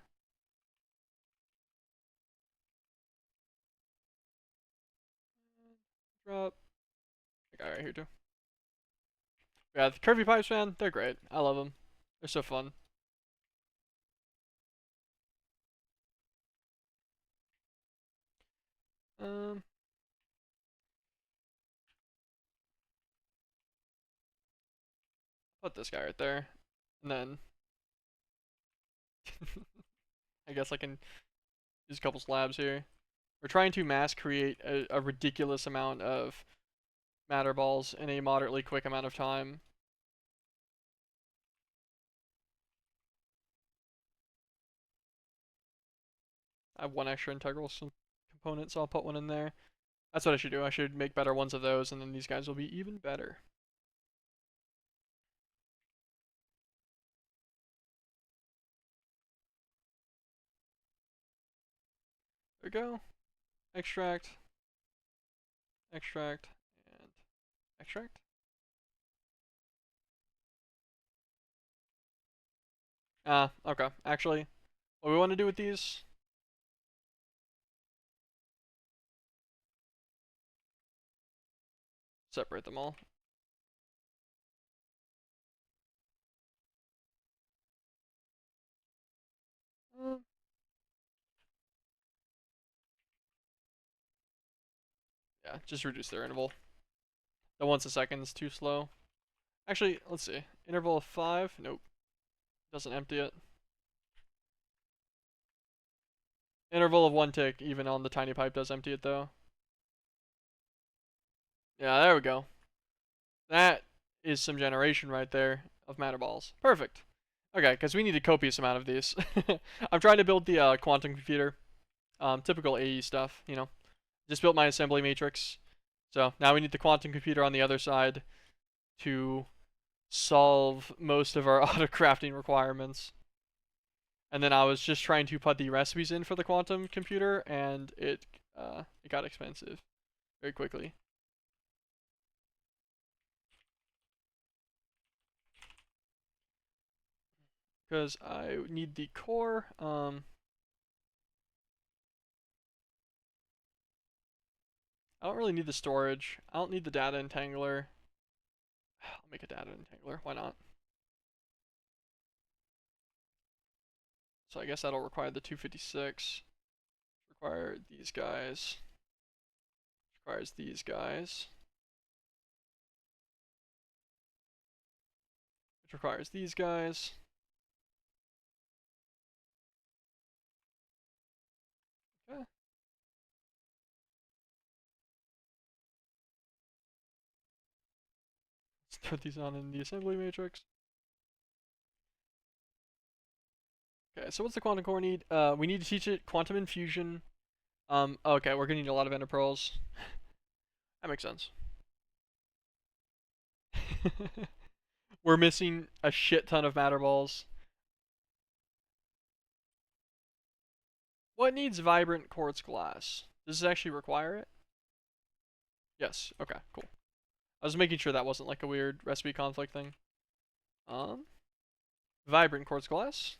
Drop that guy right here too. Yeah, the curvy pipes, man, they're great. I love them. They're so fun. Um, put this guy right there, and then I guess I can use a couple slabs here. We're trying to mass create a ridiculous amount of matter balls in a moderately quick amount of time. I have one extra integral component, so I'll put one in there. That's what I should do. I should make better ones of those, and then these guys will be even better. There we go. Extract, extract, and extract. Okay. Actually, what we want to do with these, separate them all. Uh, yeah, just reduce their interval. The once a second is too slow. Actually, let's see. Interval of 5. Nope. Doesn't empty it. Interval of 1 tick, even on the tiny pipe, does empty it though. Yeah, there we go. That is some generation right there of matter balls. Perfect. Okay, because we need a copious amount of these. I'm trying to build the quantum computer. Typical AE stuff, you know. Just built my assembly matrix. So now we need the quantum computer on the other side to solve most of our autocrafting requirements. And then I was just trying to put the recipes in for the quantum computer, and it got expensive very quickly. Because I need the core. I don't really need the storage. I don't need the data entangler. I'll make a data entangler. Why not? So I guess that'll require the 256. Require these guys. Requires these guys. Which requires these guys. Okay. Let's put these on in the assembly matrix. Okay, so what's the quantum core need? We need to teach it quantum infusion. Okay, we're gonna need a lot of ender pearls. That makes sense. We're missing a shit ton of matter balls. What needs vibrant quartz glass? Does it actually require it? Yes. Okay, cool. I was making sure that wasn't like a weird recipe conflict thing. Um, Vibrant quartz glass.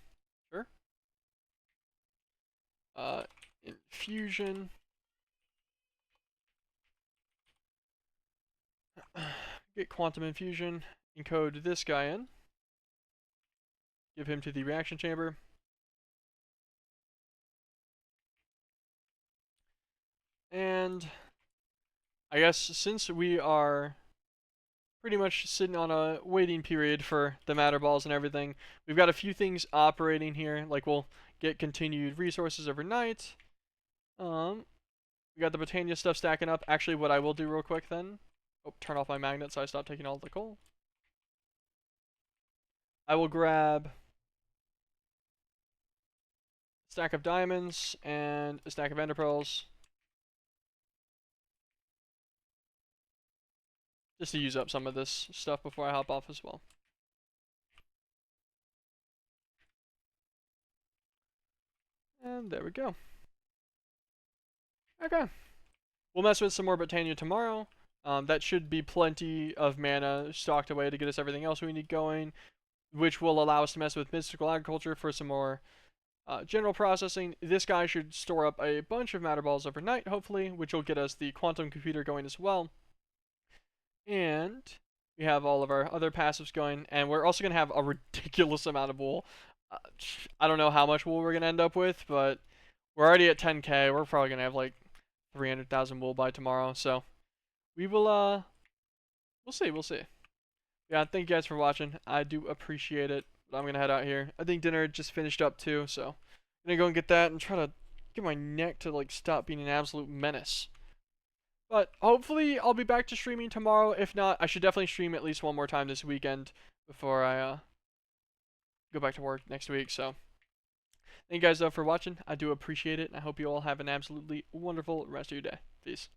Sure. Infusion. Get quantum infusion. Encode this guy in. Give him to the reaction chamber. And I guess since we are pretty much sitting on a waiting period for the matter balls and everything, we've got a few things operating here. Like we'll get continued resources overnight. We got the botania stuff stacking up. Actually, what I will do real quick then. Oh, turn off my magnet so I stop taking all the coal. I will grab a stack of diamonds and a stack of ender pearls. Just to use up some of this stuff before I hop off as well. And there we go. Okay. We'll mess with some more botania tomorrow. That should be plenty of mana stocked away to get us everything else we need going, which will allow us to mess with mystical agriculture for some more general processing. This guy should store up a bunch of matter balls overnight, hopefully, which will get us the quantum computer going as well. And we have all of our other passives going, and we're also going to have a ridiculous amount of wool. I don't know how much wool we're going to end up with, but we're already at 10k. We're probably going to have like 300,000 wool by tomorrow, so we will, we'll see. Yeah, thank you guys for watching. I do appreciate it, but I'm going to head out here. I think dinner just finished up too, so I'm going to go and get that and try to get my neck to like stop being an absolute menace. But hopefully I'll be back to streaming tomorrow. If not, I should definitely stream at least one more time this weekend before I go back to work next week. So thank you guys for watching. I do appreciate it, and I hope you all have an absolutely wonderful rest of your day. Peace.